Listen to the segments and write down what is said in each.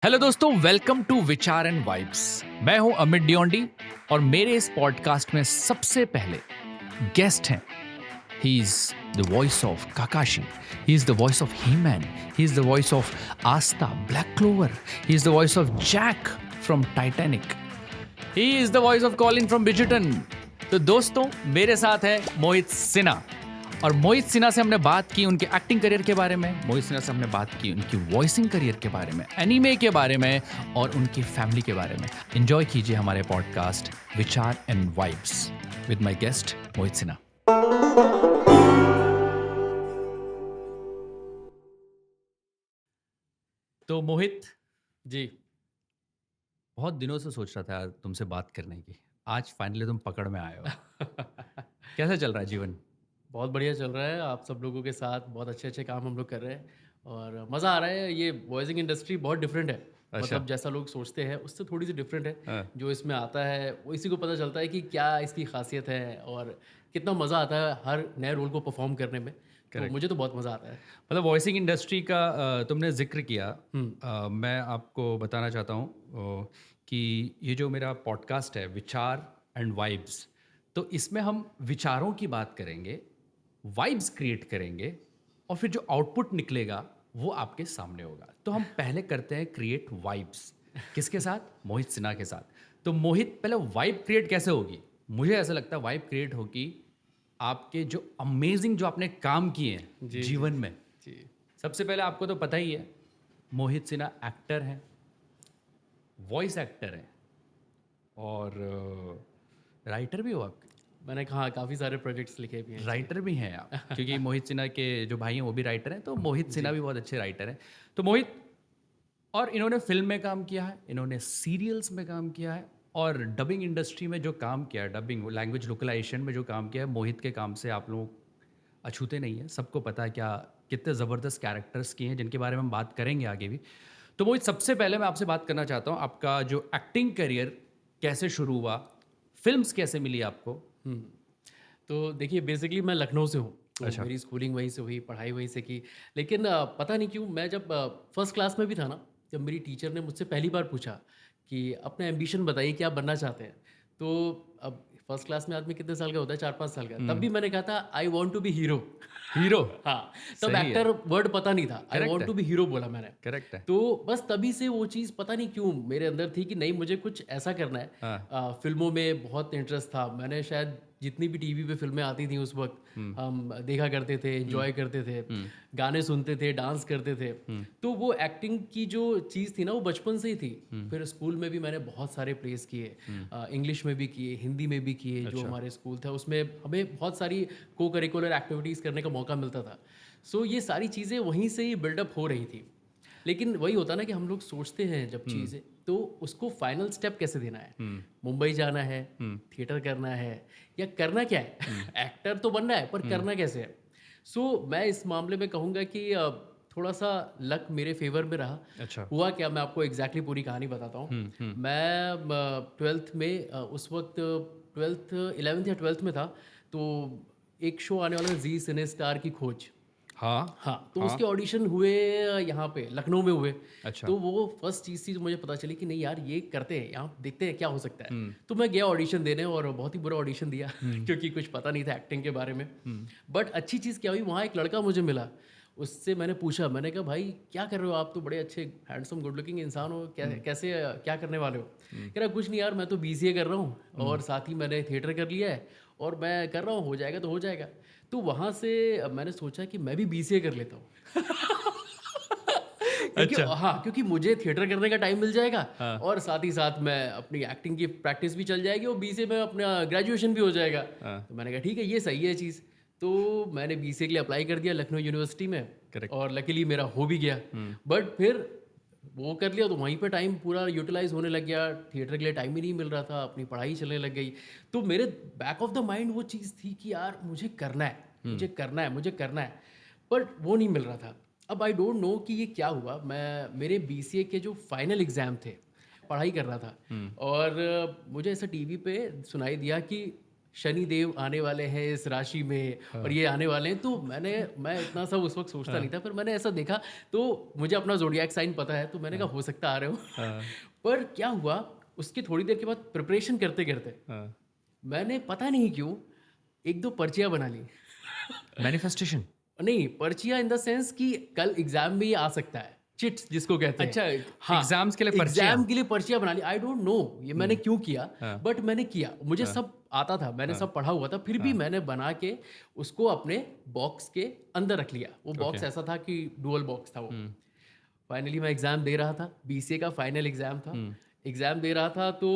Hello दोस्तों, welcome to विचार and vibes. मैं हूं अमित डियोंडी और मेरे इस पॉडकास्ट में सबसे पहले गेस्ट हैं। He is the voice of Kakashi, he is the voice of He-Man, he is the voice of Asta Black Clover, he is the voice of Jack from Titanic, he is the voice of Colin from Bridgerton. तो दोस्तों, मेरे साथ है मोहित सिन्हा। और मोहित सिन्हा से हमने बात की उनके एक्टिंग करियर के बारे में, मोहित सिन्हा से हमने बात की उनकी वॉइसिंग करियर के बारे में, एनीमे के बारे में और उनकी फैमिली के बारे में। एंजॉय कीजिए हमारे podcast Vichar and vibes with my guest Mohit Sinha. तो मोहित जी, बहुत दिनों से सोच रहा था यार तुमसे बात करने की। आज फाइनली तुम पकड़ में आए हो। कैसा चल रहा है जीवन? बहुत बढ़िया चल रहा है। आप सब लोगों के साथ बहुत अच्छे-अच्छे काम हम लोग कर रहे हैं और मज़ा आ रहा है। ये वॉइसिंग इंडस्ट्री बहुत डिफरेंट है। अच्छा। मतलब जैसा लोग सोचते हैं उससे थोड़ी-सी डिफरेंट है। हाँ। जो इसमें आता है वो इसी को पता चलता है कि क्या इसकी ख़ासियत है और कितना मज़ा आता है हर नए रोल को परफ़ॉर्म करने में। तो करेक्ट। मुझे तो बहुत मज़ा आता है। मतलब वॉइसिंग इंडस्ट्री का तुमने जिक्र किया। हुँ, मैं आपको बताना चाहता हूँ कि ये जो मेरा पॉडकास्ट है विचार एंड वाइब्स, तो इसमें हम विचारों की बात करेंगे, वाइब्स क्रिएट करेंगे और फिर जो आउटपुट निकलेगा वो आपके सामने होगा। तो हम पहले करते हैं क्रिएट वाइब्स। किसके साथ? मोहित सिन्हा के साथ। तो मोहित, पहले वाइब क्रिएट कैसे होगी? मुझे ऐसा लगता है वाइब क्रिएट होगी आपके जो अमेजिंग जो आपने काम किए हैं जी, जी, जीवन जी। में। जी, सबसे पहले आपको तो पता ही है, मोहित सिन्हा एक्टर हैं, वॉइस एक्टर हैं और राइटर भी हो आप। मैंने कहा काफ़ी सारे प्रोजेक्ट्स लिखे भी हैं। जी। राइटर भी हैं आप, क्योंकि मोहित सिन्हा के जो भाई हैं वो भी राइटर हैं, तो मोहित सिन्हा जी। भी बहुत अच्छे राइटर हैं। तो मोहित, और इन्होंने फिल्म में काम किया है, इन्होंने सीरियल्स में काम किया है और डबिंग इंडस्ट्री में जो काम किया है, डबिंग लैंग्वेज लोकलाइजेशन में जो काम किया है, मोहित के काम से आप लोग अछूते नहीं हैं। सबको पता है क्या कितने ज़बरदस्त कैरेक्टर्स किए हैं, जिनके बारे में हम बात करेंगे आगे भी। तो मोहित, सबसे पहले मैं आपसे बात करना चाहता हूँ, आपका जो एक्टिंग करियर कैसे शुरू हुआ, फिल्म्स कैसे मिली आपको? हुँ। तो देखिए बेसिकली मैं लखनऊ से हूँ, तो अच्छा। मेरी स्कूलिंग वहीं से हुई, पढ़ाई वहीं से की। लेकिन पता नहीं क्यों मैं जब फर्स्ट क्लास में भी था ना, जब मेरी टीचर ने मुझसे पहली बार पूछा कि अपना एम्बिशन बताइए क्या बनना चाहते हैं? तो अब फर्स्ट क्लास में आदमी कितने साल का होता है? 4-5 साल का। तब भी मैंने कहा था I want to be hero. Hero. हाँ, तब सही है। एक्टर वर्ड पता नहीं था। आई करेक्ट वांट है। टू बी हीरो बोला मैंने। करेक्ट है। तो बस तभी से वो चीज़ पता नहीं क्यों मेरे अंदर थी कि नहीं मुझे कुछ ऐसा करना है। हाँ। फ़िल्मों में बहुत इंटरेस्ट था। मैंने शायद जितनी भी टीवी पे फ़िल्में आती थी उस वक़्त हम देखा करते थे, एन्जॉय करते थे, गाने सुनते थे, डांस करते थे। तो वो एक्टिंग की जो चीज़ थी ना वो बचपन से ही थी। फिर स्कूल में भी मैंने बहुत सारे प्लेस किए, इंग्लिश में भी किए, हिंदी में भी किए। जो अच्छा। हमारे स्कूल था उसमें हमें बहुत सारी को करिकुलर एक्टिविटीज़ करने का मौका मिलता था। सो ये सारी चीज़ें वहीं से ही बिल्डअप हो रही थी। लेकिन वही होता है ना कि हम लोग सोचते हैं जब चीज़ें तो उसको फाइनल स्टेप कैसे देना है। मुंबई जाना है, थिएटर करना है या करना क्या है। एक्टर तो बनना है पर करना कैसे है। सो मैं इस मामले में कहूँगा कि थोड़ा सा लक मेरे फेवर में रहा। अच्छा। हुआ क्या, मैं आपको एग्जैक्टली पूरी कहानी बताता हूँ। मैं ट्वेल्थ में उस वक्त ट्वेल्थ 11th या 12th में था। तो एक शो आने वाला था जी सिने स्टार की खोज। हाँ। हाँ, तो हाँ। उसके ऑडिशन हुए यहाँ पे लखनऊ में हुए। अच्छा। तो वो फर्स्ट चीज़ थी जो मुझे पता चली कि नहीं यार ये करते हैं, यहाँ देखते हैं क्या हो सकता है। तो मैं गया ऑडिशन देने और बहुत ही बुरा ऑडिशन दिया क्योंकि कुछ पता नहीं था एक्टिंग के बारे में। बट अच्छी चीज़ क्या हुई, वहाँ एक लड़का मुझे मिला। उससे मैंने पूछा, मैंने कहा भाई क्या कर रहे हो आप, तो बड़े अच्छे हैंडसम गुड लुकिंग इंसान हो, कैसे क्या करने वाले हो? कह रहा कुछ नहीं यार मैं तो बीसीए कर रहा हूँ और साथ ही मैंने थिएटर कर लिया है और मैं कर रहा हूँ, हो जाएगा तो हो जाएगा। तो वहाँ से मैंने सोचा कि मैं भी बीसीए कर लेता हूँ। क्योंकि अच्छा। हाँ, क्योंकि मुझे थिएटर करने का टाइम मिल जाएगा हाँ। और साथ ही साथ मैं अपनी एक्टिंग की प्रैक्टिस भी चल जाएगी और बीसीए में अपना ग्रेजुएशन भी हो जाएगा। हाँ। तो मैंने कहा ठीक है ये सही है चीज़। तो मैंने बीसीए के लिए अप्लाई कर दिया लखनऊ यूनिवर्सिटी में करेक्ट। और लकीली मेरा हो भी गया। बट फिर वो कर लिया तो वहीं पे टाइम पूरा यूटिलाइज होने लग गया, थिएटर के लिए टाइम ही नहीं मिल रहा था, अपनी पढ़ाई चलने लग गई। तो मेरे बैक ऑफ द माइंड वो चीज़ थी कि यार मुझे करना है, मुझे करना है, मुझे करना है, बट वो नहीं मिल रहा था। अब आई डोंट नो कि ये क्या हुआ। मैं मेरे बीसीए के जो फाइनल एग्ज़ाम थे, पढ़ाई कर रहा था और मुझे ऐसा टीवी पे सुनाई दिया कि शनि देव आने वाले हैं इस राशि में और ये आने वाले हैं, तो मैं इतना सब उस वक्त सोचता नहीं था, पर मैंने ऐसा देखा तो मुझे अपना ज़ोडिएक साइन पता है, तो मैंने कहा हो सकता आ रहे हो। पर क्या हुआ, उसकी थोड़ी देर के बाद प्रिपरेशन करते करते मैंने पता नहीं क्यों 1-2 पर्चियाँ बना ली। मैनिफेस्टेशन? नहीं, पर्चियाँ इन द सेंस कि कल एग्जाम में ये आ सकता है, चिट्स जिसको कहते हैं। अच्छा, हाँ, एग्जाम्स के लिए पर्चियाँ? एग्जाम के लिए पर्चियाँ बना ली। आई डोंट नो ये मैंने क्यों किया, बट मैंने किया। मुझे सब आता था, मैंने सब पढ़ा हुआ था, फिर भी मैंने बना के उसको अपने बॉक्स के अंदर रख लिया। वो बॉक्स ऐसा था कि डुअल बॉक्स था वो। फाइनली मैं एग्जाम दे रहा था, बीसीए का फाइनल एग्जाम था। एग्जाम दे रहा था तो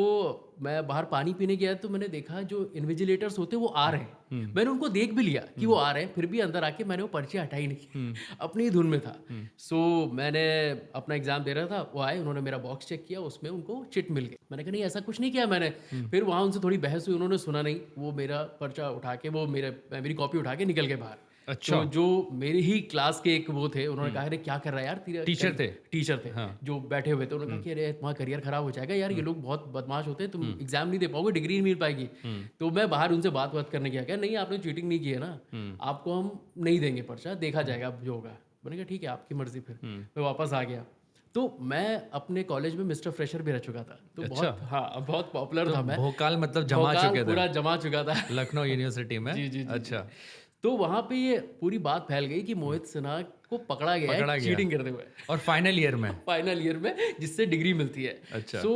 मैं बाहर पानी पीने गया, तो मैंने देखा जो इन्विजिलेटर्स होते हैं वो आ रहे हैं। मैंने उनको देख भी लिया कि वो आ रहे हैं, फिर भी अंदर आके मैंने वो पर्ची हटाई नहीं। अपनी धुन में था। सो मैंने अपना एग्जाम दे रहा था, वो आए, उन्होंने मेरा बॉक्स चेक किया, उसमें उनको चिट मिल गई। मैंने कहा नहीं ऐसा कुछ नहीं किया मैंने। फिर वहाँ उनसे थोड़ी बहस हुई, उन्होंने सुना नहीं, वो मेरा पर्चा उठा के वो मेरी कॉपी उठा के निकल गए बाहर। अच्छा। तो जो मेरे ही क्लास के एक वो थे, उन्होंने कहा अरे क्या कर रहा है यार तेरा, टीचर थे जो बैठे हुए थे। उन्होंने कहा कि अरे तुम्हारा करियर खराब हो जाएगा यार, ये लोग बहुत बदमाश होते हैं, तुम एग्जाम नहीं दे पाओगे, डिग्री नहीं मिल पाएगी। तो मैं बाहर उनसे बात करने गया, क्या नहीं आपने चीटिंग नहीं की है ना, आपको हम नहीं देंगे पर्चा, देखा जाएगा अब जो होगा। मैंने कहा ठीक है आपकी मर्जी। फिर मैं वापस आ गया। तो मैं अपने कॉलेज में मिस्टर फ्रेशर भी रह चुका था, तो बहुत पॉपुलर था मैं। भोकाल मतलब जमा चुके थे? पूरा जमा चुका था लखनऊ यूनिवर्सिटी में। जी। अच्छा। तो वहां पे ये पूरी बात फैल गई कि मोहित सिन्हा को पकड़ा गया है चीटिंग करते हुए, और फाइनल ईयर में जिससे डिग्री मिलती है। अच्छा। सो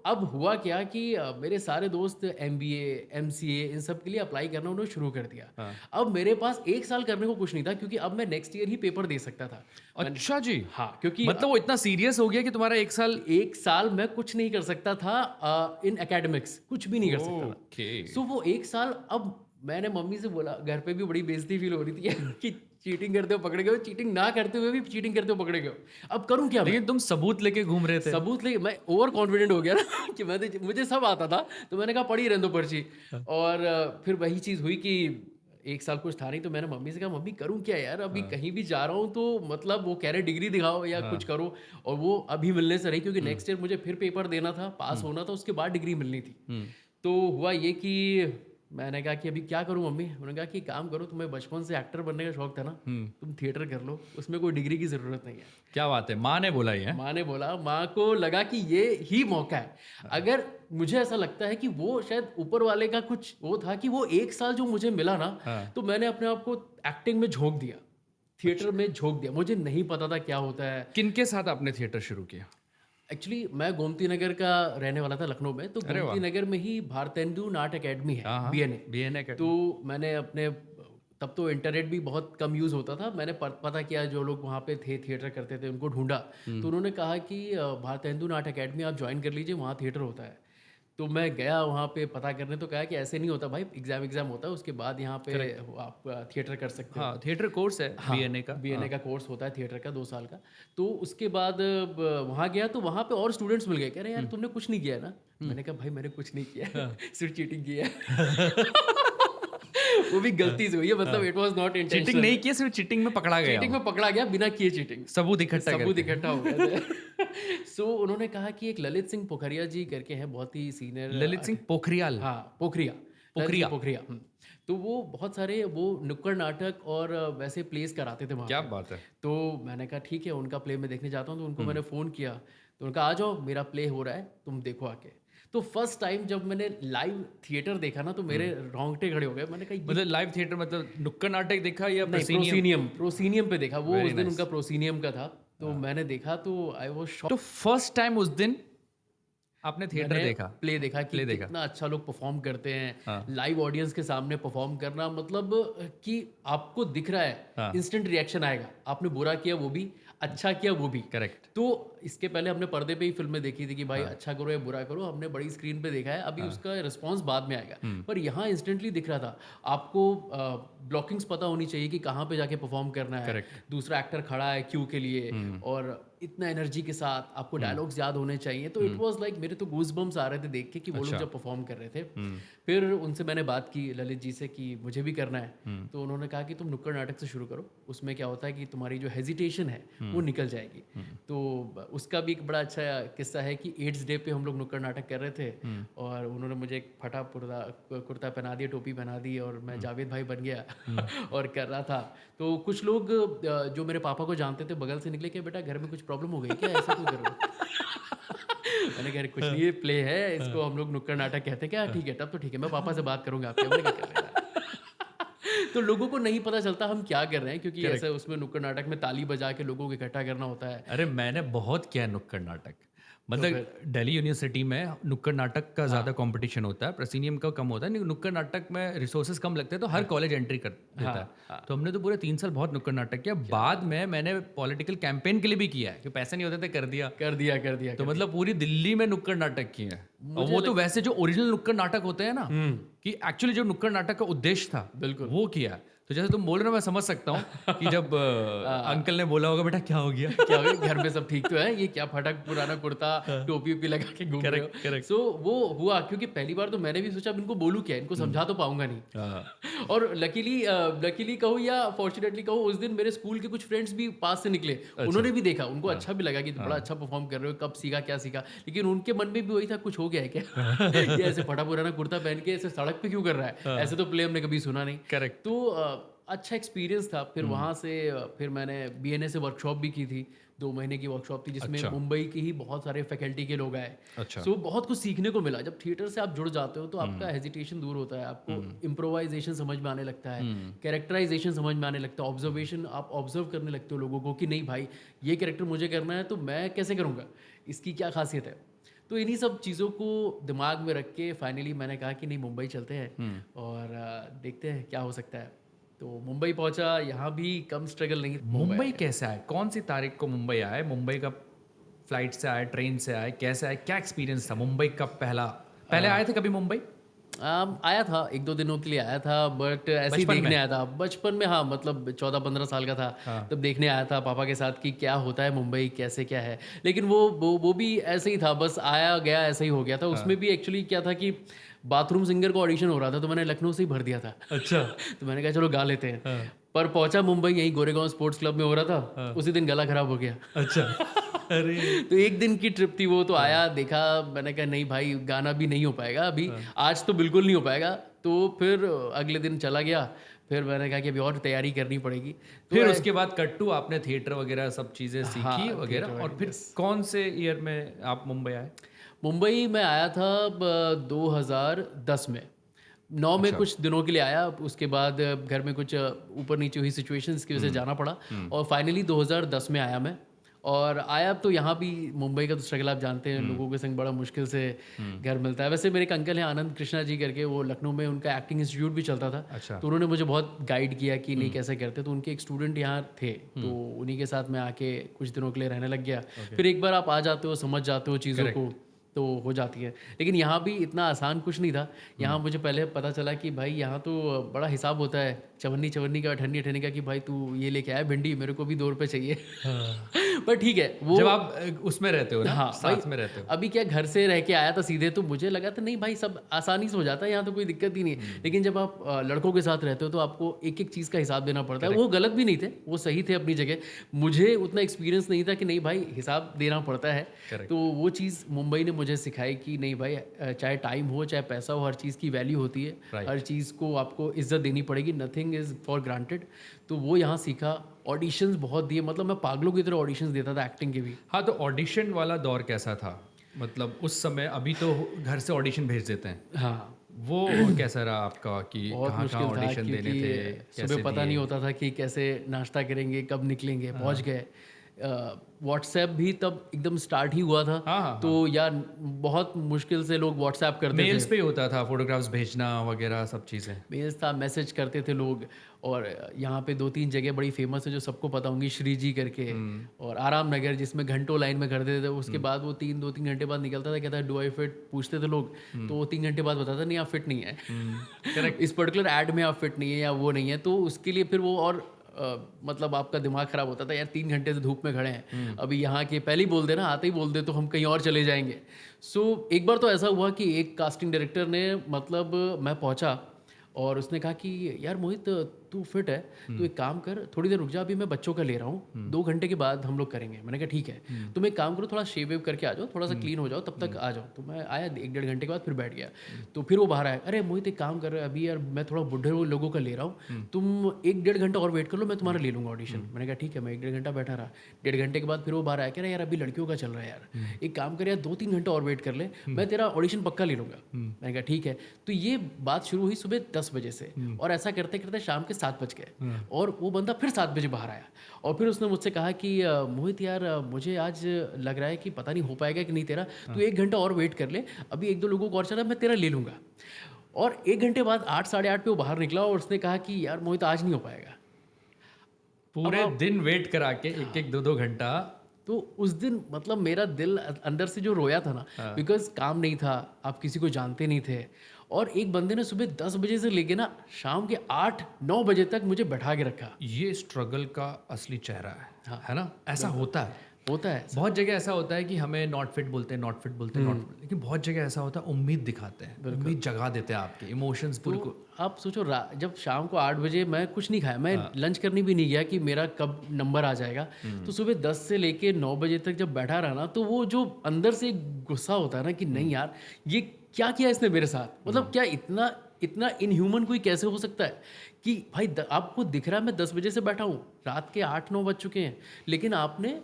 अब हुआ क्या कि मेरे सारे दोस्त MBA MCA इन सब के लिए अप्लाई करना उन्होंने शुरू कर दिया। अब मेरे पास 1 साल करने को कुछ नहीं था, क्योंकि अब मैं नेक्स्ट ईयर ही पेपर दे सकता था। अच्छा जी। हाँ, क्योंकि मतलब वो इतना सीरियस हो गया कि तुम्हारा 1 साल मैं कुछ नहीं कर सकता था, इन एकेडमिक्स कुछ भी नहीं कर सकता था। सो वो 1 साल, अब मैंने मम्मी से बोला, घर पे भी बड़ी बेइज्जती फील हो रही थी कि चीटिंग करते हुए पकड़े गए, चीटिंग ना करते हुए भी चीटिंग करते हुए पकड़े गए, अब करूं क्या? लेकिन तुम सबूत लेके घूम रहे थे। सबूत लेके मैं ओवर कॉन्फिडेंट हो गया ना कि मुझे सब आता था, तो मैंने कहा पढ़ी रहने दो पर्ची। और फिर वही चीज़ हुई कि 1 साल कुछ था नहीं, तो मैंने मम्मी से कहा मम्मी करूं क्या यार, अभी कहीं भी जा रहा हूं तो मतलब वो कह रहे डिग्री दिखाओ या कुछ करो, और वो अभी मिलने से रही, क्योंकि नेक्स्ट ईयर मुझे फिर पेपर देना था, पास होना था, उसके बाद डिग्री मिलनी थी। तो हुआ ये कि मैंने कहा कि अभी क्या करूं मम्मी? उन्होंने कहा कि काम करो, तुम्हें बचपन से एक्टर बनने का शौक था ना, तुम थिएटर कर लो, उसमें कोई डिग्री की जरूरत नहीं है। क्या बात है, माँ ने बोला ये? माँ ने बोला, माँ को लगा कि ये ही मौका है। अगर मुझे ऐसा लगता है कि वो शायद ऊपर वाले का कुछ वो था कि वो 1 साल जो मुझे मिला ना, तो मैंने अपने आप को एक्टिंग में झोंक दिया, थिएटर में झोंक दिया। मुझे नहीं पता था क्या होता है। किनके साथ आपने थिएटर शुरू किया? एक्चुअली मैं गोमती नगर का रहने वाला था, लखनऊ में। तो गोमती नगर में ही भारतेंदु नाट्य अकेडमी है, BNA। तो मैंने अपने, तब तो इंटरनेट भी बहुत कम यूज़ होता था, मैंने पता किया जो लोग वहाँ पे थे थिएटर करते थे, उनको ढूंढा। तो उन्होंने कहा कि भारतेंदु नाट्य अकेडमी आप ज्वाइन कर लीजिए, वहाँ थिएटर होता है। तो मैं गया वहाँ पे पता करने, तो कहा कि ऐसे नहीं होता भाई, एग्जाम होता है, उसके बाद यहाँ पे आप थिएटर कर सकते हो। हाँ, थिएटर कोर्स है। BNA का कोर्स होता है थिएटर का 2 साल का। तो उसके बाद वहाँ गया, तो वहाँ पे और स्टूडेंट्स मिल गए, कह रहे यार तुमने कुछ नहीं किया है ना? मैंने कहा भाई मैंने कुछ नहीं किया, सिर्फ चीटिंग किया है। वो भी गलती से हुई है, मतलब it was not intentional. Cheating नहीं किया, सिर्फ चीटिंग में पकड़ा गया। चीटिंग में पकड़ा गया बिना किए चीटिंग, सबूत इकट्ठा हो गया। सो उन्होंने कहा कि एक ललित सिंह पोखरिया जी करके हैं, बहुत ही सीनियर। ललित सिंह पोखरियाल? हाँ, पोखरिया। तो वो बहुत सारे वो नुक्कड़ नाटक और वैसे प्लेस कराते थे वहाँ। क्या बात है। तो मैंने कहा ठीक है, उनका प्ले में देखने जाता हूँ। तो उनको मैंने फ़ोन किया, तो उनका आ जाओ मेरा प्ले हो रहा है, तुम देखो आके। तो फर्स्ट टाइम जब मैंने लाइव थिएटर देखा ना, तो मेरे रोंगटे खड़े हो गए। मैंने कहा मतलब लाइव थिएटर मतलब नुक्कड़ नाटक देखा या प्रोसीनियम पे देखा? वो उस दिन उनका प्रोसीनियम का था, तो मैंने देखा तो आई वाज शॉक्ड। तो फर्स्ट टाइम उस दिन आपने थिएटर देखा, प्ले देखा कि कितना अच्छा लोग परफॉर्म करते हैं। लाइव ऑडियंस के सामने परफॉर्म करना, मतलब कि आपको दिख रहा है, इंस्टेंट रिएक्शन आएगा, आपने बुरा किया वो भी, अच्छा किया वो भी। करेक्ट। तो इसके पहले हमने पर्दे पे ही फिल्में देखी थी कि भाई अच्छा करो या बुरा करो, हमने बड़ी स्क्रीन पे देखा है, अभी उसका रिस्पॉन्स बाद में आएगा। पर यहाँ इंस्टेंटली दिख रहा था। आपको ब्लॉकिंग्स पता होनी चाहिए कि कहाँ पे जाके परफॉर्म करना है, दूसरा एक्टर खड़ा है क्यू के लिए, और इतना एनर्जी के साथ आपको डायलॉग्स याद होने चाहिए। तो इट वाज लाइक, मेरे तो गूज़बम्स आ रहे थे देख के कि वो लोग जब परफॉर्म कर रहे थे। फिर उनसे मैंने बात की ललित जी से कि मुझे भी करना है। तो उन्होंने कहा कि तुम नुक्कड़ नाटक से शुरू करो, उसमें क्या होता है कि तुम्हारी जो हेजिटेशन है वो निकल जाएगी। तो उसका भी एक बड़ा अच्छा किस्सा है कि एड्स डे पे हम लोग नुक्कड़ नाटक कर रहे थे और उन्होंने मुझे एक फटा कुर्ता पहना दिया, टोपी पहना दी और मैं जावेद भाई बन गया और कर रहा था। तो कुछ लोग जो मेरे पापा को जानते थे बगल से निकले कि बेटा घर में कुछ प्रॉब्लम हो गई क्या, ऐसा क्यों कर रहे हो? मैंने कहा कुछ नहीं, ये प्ले है, इसको हम लोग नुक्कड़ नाटक कहते हैं क्या? ठीक है, तब तो ठीक है, मैं पापा से बात करूंगा आपके। मैंने क्या कर रहे हैं? तो लोगों को नहीं पता चलता हम क्या कर रहे हैं, क्योंकि ऐसे उसमें नुक्कड़ नाटक में ताली बजा के लोगों को इकट्ठा करना होता है। अरे मैंने बहुत किया है नुक्कड़ नाटक, मतलब दिल्ली यूनिवर्सिटी में नुक्कड़ नाटक का ज़्यादा कंपटीशन होता है, प्रोसीनियम का कम होता है, लेकिन नुक्कड़ नाटक में रिसोर्सेज कम लगते हैं तो हर कॉलेज एंट्री कर देता है। तो हमने तो पूरे 3 साल बहुत नुक्कड़ नाटक किया। बाद में मैंने पॉलिटिकल कैंपेन के लिए भी किया है, कि पैसे नहीं होते थे, कर दिया। तो मतलब पूरी दिल्ली में नुक्कड़ नाटक किए हैं। और वो तो वैसे जो ओरिजिनल नुक्कड़ नाटक होते हैं ना, कि एक्चुअली जो नुक्कड़ नाटक का उद्देश्य था बिल्कुल वो किया। तो जैसे तुम बोल रहे हो, मैं समझ सकता हूँ कि जब अंकल ने बोला होगा बेटा क्या हो गया, घर में सब ठीक तो है, ये क्या फटक पुराना कुर्ता टोपी ओपी लगा के घूम रहे हो। सो वो हुआ, क्योंकि पहली बार तो मैंने भी सोचा अब इनको बोलूँ क्या, इनको समझा तो पाऊंगा नहीं। और लकीली कहूँ या फॉर्चुनेटली कहूँ, उस दिन मेरे स्कूल के कुछ फ्रेंड्स भी पास से निकले। उन्होंने भी देखा, उनको अच्छा भी लगा कि बड़ा अच्छा परफॉर्म कर रहे हो, कब सीखा, क्या सीखा। लेकिन उनके मन में भी वही था, कुछ हो गया है क्या, ये ऐसे फटा पुराना कुर्ता पहन के ऐसे सड़क पे क्यों कर रहा है, ऐसे तो प्ले हमने कभी सुना नहीं। करेक्ट। तो अच्छा एक्सपीरियंस था। फिर वहाँ से फिर मैंने BNA से वर्कशॉप भी की थी, 2 महीने की वर्कशॉप थी, जिसमें मुंबई के ही बहुत सारे फैकल्टी के लोग आए। सो बहुत कुछ सीखने को मिला। जब थिएटर से आप जुड़ जाते हो तो आपका हेजिटेशन दूर होता है, आपको इम्प्रोवाइजेशन समझ में आने लगता है, कैरेक्टराइजेशन समझ में आने लगता है, ऑब्जर्वेशन, आप ऑब्जर्व करने लगते हो लोगों को कि नहीं भाई ये कैरेक्टर मुझे करना है तो मैं कैसे करूँगा, इसकी क्या खासियत है। तो इन्हीं सब चीज़ों को दिमाग में रख के फाइनली मैंने कहा कि नहीं, मुंबई चलते हैं और देखते हैं क्या हो सकता है। तो मुंबई पहुंचा, यहाँ भी कम स्ट्रगल नहीं। मुंबई कैसे आए, कौन सी तारीख को मुंबई आए, मुंबई का फ्लाइट से आए, ट्रेन से आए, कैसे आए, क्या एक्सपीरियंस था मुंबई का? पहले आए थे कभी मुंबई? आया था, 1-2 दिनों के लिए आया था, बट ऐसे ही देखने आया था बचपन में। हाँ, मतलब 14-15 साल का था तब देखने आया था पापा के साथ कि क्या होता है मुंबई, कैसे क्या है। लेकिन वो भी ऐसे ही था, बस आया गया ऐसे ही हो गया था। उसमें भी एक्चुअली क्या था कि बाथरूम सिंगर का ऑडिशन हो रहा था, तो मैंने लखनऊ से ही भर दिया था। अच्छा। तो मैंने कहा चलो गा लेते हैं। पर पहुंचा मुंबई, यही गोरेगांव स्पोर्ट्स क्लब में हो रहा था। उसी दिन गला खराब हो गया। अच्छा। अरे तो 1 दिन की ट्रिप थी वो। तो आया, देखा, मैंने कहा नहीं भाई गाना भी नहीं हो पाएगा अभी, आज तो बिल्कुल नहीं हो पाएगा। तो फिर अगले दिन चला गया। फिर मैंने कहा कि अभी और तैयारी करनी पड़ेगी। तो फिर उसके बाद कट्टू आपने थिएटर वगैरह सब चीज़ें सीखी वगैरह, और फिर कौन से ईयर में आप मुंबई आए? मुंबई में आया था 2010 में, 9 में कुछ दिनों के लिए आया। उसके बाद घर में कुछ ऊपर नीचे हुई सिचुएशंस की वजह से जाना पड़ा और फाइनली 2010 में आया मैं। और आया तो यहाँ भी मुंबई का तो स्ट्रगल आप जानते हैं, लोगों के संग बड़ा मुश्किल से घर मिलता है। वैसे मेरे एक अंकल हैं आनंद कृष्णा जी करके, वो लखनऊ में उनका एक्टिंग इंस्टीट्यूट भी चलता था। अच्छा। तो उन्होंने मुझे बहुत गाइड किया कि नहीं कैसे करते। तो उनके एक स्टूडेंट यहाँ थे, तो उन्हीं के साथ मैं आके कुछ दिनों के लिए रहने लग गया। फिर एक बार आप आ जाते हो, समझ जाते हो चीज़ों को, तो हो जाती है। लेकिन यहाँ भी इतना आसान कुछ नहीं था। यहाँ मुझे पहले पता चला कि भाई यहाँ तो बड़ा हिसाब होता है, चवन्नी का, अठन्नी का, कि भाई तू ये लेके आया भिंडी, मेरे को भी 2 रुपये चाहिए। पर ठीक है, वो जब आप उसमें रहते हो ना, हाँ, साथ में रहते हो। अभी क्या घर से रह के आया था सीधे, तो मुझे लगा था नहीं भाई सब आसानी से हो जाता है, यहाँ तो कोई दिक्कत ही नहीं है। लेकिन जब आप लड़कों के साथ रहते हो तो आपको एक एक चीज़ का हिसाब देना पड़ता है। वो गलत भी नहीं थे, वो सही थे अपनी जगह। मुझे उतना एक्सपीरियंस नहीं था कि नहीं भाई हिसाब देना पड़ता है। तो वो चीज़ मुंबई ने मुझे सिखाई कि नहीं भाई, चाहे टाइम हो चाहे पैसा हो, हर चीज़ की वैल्यू होती है। हर चीज़ को आपको इज्जत देनी पड़ेगी, नथिंग इज़ फॉर ग्रांटेड। तो वो यहाँ सीखा। ऑडिशंस बहुत दिए, मतलब मैं पागलों की तरह ऑडिशंस देता था एक्टिंग के भी। हाँ, तो ऑडिशन वाला दौर कैसा था, मतलब उस समय? अभी तो घर से ऑडिशन भेज देते हैं। हाँ, वो कैसा रहा आपका कि बहुत मुश्किल था, ऑडिशन देने थे? सुबह पता नहीं होता था कि कैसे नाश्ता करेंगे, कब निकलेंगे। पहुँच गए। व्हाट्सएप भी तब एकदम स्टार्ट ही हुआ था। तो यार बहुत मुश्किल से लोग व्हाट्सएप करते थे। मेल्स पे होता था फोटोग्राफ्स भेजना वगैरह सब चीज़ें। मेल्स था, मैसेज करते थे लोग। और यहाँ पे 2-3 जगह बड़ी फेमस है जो सबको पता होंगी, श्री जी करके और आराम नगर, जिसमें घंटों लाइन में खड़े थे। उसके बाद वो 2-3 घंटे बाद निकलता था, कहता है डू आई फिट, पूछते थे लोग। तो वो 3 घंटे बाद बताता नहीं आप फिट नहीं है। इस पर्टिकुलर ऐड में आप फिट नहीं है या वो नहीं है। तो उसके लिए फिर वो और मतलब आपका दिमाग खराब होता था, यार 3 घंटे से धूप में खड़े हैं, अभी यहाँ के पहले ही बोल दे ना, आते ही बोल दे तो हम कहीं और चले जाएंगे। सो एक बार तो ऐसा हुआ कि एक कास्टिंग डायरेक्टर ने, मतलब मैं पहुँचा और उसने कहा कि यार मोहित तू फिट है, तो एक काम कर, थोड़ी देर रुक जा, अभी मैं बच्चों का ले रहा हूँ, 2 घंटे के बाद हम लोग करेंगे। मैंने कहा ठीक है, तुम एक काम करो, थोड़ा शेव वेव करके आ जाओ, थोड़ा सा क्लीन हो जाओ, तब तक आ जाओ। तो मैं आया 1-1.5 घंटे के बाद, फिर बैठ गया। तो फिर वो बाहर आया, अरे मोहित एक काम कर, अभी यार मैं थोड़ा बुढ़े लोगों का ले रहा हूँ, तुम 1-1.5 घंटा और वेट कर लो, मैं तुम्हारा ले लूँगा ऑडिशन। मैंने कहा ठीक है, मैं 1-1.5 घंटा बैठा रहा। 1.5 घंटे के बाद फिर वो बाहर आया, कह रहा यार अभी लड़कियों का चल रहा है यार, एक काम कर यार 2-3 घंटा और वेट कर ले, मैं तेरा ऑडिशन पक्का ले लूँगा। मैंने कहा ठीक है। तो ये बात शुरू हुई सुबह 10 बजे से, और ऐसा करते करते शाम के 7 बज गए, और वो बंदा फिर 7 बजे बाहर आया, और फिर उसने मुझसे कहा कि मोहित यार मुझे आज लग रहा है कि पता नहीं हो पाएगा कि नहीं तेरा, तू 1 घंटा और वेट कर ले, अभी 1-2 लोगों को और चला, मैं तेरा ले लूँगा। और 1 घंटे बाद 8 साढ़े 8 पे वो बाहर निकला, और उसने कहा कि यार मोहित आज नहीं हो पाएगा। पूरे दिन वेट करा के 1-1 2-2 घंटा। तो उस दिन मतलब मेरा दिल अंदर से जो रोया था ना, बिकॉज काम नहीं था, आप किसी को जानते नहीं थे, और एक बंदे ने सुबह 10 बजे से लेके ना शाम के 8-9 बजे तक मुझे बैठा के रखा। ये स्ट्रगल का असली चेहरा है। हाँ, है ना, ऐसा होता है बहुत जगह ऐसा होता है कि हमें नॉट फिट बोलते हैं, लेकिन बहुत जगह ऐसा होता है उम्मीद दिखाते हैं, उम्मीद जगा देते हैं आपके इमोशंस पूरे को। आप सोचो जब शाम को 8 बजे मैं कुछ नहीं खाया, मैं लंच करने भी नहीं गया कि मेरा कब नंबर आ जाएगा, तो सुबह 10 से लेके 9 बजे तक जब बैठा रहा ना, तो वो जो अंदर से गुस्सा होता है ना कि नहीं यार ये क्या किया इसने मेरे साथ, मतलब क्या इतना इनह्यूमन कोई कैसे हो सकता है कि भाई आपको दिख रहा है मैं 10 बजे से बैठा हूँ, रात के 8-9 बज चुके हैं, लेकिन आपने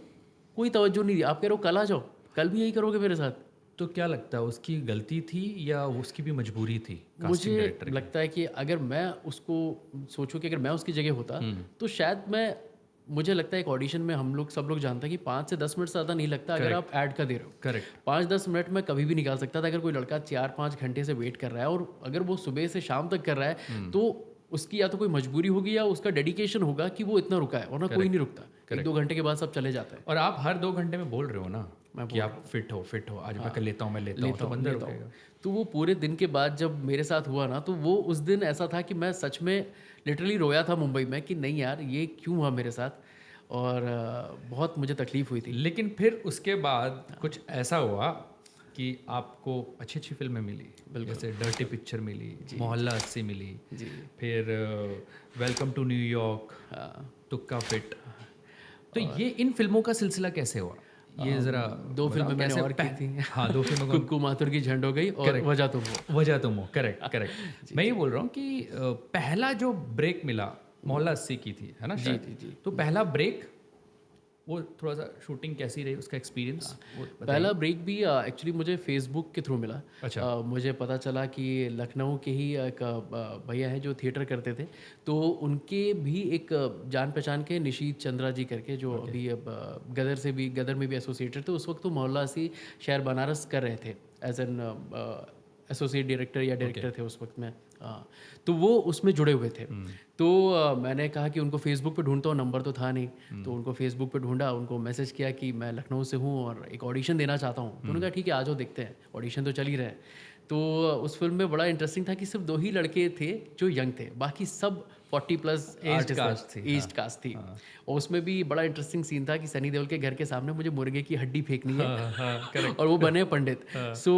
कोई तवज्जो नहीं दी, आप कह रहे हो कल आ जाओ, कल भी यही करोगे मेरे साथ। तो क्या लगता है उसकी गलती थी या उसकी भी मजबूरी थी? मुझे लगता है कि अगर मैं उसको सोचूं कि अगर मैं उसकी जगह होता तो शायद मुझे लगता है एक ऑडिशन में हम लोग सब लोग जानते हैं कि 5 से 10 मिनट से ज़्यादा नहीं लगता अगर आप ऐड का दे रहे हो। करेक्ट। 5-10 मिनट में कभी भी निकाल सकता था। अगर कोई लड़का 4-5 घंटे से वेट कर रहा है, और अगर वो सुबह से शाम तक कर रहा है, तो उसकी या तो कोई मजबूरी होगी या उसका डेडिकेशन होगा कि वो इतना रुका है, वरना कोई नहीं रुकता। 1-2 घंटे के बाद सब चले जाते हैं। और आप हर 2 घंटे में बोल रहे हो ना कि आप फिट हो, आज मैं लेता हूँ, तो बंदा रुकेगा। तो वो पूरे दिन के बाद जब मेरे साथ हुआ ना, तो वो उस दिन ऐसा था कि मैं सच में लिटरली रोया था मुंबई में कि नहीं यार ये क्यों हुआ मेरे साथ, और बहुत मुझे तकलीफ हुई थी। लेकिन फिर उसके बाद कुछ ऐसा हुआ कि आपको अच्छी फिल्में मिली, जैसे डर्टी पिक्चर मिली, मोहल्ला 80 मिली, फिर वेलकम टू न्यूयॉर्क, तुक्का फिट। तो ये इन फिल्मों का सिलसिला कैसे हुआ? ये जरा 2 फिल्में मैंने और की थी। हाँ, 2 फिल्में कुक्कू माथुर की झंड हो गई और वजह तुम हो। करेक्ट। मैं ये बोल रहा हूँ कि पहला जो ब्रेक मिला मोहल्ला 80 की थी, है ना? जी। तो पहला ब्रेक, वो थोड़ा सा शूटिंग कैसी रही, उसका एक्सपीरियंस? पहला ब्रेक भी एक्चुअली मुझे फेसबुक के थ्रू मिला। अच्छा। मुझे पता चला कि लखनऊ के ही एक भैया हैं जो थिएटर करते थे, तो उनके भी एक जान पहचान के निशीत चंद्रा जी करके, जो अभी गदर में भी एसोसिएटेड थे उस वक्त, तो मोहल्ला 80 शहर बनारस कर रहे थे एज एन एसोसिएट डायरेक्टर या डायरेक्टर थे उस वक्त में। तो वो उसमें जुड़े हुए थे। तो मैंने कहा कि उनको फेसबुक पे ढूंढता हूँ, नंबर तो था नहीं, तो उनको फेसबुक पे ढूंढा, उनको मैसेज किया कि मैं लखनऊ से हूँ और एक ऑडिशन देना चाहता हूँ। तो उन्होंने कहा ठीक है आ जाओ, देखते हैं, ऑडिशन तो चल ही रहे हैं। तो उस फिल्म में बड़ा इंटरेस्टिंग था कि सिर्फ 2 ही लड़के थे जो यंग थे, बाकी सब 40+ एज कास्ट थी। और उसमें भी बड़ा इंटरेस्टिंग सीन था कि सनी देओल के घर के सामने मुझे मुर्गे की हड्डी फेंकनी है, और वो बने पंडित। सो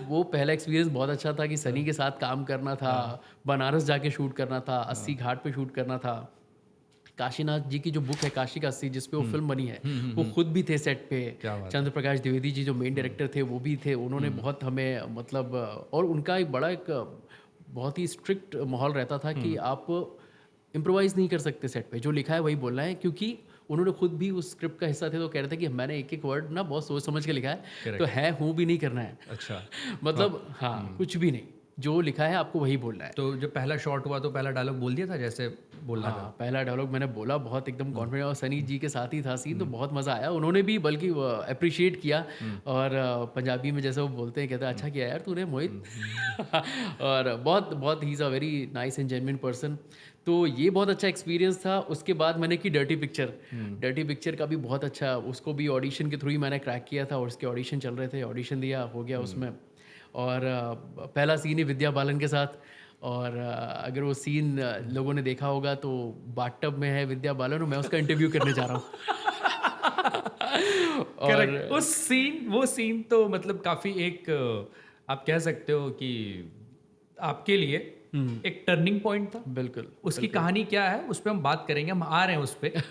वो पहला एक्सपीरियंस बहुत अच्छा था कि सनी के साथ काम करना था, बनारस जाके शूट करना था, 80 घाट पे शूट करना था। काशीनाथ जी की जो बुक है काशी का 80 जिसपे वो फिल्म बनी है, वो खुद भी थे सेट पे। चंद्र प्रकाश द्विवेदी जी जो मेन डायरेक्टर थे वो भी थे। उन्होंने बहुत हमें मतलब, और उनका एक बहुत ही स्ट्रिक्ट माहौल रहता था कि आप इम्प्रोवाइज़ नहीं कर सकते सेट पे, जो लिखा है वही बोलना है, क्योंकि उन्होंने खुद भी उस स्क्रिप्ट का हिस्सा थे। तो कह रहे थे कि मैंने एक वर्ड ना बहुत सोच समझ के लिखा है, तो है हूँ भी नहीं करना है। अच्छा। मतलब हाँ, कुछ भी नहीं, जो लिखा है आपको वही बोलना है। तो जब पहला शॉट हुआ तो पहला डायलॉग बोल दिया था जैसे बोलना था? पहला डायलॉग मैंने बोला बहुत एकदम कॉन्फिडेंट, और सनी जी के साथ ही था सीन, तो बहुत मज़ा आया। उन्होंने भी बल्कि अप्रिशिएट किया, और पंजाबी में जैसे वो बोलते हैं, कहते हैं अच्छा किया यार तूने मोहित। और बहुत ही is a very nice and genuine person. तो ये बहुत अच्छा एक्सपीरियंस था। उसके बाद मैंने की डर्टी पिक्चर का भी बहुत अच्छा, उसको भी ऑडिशन के थ्रू ही मैंने क्रैक किया था, और उसके ऑडिशन चल रहे थे, ऑडिशन दिया, हो गया उसमें। और पहला सीन ही विद्या बालन के साथ, और अगर वो सीन लोगों ने देखा होगा तो बाथटब में है विद्या बालन और मैं उसका इंटरव्यू करने जा रहा हूँ। और वो सीन तो मतलब काफ़ी एक, आप कह सकते हो कि आपके लिए एक टर्निंग पॉइंट था। बिल्कुल। उसकी कहानी क्या है उस पर हम बात करेंगे, हम आ रहे हैं उस पर।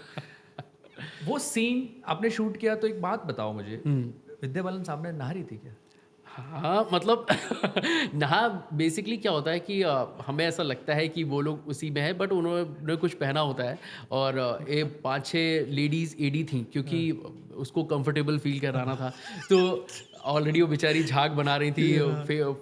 वो सीन आपने शूट किया तो एक बात बताओ मुझे, विद्या बालन सामने नहा रही थी क्या? हाँ, मतलब नहा बेसिकली क्या होता है कि हमें ऐसा लगता है कि वो लोग उसी में है, बट उन्होंने कुछ पहना होता है और ये 5-6 लेडीज़ एडी थी क्योंकि उसको कंफर्टेबल फील कराना था। तो ऑलरेडी वो बेचारी झाग बना रही थी,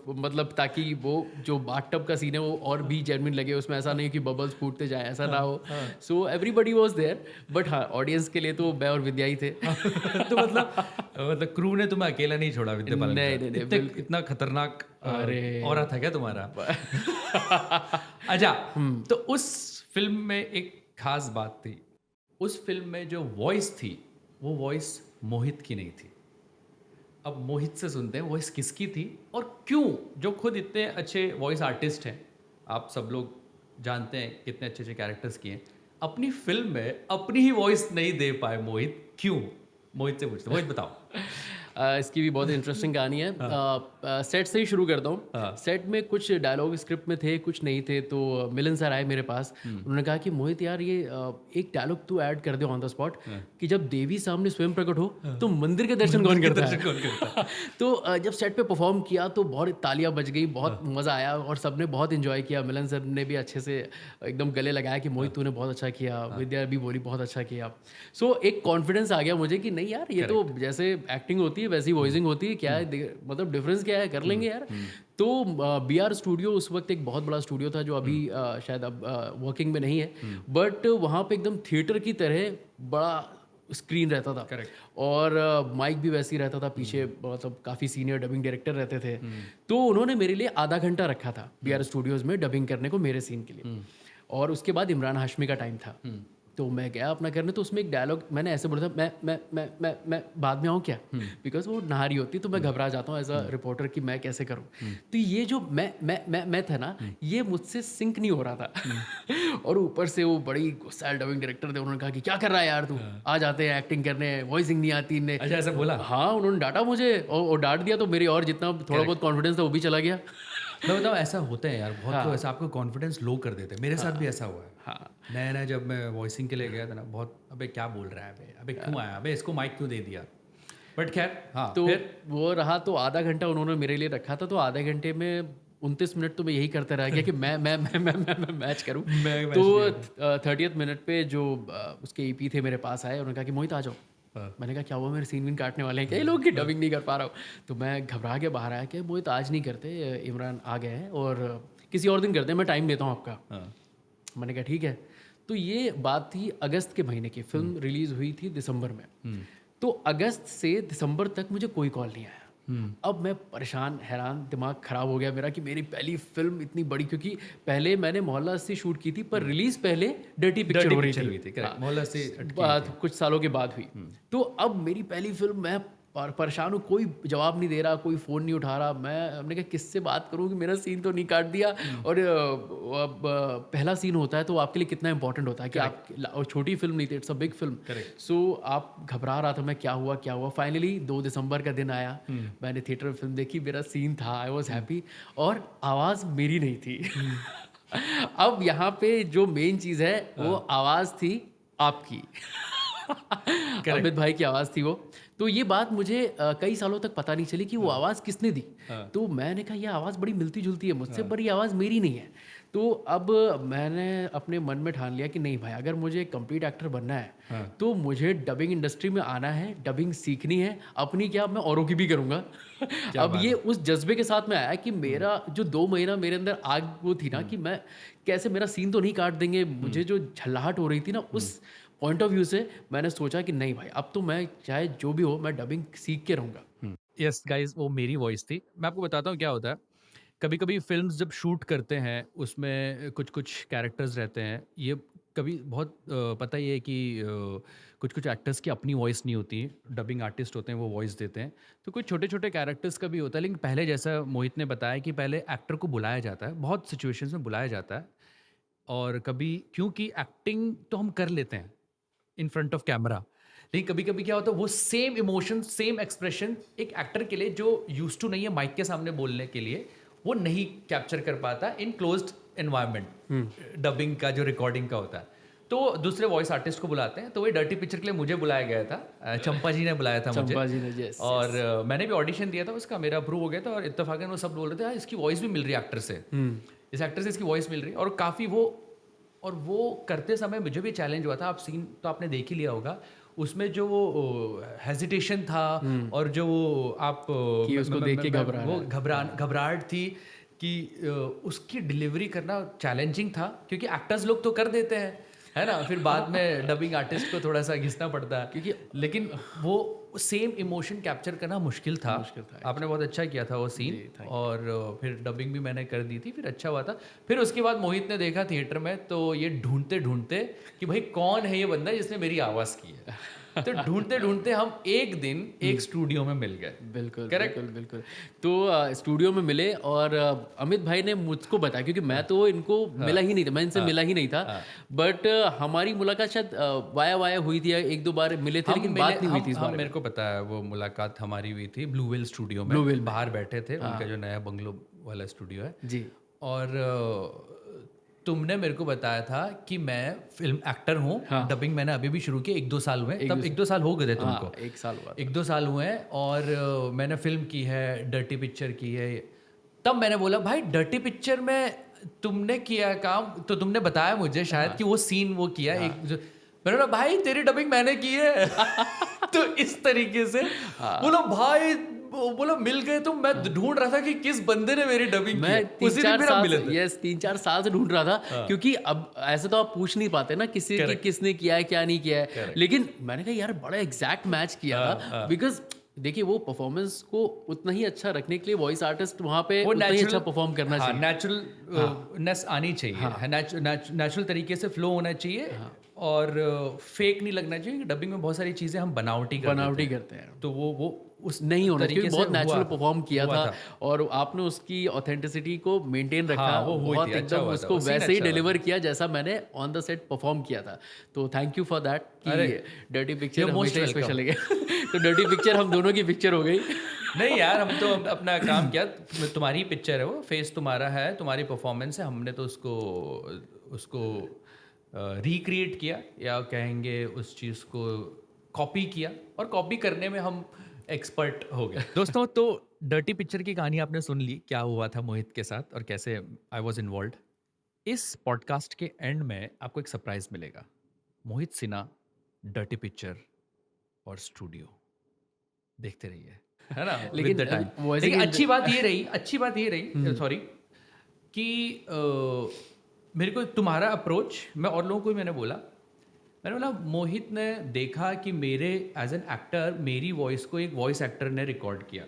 मतलब ताकि वो जो बाथटब का सीन है वो और भी जेन्युइन लगे, उसमें ऐसा नहीं कि बबल्स फूटते जाए, ऐसा ना हो। So everybody was there, but हाँ ऑडियंस के लिए तो मैं और विद्या ही थे। तो मतलब क्रू ने तुम्हें अकेला नहीं छोड़ा विद्या बालन के नहीं, साथ? इतना खतरनाक अरे ऑरा था क्या तुम्हारा? अच्छा, तो उस फिल्म में एक खास बात थी, उस फिल्म में जो वॉइस थी वो वॉइस मोहित की नहीं थी। अब मोहित से सुनते हैं वॉइस किसकी थी और क्यों, जो खुद इतने अच्छे वॉइस आर्टिस्ट हैं, आप सब लोग जानते हैं कितने अच्छे अच्छे कैरेक्टर्स किए हैं, अपनी फिल्म में अपनी ही वॉइस नहीं दे पाए मोहित, क्यों? मोहित से पूछते, मोहित बताओ। इसकी भी बहुत इंटरेस्टिंग कहानी है। सेट से ही शुरू करता हूँ। सेट में कुछ डायलॉग स्क्रिप्ट में थे, कुछ नहीं थे, तो मिलन सर आए मेरे पास। उन्होंने कहा कि मोहित यार ये एक डायलॉग तू ऐड कर दे ऑन द स्पॉट कि जब देवी सामने स्वयं प्रकट हो तो मंदिर के दर्शन कौन करता है। तो जब सेट पे परफॉर्म किया तो बहुत तालियां बज गई, बहुत मज़ा आया और सबने बहुत इन्जॉय किया। मिलन सर ने भी अच्छे से एकदम गले लगाया कि मोहित तूने बहुत अच्छा किया, विद्या भी बोली बहुत अच्छा किया। सो एक कॉन्फिडेंस आ गया मुझे कि नहीं यार ये तो जैसे एक्टिंग होती है वैसी वॉइसिंग होती है, क्या है मतलब डिफरेंस क्या है, कर लेंगे यार। तो BR स्टूडियो उस वक्त एक बहुत बड़ा स्टूडियो था जो अभी शायद अब वर्किंग में नहीं है, बट वहाँ पे एकदम थिएटर की तरह बड़ा स्क्रीन रहता था। Correct. और माइक भी वैसे ही रहता था पीछे, मतलब काफ़ी सीनियर डबिंग डायरेक्टर रहते थे। तो उन्होंने मेरे लिए आधा घंटा रखा था BR स्टूडियोज़ में डबिंग करने को मेरे सीन के लिए। और उसके बाद इमरान हाशमी का टाइम था, तो मैं गया अपना करने। तो उसमें एक डायलॉग मैंने ऐसे बोला था, मैं बाद में आऊँ क्या, बिकॉज वो नहारी होती तो मैं घबरा जाता हूँ एज अ रिपोर्टर कि मैं कैसे करूँ। तो ये जो मैं था ना, ये मुझसे सिंक नहीं हो रहा था। और ऊपर से वो बड़ी गुस्सैल डबिंग डायरेक्टर थे, उन्होंने कहा कि क्या कर रहा है यार तू, आ जाते हैं एक्टिंग करने, वॉइसिंग नहीं आती इन्हें। अच्छा ऐसा बोला? हाँ, उन्होंने डांटा मुझे और डांट दिया, तो मेरी और जितना थोड़ा बहुत कॉन्फिडेंस था वो भी चला गया। मैं बताऊँ, ऐसा होता है यार, बहुत लोग ऐसा आपको कॉन्फिडेंस लो कर देते हैं। मेरे साथ भी ऐसा हुआ है। हाँ, नया नया जब मैं वॉइसिंग के लिए गया था ना, बहुत अबे क्या बोल रहा है, अबे क्यों आया, अबे इसको माइक क्यों दे दिया। बट खैर हाँ, तो फिर वो रहा। तो आधा घंटा उन्होंने मेरे लिए रखा था, तो आधे घंटे में 29 मिनट तो मैं यही करता रह गया कि मैं मैच करूं। तो 30th मिनट पे जो उसके EP थे मेरे पास आए, उन्होंने कहा कि मोहित आ जाओ। मैंने कहा क्या हुआ, मेरे सीन विन काटने वाले हैं क्या ये लोग कि डबिंग नहीं कर पा रहा हूँ। तो मैं घबरा के बाहर आया कि मोहित आज नहीं करते, इमरान आ गए हैं और किसी और दिन करते हैं, मैं टाइम देता हूँ आपका। मैंने कहा ठीक है। तो ये बात थी अगस्त के महीने की, फिल्म रिलीज़ हुई थी दिसंबर में। तो अगस्त से दिसंबर तक मुझे कोई कॉल नहीं आया। अब मैं परेशान, हैरान, दिमाग ख़राब हो गया मेरा कि मेरी पहली फिल्म इतनी बड़ी, क्योंकि पहले मैंने मोहल्ला से शूट की थी पर रिलीज़ पहले डर्टी पिक्चर हो रही थी। मोहल्ला से कुछ सालों के बाद हुई। तो अब मेरी पहली फिल्म, मैं परेशान हूँ, कोई जवाब नहीं दे रहा, कोई फ़ोन नहीं उठा रहा। हमने कहा किससे बात करूँ कि मेरा सीन तो नहीं काट दिया। और अब पहला सीन होता है तो आपके लिए कितना इंपॉर्टेंट होता है कि आप, और छोटी फिल्म नहीं थी, इट्स अ बिग फिल्म। सो आप घबरा रहा था मैं, क्या हुआ। फाइनली 2 दिसंबर का दिन आया, मैंने थिएटर में फिल्म देखी, मेरा सीन था, आई वॉज हैप्पी। और आवाज़ मेरी नहीं थी। अब यहाँ पे जो मेन चीज़ है वो आवाज़ थी आपकी। अमित भाई की आवाज़ थी वो। तो ये बात मुझे कई सालों तक पता नहीं चली कि वो आवाज़ किसने दी। तो मैंने कहा ये आवाज़ बड़ी मिलती जुलती है मुझसे, पर ये आवाज़ मेरी नहीं है। तो अब मैंने अपने मन में ठान लिया कि नहीं भाई, अगर मुझे कंप्लीट एक्टर बनना है तो मुझे डबिंग इंडस्ट्री में आना है, डबिंग सीखनी है, अपनी क्या मैं औरों की भी करूँगा। अब ये उस जज्बे के साथ में आया कि मेरा जो 2 महीना मेरे अंदर आग वो थी ना कि मैं कैसे, मेरा सीन तो नहीं काट देंगे, मुझे जो झल्लाहट हो रही थी ना, उस पॉइंट ऑफ व्यू से मैंने सोचा कि नहीं भाई, अब तो मैं चाहे जो भी हो मैं डबिंग सीख के रहूँगा। यस गाइस, वो मेरी वॉइस थी। मैं आपको बताता हूँ क्या होता है, कभी कभी फिल्म्स जब शूट करते हैं उसमें कुछ कुछ कैरेक्टर्स रहते हैं, ये कभी बहुत पता ही है कि कुछ कुछ एक्टर्स की अपनी वॉइस नहीं होती, डबिंग आर्टिस्ट होते हैं वो वॉइस देते हैं। तो कुछ छोटे छोटे कैरेक्टर्स का भी होता है, लेकिन पहले जैसा मोहित ने बताया कि पहले एक्टर को बुलाया जाता है, बहुत सिचुएशंस में बुलाया जाता है। और कभी, क्योंकि एक्टिंग तो हम कर लेते हैं इन फ्रंट ऑफ कैमरा, लेकिन कभी कभी क्या होता है वो सेम इमोशन, सेम एक्सप्रेशन एक एक्टर के लिए जो यूज्ड टू नहीं है माइक के सामने बोलने के लिए, वो नहीं कैप्चर कर पाता इन क्लोज्ड एनवायरनमेंट डबिंग का जो रिकॉर्डिंग का होता है, तो दूसरे वॉइस आर्टिस्ट को बुलाते हैं। तो वही डर्टी पिक्चर के लिए मुझे बुलाया गया था, चंपा जी ने बुलाया था मुझे। चंपा जी ने, yes, और मैंने भी ऑडिशन दिया था उसका, मेरा अप्रूव हो गया था। और इत्तेफाकन वो सब बोल रहे थे यार इसकी वॉइस भी मिल रही है एक्टर से, इस एक्टर से इसकी वॉइस मिल रही है। और काफ़ी वो करते समय मुझे भी चैलेंज हुआ था। आप सीन तो आपने देख ही लिया होगा, उसमें जो वो हेजिटेशन था और जो आप कि उसको देख के घबराहट थी कि उसकी डिलीवरी करना चैलेंजिंग था, क्योंकि एक्टर्स लोग तो कर देते हैं, है ना, फिर बाद में डबिंग आर्टिस्ट को थोड़ा सा घिसना पड़ता है, क्योंकि लेकिन वो सेम इमोशन कैप्चर करना मुश्किल था। आपने बहुत अच्छा किया था वो सीन, और फिर डबिंग भी मैंने कर दी थी, फिर अच्छा हुआ था। फिर उसके बाद मोहित ने देखा थिएटर में, तो ये ढूंढते ढूंढते कि भाई कौन है ये बंदा जिसने मेरी आवाज़ की है, तो ढूंढते ढूंढते हम एक दिन एक स्टूडियो में मिल गए। बिल्कुल, करेक्ट, बिल्कुल। तो स्टूडियो में मिले, और अमित भाई ने मुझको बताया, क्योंकि मैं तो इनको मिला ही नहीं था, मैं इनसे मिला ही नहीं था। बट हमारी मुलाकात शायद वाया हुई थी, एक दो बार मिले थे, लेकिन बात नहीं हुई थी इस बारे में। मेरे को पता है वो मुलाकात हमारी हुई थी ब्लू व्हेल स्टूडियो में, बाहर बैठे थे, उनका जो नया बंगलो वाला स्टूडियो है जी। और तुमने मेरे को बताया था कि मैं फिल्म एक्टर हूँ। डबिंग मैंने अभी भी शुरू की, 1-2 साल हुए, तब 1-2 साल हो गए थे तुमको। 1 साल हुआ, 1-2 साल हुए हैं। और मैंने फिल्म की है, डर्टी पिक्चर की है। तब मैंने बोला भाई डर्टी पिक्चर में तुमने किया काम, तो तुमने बताया मुझे शायद कि वो सीन वो किया एक, मैंने बोला भाई तेरी डबिंग मैंने की है। तो इस तरीके से बोला भाई, बोला मिल गए। तो मैं ढूंढ रहा था कि किस बंदे ने मेरी डबिंग की, उसी दिन मेरा मिले थे। 3-4 साल से ढूंढ रहा था, क्योंकि अब ऐसे तो आप पूछ नहीं पाते ना किसी की किसने किया है क्या नहीं किया है, लेकिन मैंने कहा यार बड़ा एग्जैक्ट मैच किया था। बिकॉज देखिए वो परफॉर्मेंस को उतना ही अच्छा रखने के लिए वॉइस आर्टिस्ट वहाँ पे उतना ही अच्छा परफॉर्म करना चाहिए, नेचुरलनेस आनी चाहिए, नेचुरल तरीके से फ्लो होना चाहिए, और फेक नहीं लगना चाहिए। डबिंग में बहुत सारी चीजें हम बनावटी करते हैं, तो वो उस नहीं होना चाहिए। बहुत नेचुरल परफॉर्म किया था, और आपने उसकी ऑथेंटिसिटी को मेंटेन रखा, बहुत एकदम उसको वैसे ही डिलीवर किया जैसा मैंने ऑन द सेट परफॉर्म किया था। तो थैंक यू फॉर दैट कि डर्टी पिक्चर हमेशा स्पेशल है। तो डर्टी पिक्चर हम दोनों की पिक्चर हो गई। नहीं यार, हम तो अपना काम किया, तुम्हारी पिक्चर है वो, फेस तुम्हारा है, तुम्हारी परफॉर्मेंस है, हमने तो उसको रिक्रिएट किया, या कहेंगे उस चीज़ को कॉपी किया, और कॉपी करने में हम एक्सपर्ट हो गए। दोस्तों, तो डर्टी पिक्चर की कहानी आपने सुन ली, क्या हुआ था मोहित के साथ और कैसे आई वॉज इन्वॉल्व। इस पॉडकास्ट के एंड में आपको एक सरप्राइज मिलेगा। मोहित सिन्हा, डर्टी पिक्चर और स्टूडियो, देखते रहिए, है ना। लेकिन अच्छी बात ये रही सॉरी, कि मेरे को तुम्हारा अप्रोच, मैं और लोगों को भी मैंने बोला मोहित ने देखा कि मेरे एज एन एक्टर मेरी वॉइस को एक वॉइस एक्टर ने रिकॉर्ड किया,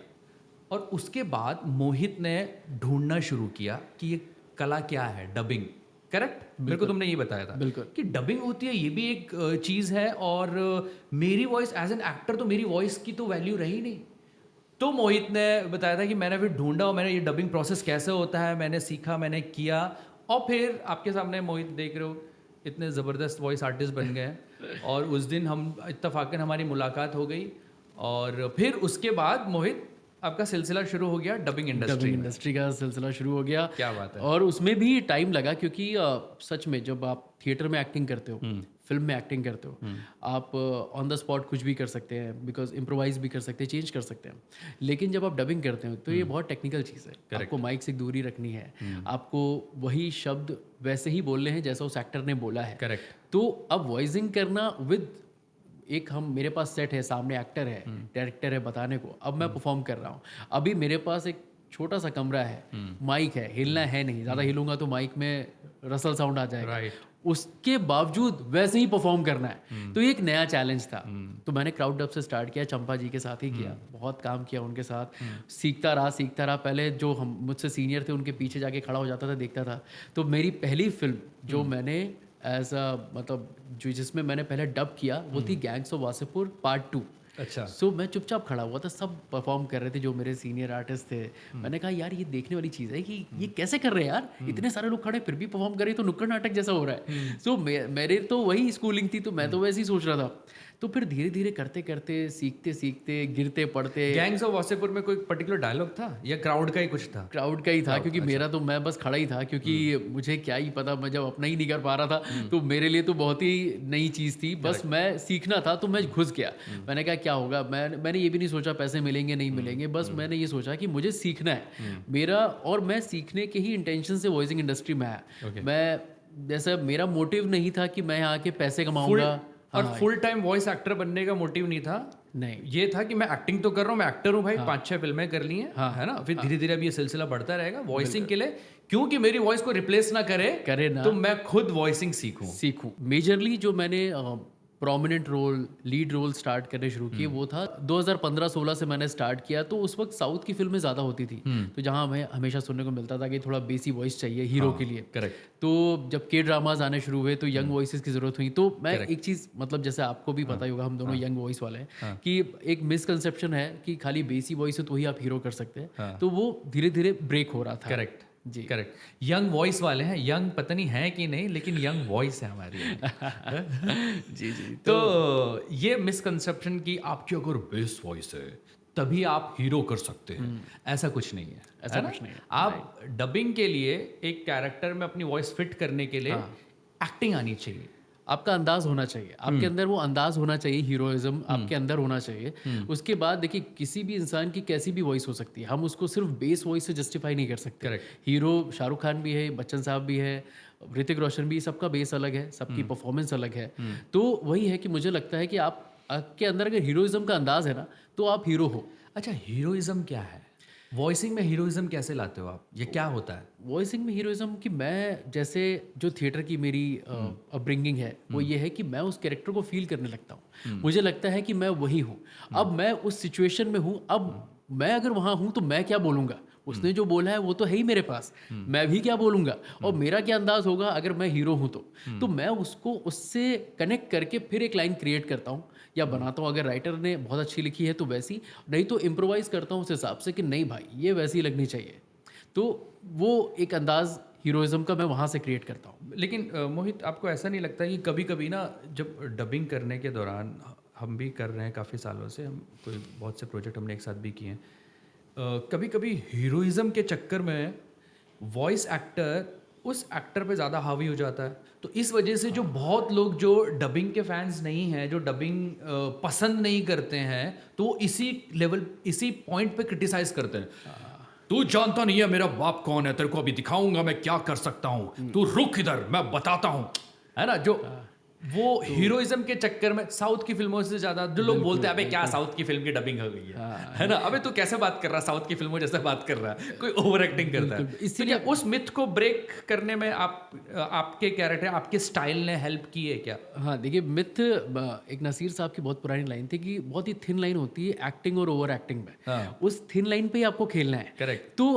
और उसके बाद मोहित ने ढूंढना शुरू किया कि ये कला क्या है, डबिंग। करेक्ट, मेरे को तुमने ये बताया था कि डबिंग होती है, ये भी एक चीज़ है, और मेरी वॉइस एज एन एक्टर, तो मेरी वॉइस की तो वैल्यू रही नहीं। तो मोहित ने बताया था कि मैंने फिर ढूंढा, और मैंने ये डबिंग प्रोसेस कैसे होता है मैंने सीखा, मैंने किया, और फिर आपके सामने मोहित देख रहे हो, इतने ज़बरदस्त वॉइस आर्टिस्ट बन गए। और उस दिन हम इत्तफाकन हमारी मुलाकात हो गई, और फिर उसके बाद मोहित आपका सिलसिला शुरू हो गया, डबिंग इंडस्ट्री का सिलसिला शुरू हो गया। क्या बात है। और उसमें भी टाइम लगा, क्योंकि सच में जब आप थिएटर में एक्टिंग करते हो, फिल्म में एक्टिंग करते हो, आप ऑन द स्पॉट कुछ भी कर सकते हैं, बिकॉज इम्प्रोवाइज भी कर सकते हैं, चेंज कर सकते हैं। लेकिन जब आप डबिंग करते हो तो ये बहुत टेक्निकल चीज़ है। आपको माइक से दूरी रखनी है, आपको वही शब्द वैसे ही बोलने हैं जैसा उस एक्टर ने बोला है। करेक्ट। तो अब वॉइसिंग करना विद एक, हम मेरे पास सेट है, सामने एक्टर है, डायरेक्टर है बताने को, अब मैं परफॉर्म कर रहा हूँ। अभी मेरे पास एक छोटा सा कमरा है, माइक है, हिलना है नहीं, ज़्यादा हिलूंगा तो माइक में रसल साउंड आ जाएगा। उसके बावजूद वैसे ही परफॉर्म करना है, तो ये एक नया चैलेंज था। तो मैंने क्राउड डब से स्टार्ट किया, चंपा जी के साथ ही किया, बहुत काम किया उनके साथ, सीखता रहा। पहले जो हम मुझसे सीनियर थे उनके पीछे जाके खड़ा हो जाता था, देखता था। तो मेरी पहली फिल्म जो मैंने एज अ मतलब जो जिसमें मैंने पहले डब किया वो थी गैंग्स ऑफ वासेपुर पार्ट 2। अच्छा। सो मैं चुपचाप खड़ा हुआ था, सब परफॉर्म कर रहे थे जो मेरे सीनियर आर्टिस्ट थे। मैंने कहा यार ये देखने वाली चीज़ है कि ये कैसे कर रहे हैं यार, इतने सारे लोग खड़े फिर भी परफॉर्म कर रहे, तो नुक्कड़ नाटक जैसा हो रहा है। सो मेरे तो वही स्कूलिंग थी, तो मैं तो वैसे ही सोच रहा था। तो फिर धीरे धीरे करते करते सीखते सीखते गिरते पड़ते गैंग्स ऑफ वासेपुर में कोई पर्टिकुलर डायलॉग था या क्राउड का ही कुछ था? क्राउड का ही था, क्योंकि मेरा तो मैं बस खड़ा ही था, क्योंकि मुझे क्या ही पता, मैं जब अपना ही नहीं कर पा रहा था तो मेरे लिए तो बहुत ही नई चीज़ थी, बस मैं सीखना था तो मैं घुस गया। मैंने कहा क्या होगा, मैंने ये भी नहीं सोचा पैसे मिलेंगे नहीं मिलेंगे, बस मैंने ये सोचा कि मुझे सीखना है मेरा, और मैं सीखने के ही इंटेंशन से वॉइसिंग इंडस्ट्री में आया। मैं जैसा मेरा मोटिव नहीं था कि मैं यहाँ के पैसे कमाऊंगा, और फुल टाइम वॉइस एक्टर बनने का मोटिव नहीं था? नहीं, ये था कि मैं एक्टिंग तो कर रहा हूँ, मैं एक्टर हूँ भाई, 5-6 फिल्में कर ली हैं, है ना, फिर धीरे धीरे अब ये सिलसिला बढ़ता रहेगा वॉइसिंग के लिए, क्योंकि मेरी वॉइस को रिप्लेस ना करे ना तो मैं खुद वॉइसिंग सीखूं। मेजरली जो मैंने prominent role, lead role start करने शुरू किए वो था 2015-16 से मैंने स्टार्ट किया। तो उस वक्त साउथ की फिल्में ज़्यादा होती थी, तो जहाँ हमें हमेशा सुनने को मिलता था कि थोड़ा बेसी वॉइस चाहिए हीरो के लिए। करेक्ट। तो जब के ड्रामाज आने शुरू हुए तो यंग वॉइसेस की ज़रूरत हुई। तो मैं एक चीज़, मतलब जैसे आपको भी पता ही होगा, हम दोनों यंग वॉइस वाले हैं, कि एक मिसकंसेप्शन है कि खाली बेसी वॉइस है तो ही आप हीरो कर सकते हैं। तो वो धीरे धीरे ब्रेक हो रहा था। करेक्ट जी, करेक्ट। यंग वॉइस वाले हैं, यंग पता नहीं है कि नहीं, लेकिन यंग वॉइस है हमारी। जी जी। तो ये मिसकंसेप्शन की आपकी अगर बेस वॉइस है तभी आप हीरो कर सकते हैं, ऐसा कुछ नहीं है। ऐसा कुछ नहीं है। आप डबिंग के लिए एक कैरेक्टर में अपनी वॉइस फिट करने के लिए एक्टिंग आनी चाहिए, आपका अंदाज होना चाहिए, आपके अंदर वो अंदाज होना चाहिए, हीरोइज्म आपके अंदर होना चाहिए। उसके बाद देखिए, किसी भी इंसान की कैसी भी वॉइस हो सकती है, हम उसको सिर्फ बेस वॉइस से जस्टिफाई नहीं कर सकते। करेक्ट। हीरो शाहरुख खान भी है, बच्चन साहब भी है, ऋतिक रोशन भी, सबका बेस अलग है, सबकी परफॉर्मेंस अलग है। तो वही है कि मुझे लगता है कि आपके अंदर अगर हीरोइज्म का अंदाज है ना, तो आप हीरो हो। अच्छा, हीरोइज्म क्या है? वॉइसिंग में हीरोइज्म कैसे लाते हो आप? ये क्या होता है वॉइसिंग में हीरोइज्म? कि मैं, जैसे जो थिएटर की मेरी अपब्रिंगिंग है, वो ये है कि मैं उस कैरेक्टर को फील करने लगता हूँ। मुझे लगता है कि मैं वही हूँ, अब मैं उस सिचुएशन में हूँ, अब मैं अगर वहाँ हूँ तो मैं क्या बोलूँगा, उसने जो बोला है वो तो है ही मेरे पास, मैं भी क्या बोलूँगा और मेरा क्या अंदाज होगा अगर मैं हीरो हूँ तो मैं उसको उससे कनेक्ट करके फिर एक लाइन क्रिएट करता हूँ या बनाता हूँ। अगर राइटर ने बहुत अच्छी लिखी है तो वैसी, नहीं तो इम्प्रोवाइज़ करता हूँ उस हिसाब से कि नहीं भाई ये वैसी लगनी चाहिए। तो वो एक अंदाज़ हीरोइज्म का मैं वहाँ से क्रिएट करता हूँ। लेकिन मोहित, आपको ऐसा नहीं लगता कि कभी कभी ना, जब डबिंग करने के दौरान, हम भी कर रहे हैं काफ़ी सालों से, हम कोई बहुत से प्रोजेक्ट हमने एक साथ भी किए हैं, कभी कभी हीरोइज्म के चक्कर में वॉइस एक्टर उस एक्टर पे ज़्यादा हावी हो जाता है, तो इस वजह से जो बहुत लोग जो डबिंग के फैंस नहीं हैं, जो डबिंग पसंद नहीं करते हैं, तो इसी लेवल, इसी पॉइंट पे क्रिटिसाइज करते हैं। तू जानता नहीं है मेरा बाप कौन है, तेरे को अभी दिखाऊंगा मैं क्या कर सकता हूँ, तू रुक इधर मैं बताता हूँ, है ना। जो वो हीरोइज्म के चक्कर में साउथ की फिल्मों से ज्यादा जो लोग बोलते हैं, अबे क्या साउथ की फिल्म की डबिंग हो गई है ना, अबे तू कैसे बात कर रहा है, साउथ की फिल्मों जैसे बात कर रहा है, कोई ओवर एक्टिंग करता है। इसलिए उस मिथ को ब्रेक करने में आपके कैरेक्टर, आपके स्टाइल ने हेल्प की है क्या? हाँ देखिए, मिथ, एक नसीर साहब की बहुत पुरानी लाइन थी कि बहुत ही थिन लाइन होती है एक्टिंग और ओवर एक्टिंग में। उस थिन लाइन पे ही आपको खेलना है। करेक्ट। तो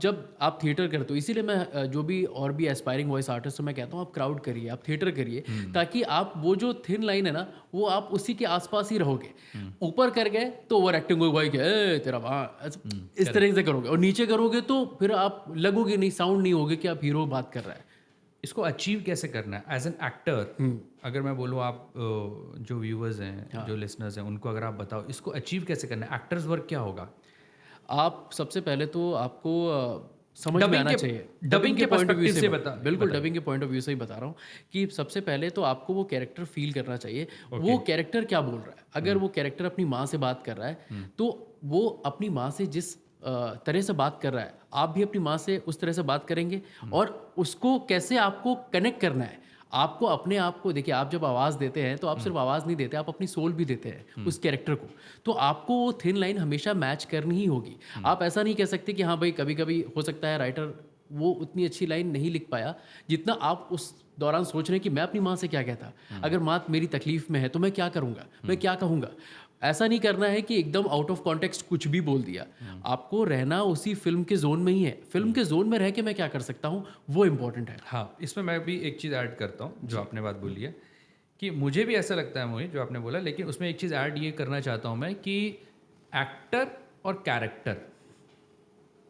जब आप थिएटर करते हो, इसीलिए मैं जो भी और भी एस्पायरिंग वॉइस आर्टिस्ट मैं कहता हूँ, आप क्राउड करिए, आप थिएटर करिए, ताकि आप वो जो थिन लाइन है ना, वो आप उसी के आसपास ही रहोगे। ऊपर कर गए तो ओवर एक्टिंग होगी भाई, ए तेरा वहाँ, इस तरह से करोगे, और नीचे करोगे तो फिर आप लगोगे नहीं, साउंड नहीं होगे कि आप हीरो बात कर रहा है। इसको अचीव कैसे करना है एज एन एक्टर? अगर मैं बोलूँ, आप जो व्यूवर्स हैं, जो लिसनर्स हैं, उनको अगर आप बताओ इसको अचीव कैसे करना है, एक्टर्स वर्क क्या होगा? आप सबसे पहले तो आपको समझ में आना चाहिए, डबिंग के पॉइंट ऑफ व्यू से बता। बिल्कुल, डबिंग के पॉइंट ऑफ व्यू से ही बता रहा हूँ कि सबसे पहले तो आपको वो कैरेक्टर फील करना चाहिए। वो कैरेक्टर क्या बोल रहा है, अगर वो कैरेक्टर अपनी माँ से बात कर रहा है तो वो अपनी माँ से जिस तरह से बात कर रहा है, आप भी अपनी माँ से उस तरह से बात करेंगे। और उसको कैसे आपको कनेक्ट करना है, आपको अपने आप को, देखिए आप जब आवाज़ देते हैं तो आप सिर्फ आवाज़ नहीं देते, आप अपनी सोल भी देते हैं उस कैरेक्टर को। तो आपको वो थिन लाइन हमेशा मैच करनी ही होगी। आप ऐसा नहीं कह सकते कि हाँ भाई, कभी कभी हो सकता है राइटर वो उतनी अच्छी लाइन नहीं लिख पाया जितना आप उस दौरान सोच रहे हैं कि मैं अपनी माँ से क्या कहता, अगर माँ मेरी तकलीफ में है तो मैं क्या करूँगा, मैं क्या कहूँगा। ऐसा नहीं करना है कि एकदम आउट ऑफ कॉन्टेक्स्ट कुछ भी बोल दिया। आपको रहना उसी फिल्म के जोन में ही है, फिल्म के जोन में रह के मैं क्या कर सकता हूँ, वो इम्पोर्टेंट है। हाँ, इसमें मैं भी एक चीज़ ऐड करता हूँ जो आपने बात बोली है, कि मुझे भी ऐसा लगता है मोहित जो आपने बोला, लेकिन उसमें एक चीज़ ऐड ये करना चाहता हूँ मैं कि एक्टर और कैरेक्टर,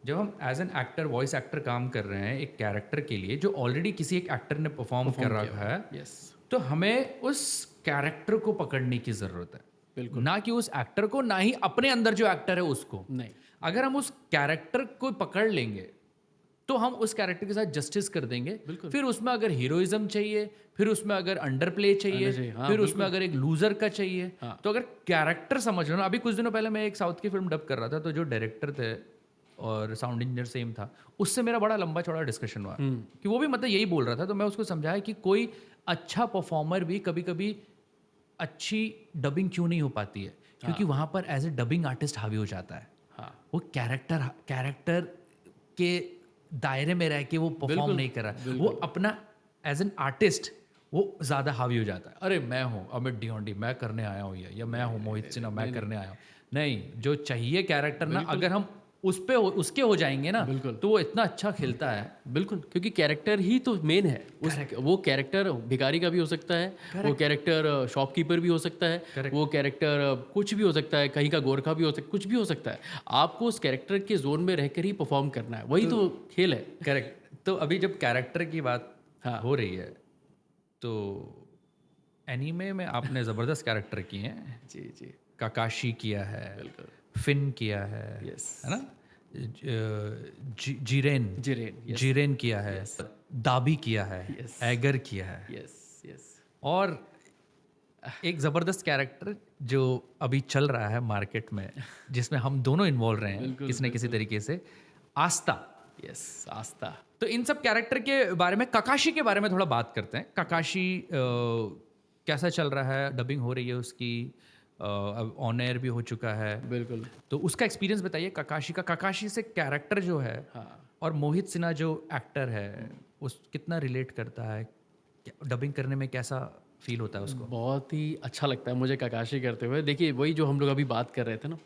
जब हम as an actor, voice actor काम कर रहे हैं एक कैरेक्टर के लिए जो ऑलरेडी किसी एक एक्टर ने परफॉर्म कर रखा है, यस, तो हमें उस कैरेक्टर को पकड़ने की जरूरत है, बिल्कुल। ना कि उस एक्टर को, ना ही अपने अंदर जो एक्टर है उसको। नहीं, अगर हम उस कैरेक्टर को पकड़ लेंगे तो हम उस कैरेक्टर के साथ जस्टिस कर देंगे। बिल्कुल। फिर उसमें अगर हीरोइज्म चाहिए, फिर उसमें अगर अंडर प्ले चाहिए, हाँ, फिर उसमें अगर एक लूजर का चाहिए, हाँ। तो अगर कैरेक्टर समझ लो ना। अभी कुछ दिनों पहले मैं एक साउथ की फिल्म डब कर रहा था, तो जो डायरेक्टर थे और साउंड इंजीनियर सेम था, उससे मेरा बड़ा लंबा चौड़ा डिस्कशन हुआ कि वो भी मतलब यही बोल रहा था। तो मैं उसको समझाया कि कोई अच्छा परफॉर्मर भी कभी कभी अच्छी डबिंग क्यों नहीं हो पाती है, क्योंकि वहाँ पर एज ए डबिंग आर्टिस्ट हावी हो जाता है। हाँ, वो कैरेक्टर के दायरे में रह के वो परफॉर्म नहीं कर रहा, वो अपना एज एन आर्टिस्ट वो ज़्यादा हावी हो जाता है। अरे मैं हूँ अमित डियोंडी, मैं करने आया हूँ ये, या मैं हूँ मोहित सिन्हा, मैं करने आया हूँ। नहीं, जो चाहिए कैरेक्टर ना, अगर हम उसके हो जाएंगे ना, तो वो इतना अच्छा खिलता है। बिल्कुल, क्योंकि कैरेक्टर ही तो मेन है। वो कैरेक्टर भिखारी का भी हो सकता है, वो कैरेक्टर शॉपकीपर भी हो सकता है, वो कैरेक्टर कुछ भी हो सकता है, कहीं का गोरखा भी हो सकता है, कुछ भी हो सकता है। आपको उस कैरेक्टर के जोन में रहकर ही परफॉर्म करना है, वही तो खेल है। करेक्ट। तो अभी जब कैरेक्टर की बात हो रही है, तो एनीमे में आपने ज़बरदस्त कैरेक्टर किए हैं। जी जी, काकाशी किया है, बिल्कुल, फिन किया है, यस, है ना, जीरेन जीरेन किया है, दाबी किया है, एगर किया है, यस यस। और एक ज़बरदस्त कैरेक्टर जो अभी चल रहा है मार्केट में, जिसमें हम दोनों इन्वॉल्व रहे हैं किसी न किसी तरीके से, आस्था। यस, आस्था। तो इन सब कैरेक्टर के बारे में, काकाशी के बारे में थोड़ा बात करते हैं। काकाशी कैसा चल रहा है, डबिंग हो रही है उसकी, अब ऑन एयर भी हो चुका है, बिल्कुल। तो उसका एक्सपीरियंस बताइए काकाशी का। काकाशी से कैरेक्टर जो है, हाँ, और मोहित सिन्हा जो एक्टर है, उस कितना रिलेट करता है, डबिंग करने में कैसा फील होता है उसको? बहुत ही अच्छा लगता है मुझे काकाशी करते हुए। देखिए, वही जो हम लोग अभी बात कर रहे थे ना,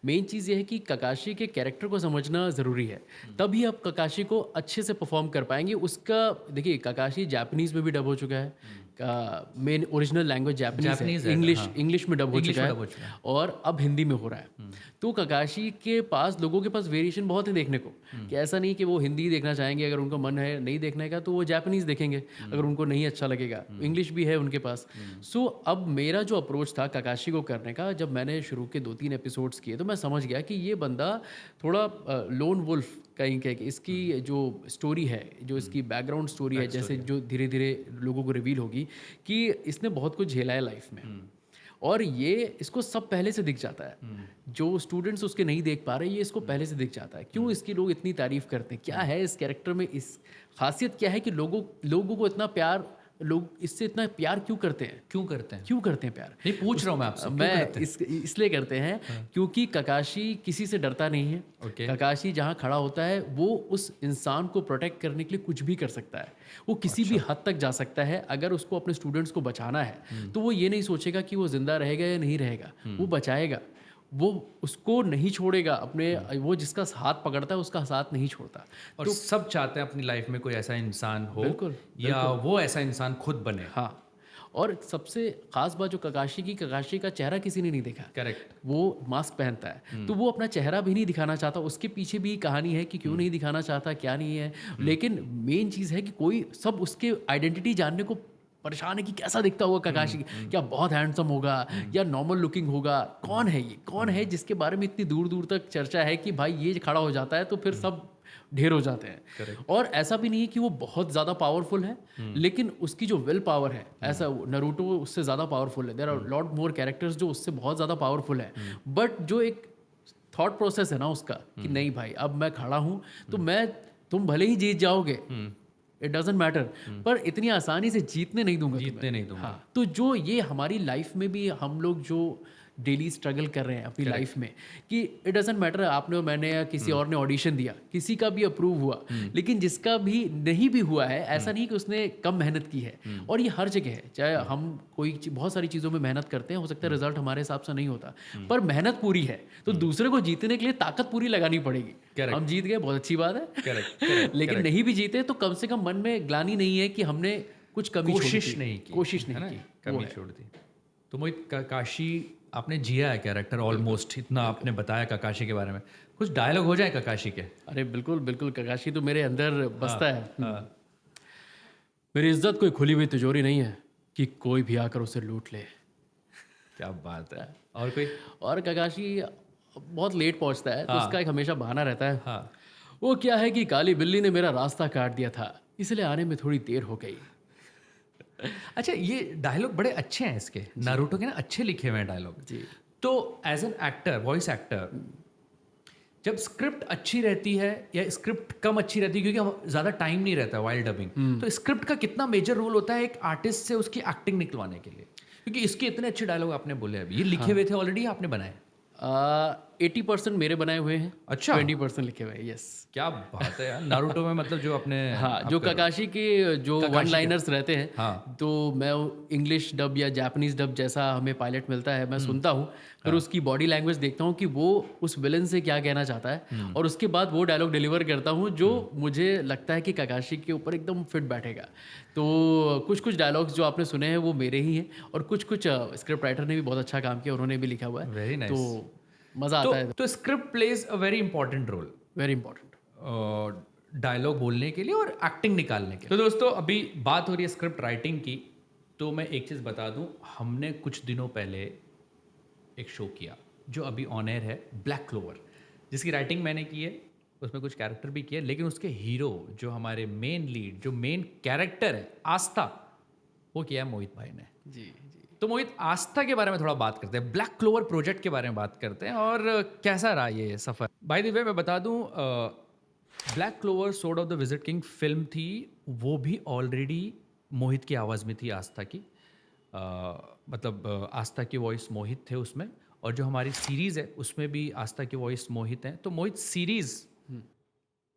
मेन चीज़ ये है कि काकाशी के कैरेक्टर को समझना ज़रूरी है, तभी आप काकाशी को अच्छे से परफॉर्म कर पाएंगे। उसका देखिए, काकाशी जापानीज़ में भी डब हो चुका है, का मेन ओरिजिनल लैंग्वेज जापानीज है, इंग्लिश में डब हो चुका है, और अब हिंदी में हो रहा है। तो काकाशी के पास, लोगों के पास वेरिएशन बहुत है देखने को, कि ऐसा नहीं कि वो हिंदी देखना चाहेंगे, अगर उनका मन है नहीं देखने का तो वो जापानीज़ देखेंगे, अगर उनको नहीं अच्छा लगेगा। इंग्लिश भी है उनके पास। सो अब मेरा जो अप्रोच था काकाशी को करने का, जब मैंने शुरू के 2-3 एपिसोड्स किए, तो मैं समझ गया कि ये बंदा थोड़ा लोन वुल्फ कहीं कह के, इसकी जो स्टोरी है, जो इसकी बैकग्राउंड स्टोरी है, जैसे जो धीरे धीरे लोगों को रिवील होगी कि इसने बहुत कुछ झेला है लाइफ में, और ये इसको सब पहले से दिख जाता है। जो स्टूडेंट्स उसके नहीं देख पा रहे, ये इसको पहले से दिख जाता है। क्यों इसकी लोग इतनी तारीफ करते हैं, क्या है इस कैरेक्टर में, इस खासियत क्या है कि लोगों को इतना प्यार, लोग इससे इतना प्यार क्यों करते हैं प्यार? नहीं, पूछ रहा हूँ मैं आपसे, मैं इसलिए करते हैं क्योंकि काकाशी किसी से डरता नहीं है। काकाशी जहाँ खड़ा होता है, वो उस इंसान को प्रोटेक्ट करने के लिए कुछ भी कर सकता है। वो किसी भी हद तक जा सकता है। अगर उसको अपने स्टूडेंट्स को बचाना है, तो वो ये नहीं सोचेगा कि वो जिंदा रहेगा या नहीं रहेगा, वो बचाएगा, वो उसको नहीं छोड़ेगा अपने, वो जिसका हाथ पकड़ता है उसका साथ नहीं छोड़ता। और तो सब चाहते हैं अपनी लाइफ में कोई ऐसा इंसान हो, या वो ऐसा इंसान खुद बने। हाँ, और सबसे खास बात जो काकाशी का चेहरा किसी ने नहीं देखा। करेक्ट। वो मास्क पहनता है, तो वो अपना चेहरा भी नहीं दिखाना चाहता। उसके पीछे भी कहानी है कि क्यों नहीं दिखाना चाहता, क्या नहीं है। लेकिन मेन चीज़ है कि कोई सब उसके आइडेंटिटी जानने को परेशान है कि कैसा दिखता होगा काकाशी, क्या बहुत हैंडसम होगा या नॉर्मल लुकिंग होगा, कौन है ये, कौन है जिसके बारे में इतनी दूर दूर तक चर्चा है कि भाई ये खड़ा हो जाता है तो फिर सब ढेर हो जाते हैं। और ऐसा भी नहीं है कि वो बहुत ज़्यादा पावरफुल है, लेकिन उसकी जो विल पावर है, ऐसा नरूटो उससे ज़्यादा पावरफुल है। There are lot more characters जो उससे बहुत ज़्यादा पावरफुल है, बट जो एक थॉट प्रोसेस है ना उसका, कि नहीं भाई अब मैं खड़ा हूँ तो तुम भले ही जीत जाओगे, इट डजेंट मैटर, पर इतनी आसानी से जीतने नहीं दूंगा। हाँ, तो जो ये हमारी लाइफ में भी हम लोग जो डेली स्ट्रगल कर रहे हैं अपनी लाइफ में, कि इट डजेंट मैटर आपने और मैंने या किसी और ने ऑडिशन दिया, किसी का भी अप्रूव हुआ, लेकिन जिसका भी नहीं भी हुआ है, ऐसा नहीं कि उसने कम मेहनत की है। और ये हर जगह है, चाहे हम कोई बहुत सारी चीज़ों में मेहनत करते हैं, हो सकता है रिजल्ट हमारे हिसाब से नहीं होता, पर मेहनत पूरी है तो दूसरे को जीतने के लिए ताकत पूरी लगानी पड़ेगी। हम जीत गए, बहुत अच्छी बात है, लेकिन नहीं भी जीते तो कम से कम मन में ग्लानि नहीं है कि हमने कुछ कोशिश नहीं की, कमी छोड़ दी। तो मोहित, काकाशी आपने जिया है कैरेक्टर ऑलमोस्ट, इतना आपने बताया काकाशी के बारे में, कुछ डायलॉग हो जाए काकाशी के? अरे बिल्कुल बिल्कुल, काकाशी तो मेरे अंदर बसता है। मेरी इज्जत कोई खुली हुई तिजोरी नहीं है, कि कोई भी आकर उसे लूट ले। क्या बात है। और कोई? और काकाशी बहुत लेट पहुंचता है, तो हाँ। उसका एक हमेशा बहाना रहता है, हाँ। वो क्या है कि काली बिल्ली ने मेरा रास्ता काट दिया था, इसलिए आने में थोड़ी देर हो गई। अच्छा, ये डायलॉग बड़े अच्छे हैं इसके, नारुतो के ना अच्छे लिखे हुए हैं डायलॉग। जी। तो as an actor, voice actor, जब स्क्रिप्ट अच्छी रहती है या स्क्रिप्ट कम अच्छी रहती है, क्योंकि हम ज़्यादा टाइम नहीं रहता वाइल्ड डबिंग, तो स्क्रिप्ट का कितना मेजर रोल होता है एक आर्टिस्ट से उसकी एक्टिंग निकलवाने के लिए? क्योंकि इसके इतने अच्छे डायलॉग आपने बोले अभी, ये लिखे हुए थे ऑलरेडी, आपने बनाए? 80% मेरे बनाए हुए हैं, अच्छा। 20% लिखे हुए हैं। यस। क्या बात है यार। नारुतो में मतलब जो अपने हाँ, जो काकाशी के जो वन लाइनर्स रहते हैं, हाँ। तो मैं इंग्लिश डब या जापानीज डब जैसा हमें पायलट मिलता है, मैं सुनता हूँ, फिर उसकी बॉडी लैंग्वेज देखता हूँ कि वो उस विलन से क्या कहना चाहता है, और उसके बाद वो डायलॉग डिलीवर करता हूँ जो मुझे लगता है कि काकाशी के ऊपर एकदम फिट बैठेगा। तो कुछ कुछ डायलॉग्स जो आपने सुने हैं वो मेरे ही हैं, और कुछ कुछ स्क्रिप्ट राइटर ने भी बहुत अच्छा काम किया, उन्होंने भी लिखा हुआ है। Very nice. तो मज़ा आता है। तो script plays a very important role very important. Dialogue बोलने के लिए और एक्टिंग निकालने के लिए। तो दोस्तों, अभी बात हो रही है स्क्रिप्ट राइटिंग की, तो मैं एक चीज़ बता दूं, हमने कुछ दिनों पहले एक शो किया जो अभी ऑन एयर है, ब्लैक क्लोवर, जिसकी राइटिंग मैंने की है, उसमें कुछ कैरेक्टर भी किए, लेकिन उसके हीरो, जो हमारे मेन लीड, जो मेन कैरेक्टर है आस्था, वो किया है मोहित भाई ने। जी। तो मोहित, आस्था के बारे में थोड़ा बात करते हैं, ब्लैक क्लोवर प्रोजेक्ट के बारे में बात करते हैं, और कैसा रहा ये सफ़र। बाय द वे मैं बता दूं, black clover sword of the visit king film थी, वो भी ऑलरेडी मोहित की आवाज़ में थी, आस्था की। मतलब आस्था की वॉइस मोहित थे उसमें, और जो हमारी सीरीज़ है उसमें भी आस्था की वॉइस मोहित है। तो मोहित, सीरीज़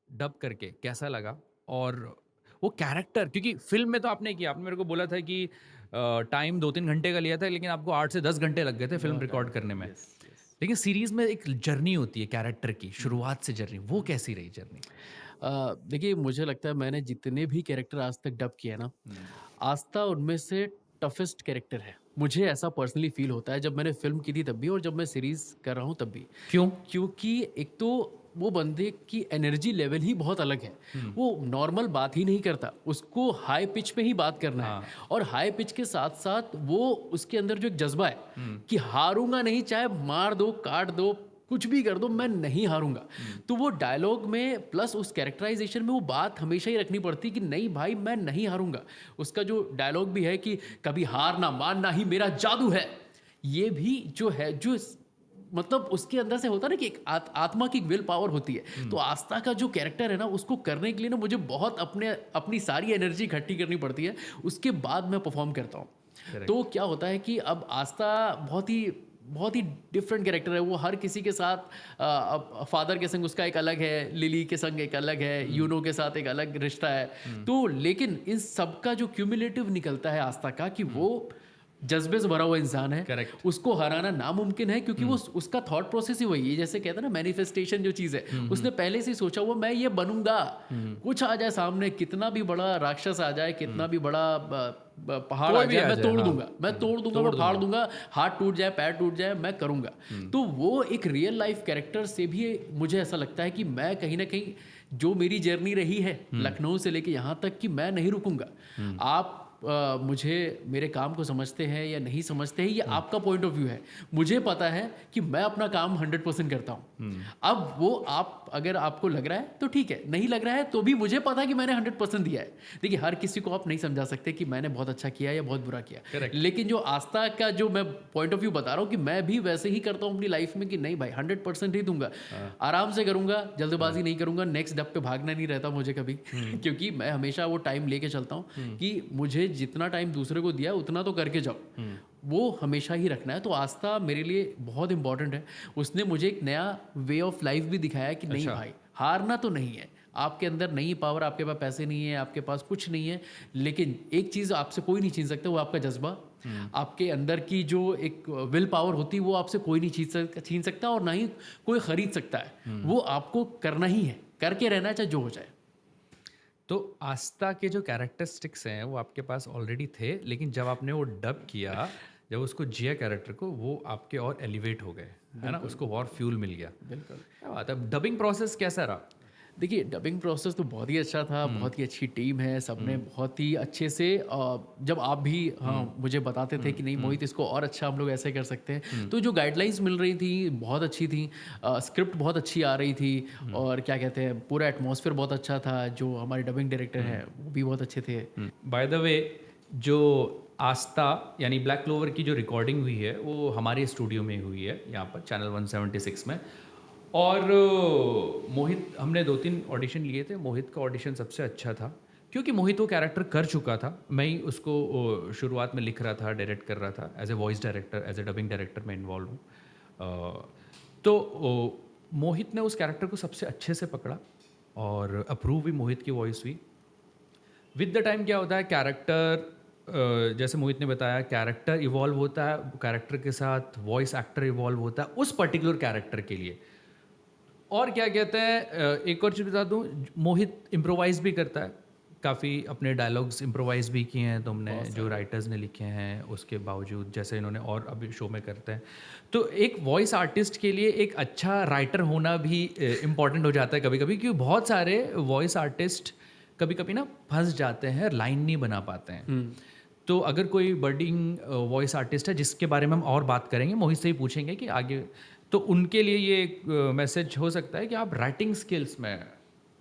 डब करके कैसा लगा? और वो कैरेक्टर, क्योंकि फिल्म में तो आपने किया, आपने मेरे को बोला था कि टाइम 2-3 घंटे का लिया था, लेकिन आपको 8 से 10 घंटे लग गए थे फिल्म रिकॉर्ड करने में। लेकिन सीरीज में एक जर्नी होती है कैरेक्टर की, शुरुआत से जर्नी, वो कैसी रही जर्नी? देखिए, मुझे लगता है मैंने जितने भी कैरेक्टर आज तक डब किए ना, आस्था उनमें से टफेस्ट कैरेक्टर है। मुझे ऐसा पर्सनली फील होता है, जब मैंने फिल्म की थी तब भी, और जब मैं सीरीज कर रहा हूँ तब भी। क्यों? क्योंकि एक तो वो बंदे की एनर्जी लेवल ही बहुत अलग है। वो नॉर्मल बात ही नहीं करता, उसको हाई पिच पे ही बात करना है, और हाई पिच के साथ साथ वो उसके अंदर जो एक जज्बा है कि हारूंगा नहीं, चाहे मार दो, काट दो, कुछ भी कर दो, मैं नहीं हारूंगा। तो वो डायलॉग में प्लस उस कैरेक्टराइजेशन में वो बात हमेशा ही रखनी पड़ती कि नहीं भाई, मैं नहीं हारूंगा। उसका जो डायलॉग भी है कि कभी हार ना मानना ही मेरा जादू है, ये भी जो है, जो मतलब उसके अंदर से होता है ना कि एक आत्मा की विल पावर होती है। तो आस्था का जो कैरेक्टर है ना, उसको करने के लिए ना मुझे बहुत अपनी सारी एनर्जी इकट्ठी करनी पड़ती है, उसके बाद मैं परफॉर्म करता हूँ। तो क्या होता है कि अब आस्था बहुत ही डिफरेंट कैरेक्टर है। वो हर किसी के साथ, फादर के संग उसका एक अलग है, लिली के संग एक अलग है, यूनो के साथ एक अलग रिश्ता है। तो लेकिन इन सबका जो क्यूमुलेटिव निकलता है आस्था का, कि वो जज्बे से भरा हुआ इंसान है। Correct. उसको हराना नामुमकिन है, क्योंकि वो उसका थॉट प्रोसेस ही वही है। जैसे कहते हैं ना, मैनिफेस्टेशन जो चीज़ है, उसने पहले से ही सोचा हुआ मैं ये बनूंगा। कुछ आ जाए सामने, कितना भी बड़ा राक्षस आ जाए, कितना भी बड़ा पहाड़ आ जाए, मैं तोड़ दूंगा, मैं फाड़ दूंगा, हाथ टूट जाए, पैर टूट जाए, मैं करूंगा। तो वो एक रियल लाइफ कैरेक्टर से भी मुझे ऐसा लगता है कि मैं कहीं ना कहीं, जो मेरी जर्नी रही है लखनऊ से लेके यहाँ तक, कि मैं नहीं रुकूंगा। आप मुझे मेरे काम को समझते हैं या नहीं समझते हैं, ये आपका पॉइंट ऑफ व्यू है। मुझे पता है कि मैं अपना काम 100% करता हूँ। अब वो अगर आपको लग रहा है तो ठीक है, नहीं लग रहा है तो भी मुझे पता है कि मैंने 100% दिया है। देखिए, हर किसी को आप नहीं समझा सकते कि मैंने बहुत अच्छा किया या बहुत बुरा किया। Correct. लेकिन जो आस्था का जो मैं पॉइंट ऑफ व्यू बता रहा हूँ, कि मैं भी वैसे ही करता हूँ अपनी लाइफ में, कि नहीं भाई 100% ही दूंगा, आराम से करूंगा, जल्दबाजी नहीं करूंगा, नेक्स्ट डब पे भागना नहीं रहता मुझे कभी। क्योंकि मैं हमेशा वो टाइम लेके चलता हूँ कि मुझे जितना टाइम दूसरे को दिया उतना तो करके जाओ, वो हमेशा ही रखना है। तो आस्था मेरे लिए बहुत इंपॉर्टेंट है। उसने मुझे एक नया वे ऑफ लाइफ भी दिखाया कि नहीं भाई, हारना तो नहीं है। आपके अंदर नहीं पावर, आपके पास पैसे नहीं है, आपके पास कुछ नहीं है, लेकिन एक चीज़ आपसे कोई नहीं छीन सकता, वो आपका जज्बा। आपके अंदर की जो एक विल पावर होती है, वो आपसे कोई नहीं छीन सकता, और ना ही कोई खरीद सकता है। वो आपको करना ही है, करके रहना, चाहे जो हो जाए। तो आस्था के जो कैरेक्टरिस्टिक्स हैं वो आपके पास ऑलरेडी थे, लेकिन जब आपने वो डब किया, जब उसको जिया कैरेक्टर को, वो आपके और एलिवेट हो गए, है ना, उसको और फ्यूल मिल गया। बिल्कुल। क्या बात है। डबिंग प्रोसेस कैसा रहा? देखिए डबिंग प्रोसेस तो बहुत ही अच्छा था, बहुत ही अच्छी टीम है, सबने बहुत ही अच्छे से जब आप भी मुझे बताते थे कि नहीं मोहित इसको और अच्छा हम लोग ऐसे कर सकते हैं, तो जो गाइडलाइंस मिल रही थी बहुत अच्छी थी, स्क्रिप्ट बहुत अच्छी आ रही थी, और क्या कहते हैं पूरा एटमॉस्फेयर बहुत अच्छा था, जो हमारे डबिंग डायरेक्टर हैं वो भी बहुत अच्छे थे। बाय द वे, जो आस्था यानी ब्लैक क्लोवर की जो रिकॉर्डिंग हुई है वो हमारे स्टूडियो में हुई है यहाँ पर चैनल 176 में। और मोहित, हमने 2-3 ऑडिशन लिए थे, मोहित का ऑडिशन सबसे अच्छा था क्योंकि मोहित वो कैरेक्टर कर चुका था। मैं ही उसको शुरुआत में लिख रहा था, डायरेक्ट कर रहा था, as a voice director, as a dubbing director मैं इन्वॉल्व हूँ। तो मोहित ने उस कैरेक्टर को सबसे अच्छे से पकड़ा और अप्रूव भी मोहित की वॉइस हुई। विद द टाइम क्या होता है, कैरेक्टर जैसे मोहित ने बताया, कैरेक्टर इवॉल्व होता है, कैरेक्टर के साथ वॉइस एक्टर इवॉल्व होता है उस पर्टिकुलर कैरेक्टर के लिए। और क्या कहते हैं, एक और चीज़ बता दूँ, मोहित इम्प्रोवाइज भी करता है काफ़ी, अपने डायलॉग्स इम्प्रोवाइज भी किए हैं तुमने, जो राइटर्स ने लिखे हैं उसके बावजूद, जैसे इन्होंने और अभी शो में करते हैं। तो एक वॉइस आर्टिस्ट के लिए एक अच्छा राइटर होना भी इम्पॉर्टेंट हो जाता है कभी कभी, क्योंकि बहुत सारे वॉइस आर्टिस्ट कभी कभी ना फंस जाते हैं, लाइन नहीं बना पाते हैं। तो अगर कोई बर्डिंग वॉइस आर्टिस्ट है, जिसके बारे में हम और बात करेंगे, मोहित से ही पूछेंगे कि आगे, तो उनके लिए ये एक मैसेज हो सकता है कि आप राइटिंग स्किल्स में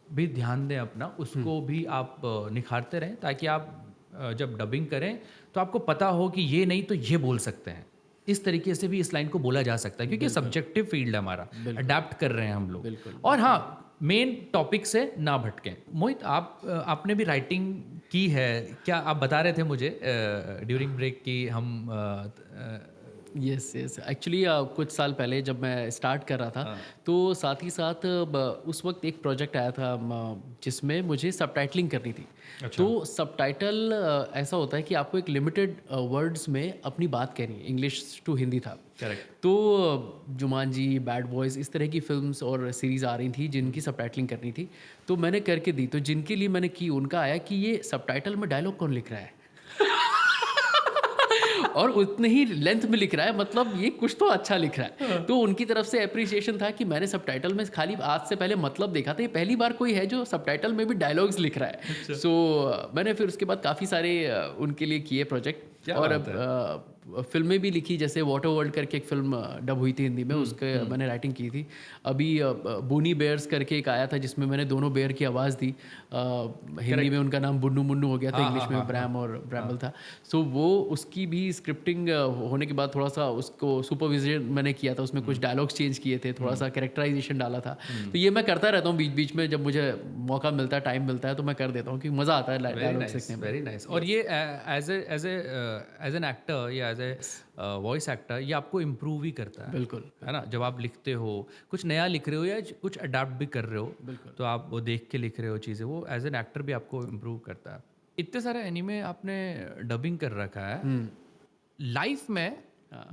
भी ध्यान दें अपना, उसको भी आप निखारते रहें, ताकि आप जब डबिंग करें तो आपको पता हो कि ये नहीं तो ये बोल सकते हैं, इस तरीके से भी इस लाइन को बोला जा सकता है, क्योंकि सब्जेक्टिव फील्ड है हमारा, अडेप्ट कर रहे हैं हम लोग। और हाँ, मेन टॉपिक से ना भटकें। मोहित, आपने भी राइटिंग की है क्या? आप बता रहे थे मुझे ड्यूरिंग ब्रेक की हम यस यस, एक्चुअली कुछ साल पहले जब मैं स्टार्ट कर रहा था, तो साथ ही साथ उस वक्त एक प्रोजेक्ट आया था जिसमें मुझे सबटाइटलिंग करनी थी। तो सबटाइटल ऐसा होता है कि आपको एक लिमिटेड वर्ड्स में अपनी बात कहनी है, इंग्लिश टू हिंदी था। करेक्ट। तो जुमांजी, बैड बॉयज़, इस तरह की फिल्म्स और सीरीज़ आ रही थी जिनकी सबटाइटलिंग करनी थी, तो मैंने करके दी। तो जिनके लिए मैंने की, उनका आया कि ये सबटाइटल में डायलॉग कौन लिख रहा है और उतने ही लेंथ में लिख रहा है, मतलब ये कुछ तो अच्छा लिख रहा है। तो उनकी तरफ से अप्रिसिएशन था कि मैंने सबटाइटल में खाली आज से पहले मतलब देखा था, ये पहली बार कोई है जो सबटाइटल में भी डायलॉग्स लिख रहा है। सो मैंने फिर उसके बाद काफ़ी सारे उनके लिए किए प्रोजेक्ट, और फिल्में भी लिखी, जैसे वाटर वर्ल्ड करके एक फिल्म डब हुई थी हिंदी में, उसके मैंने राइटिंग की थी। अभी बूनी बेयर्स करके एक आया था जिसमें मैंने दोनों बेयर की आवाज़ दी। हिंदी में उनका नाम बुन्नू मुन्नू हो गया था, इंग्लिश में ब्रैम और ब्रैमल था। सो वो उसकी भी स्क्रिप्टिंग होने के बाद थोड़ा सा उसको सुपरविजन मैंने किया था, उसमें कुछ डायलॉग्स चेंज किए थे, थोड़ा सा कैरेक्टराइजेशन डाला था। तो ये मैं करता रहता हूँ बीच बीच में, जब मुझे मौका मिलता है, टाइम मिलता है, तो मैं कर देता हूँ, क्योंकि मज़ा आता है डायलॉग सीखने में। Very nice. और ये एज एन एक्टर या एज ए वॉइस एक्टर, ये आपको इम्प्रूव ही करता है। बिल्कुल, है ना? जब आप लिखते हो, कुछ नया लिख रहे हो या कुछ अडाप्ट भी कर रहे हो, तो आप वो देख के लिख रहे हो चीज़ें, वो एज एन एक्टर भी आपको इम्प्रूव करता है। इतने सारे एनीमे आपने डबिंग कर रखा है, लाइफ में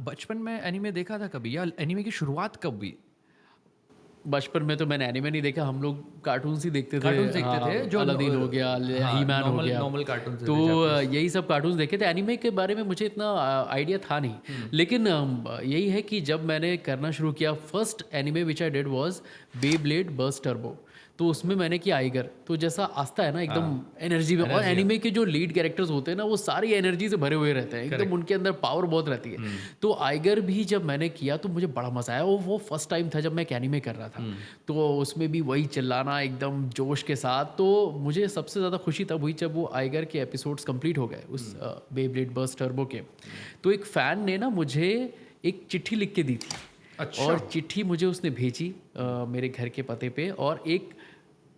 बचपन में एनीमे देखा था कभी, या एनीमे की शुरुआत कब हुई? बचपन में तो मैंने एनिमे नहीं देखा, हम लोग कार्टून्स ही देखते थे। कार्टून्स देखते थे, जो अलादीन हो गया, ही मैन हो गया, नॉर्मल कार्टून्स, तो यही सब कार्टून्स देखे थे। एनिमे के बारे में मुझे इतना आइडिया था नहीं, लेकिन यही है कि जब मैंने करना शुरू किया, first anime which I did was Beyblade burst turbo. तो उसमें मैंने किया आइगर, तो जैसा आस्था है ना एकदम एनर्जी में, और एनिमे के जो लीड कैरेक्टर्स होते हैं ना, वो सारी एनर्जी से भरे हुए रहते हैं, एकदम उनके अंदर पावर बहुत रहती है। तो आइगर भी जब मैंने किया तो मुझे बड़ा मजा आया। वो फर्स्ट टाइम था जब मैं एक एनिमे कर रहा था, तो उसमें भी वही चिल्लाना एकदम जोश के साथ। तो मुझे सबसे ज़्यादा खुशी तब हुई जब वो आइगर के एपिसोड्स कंप्लीट हो गए उस बेब्लेड बर्स्ट टर्बो के। तो एक फ़ैन ने ना मुझे एक चिट्ठी लिख के दी थी। अच्छा। और चिट्ठी मुझे उसने भेजी मेरे घर के पते पे, और एक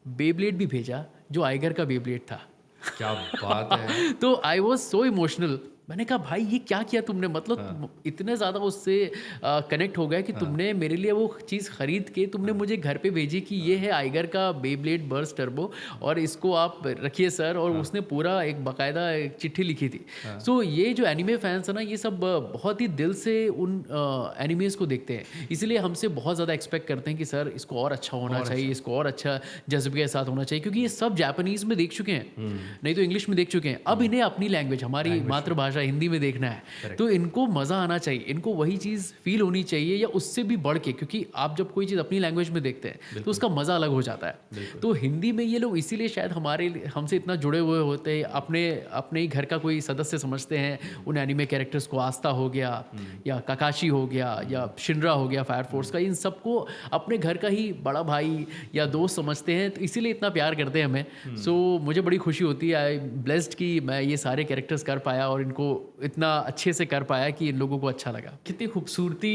बेब्लेड भी भेजा जो आइगर का बेब्लेड था। क्या बात है। तो आई वॉज सो इमोशनल। मैंने कहा भाई ये क्या किया तुमने, मतलब इतने ज़्यादा उससे कनेक्ट हो गया कि तुमने मेरे लिए वो चीज़ खरीद के तुमने मुझे घर पे भेजी कि ये है आइगर का बेब्लेड बर्स्ट टर्बो और इसको आप रखिए सर। और उसने पूरा एक बाकायदा एक चिट्ठी लिखी थी। सो ये जो एनिमे फैंस है ना, ये सब बहुत ही दिल से उन एनिमेज को देखते हैं, इसलिए हमसे बहुत ज़्यादा एक्सपेक्ट करते हैं कि सर इसको और अच्छा होना चाहिए, इसको और अच्छा जज्बे के साथ होना चाहिए, क्योंकि ये सब जापानीज़ में देख चुके हैं, नहीं तो इंग्लिश में देख चुके हैं। अब इन्हें अपनी लैंग्वेज, हमारी मातृभाषा भाषा हिंदी में देखना है, तो इनको मज़ा आना चाहिए, इनको वही चीज़ फील होनी चाहिए या उससे भी बढ़ के, क्योंकि आप जब कोई चीज़ अपनी लैंग्वेज में देखते हैं तो उसका मज़ा अलग हो जाता है। तो हिंदी में ये लोग इसीलिए शायद हमसे इतना जुड़े हुए होते हैं, अपने ही घर का कोई सदस्य समझते हैं उन एनिमे कैरेक्टर्स को। आस्था हो गया या काकाशी हो गया या शिनरा हो गया फायर फोर्स का, इन सबको अपने घर का ही बड़ा भाई या दोस्त समझते हैं, तो इसीलिए इतना प्यार करते हैं हमें। सो मुझे बड़ी खुशी होती है, आई ब्लेस्ड कि मैं ये सारे कैरेक्टर्स कर पाया और इनको इतना अच्छे से कर पाया कि इन लोगों को अच्छा लगा। कितनी खूबसूरती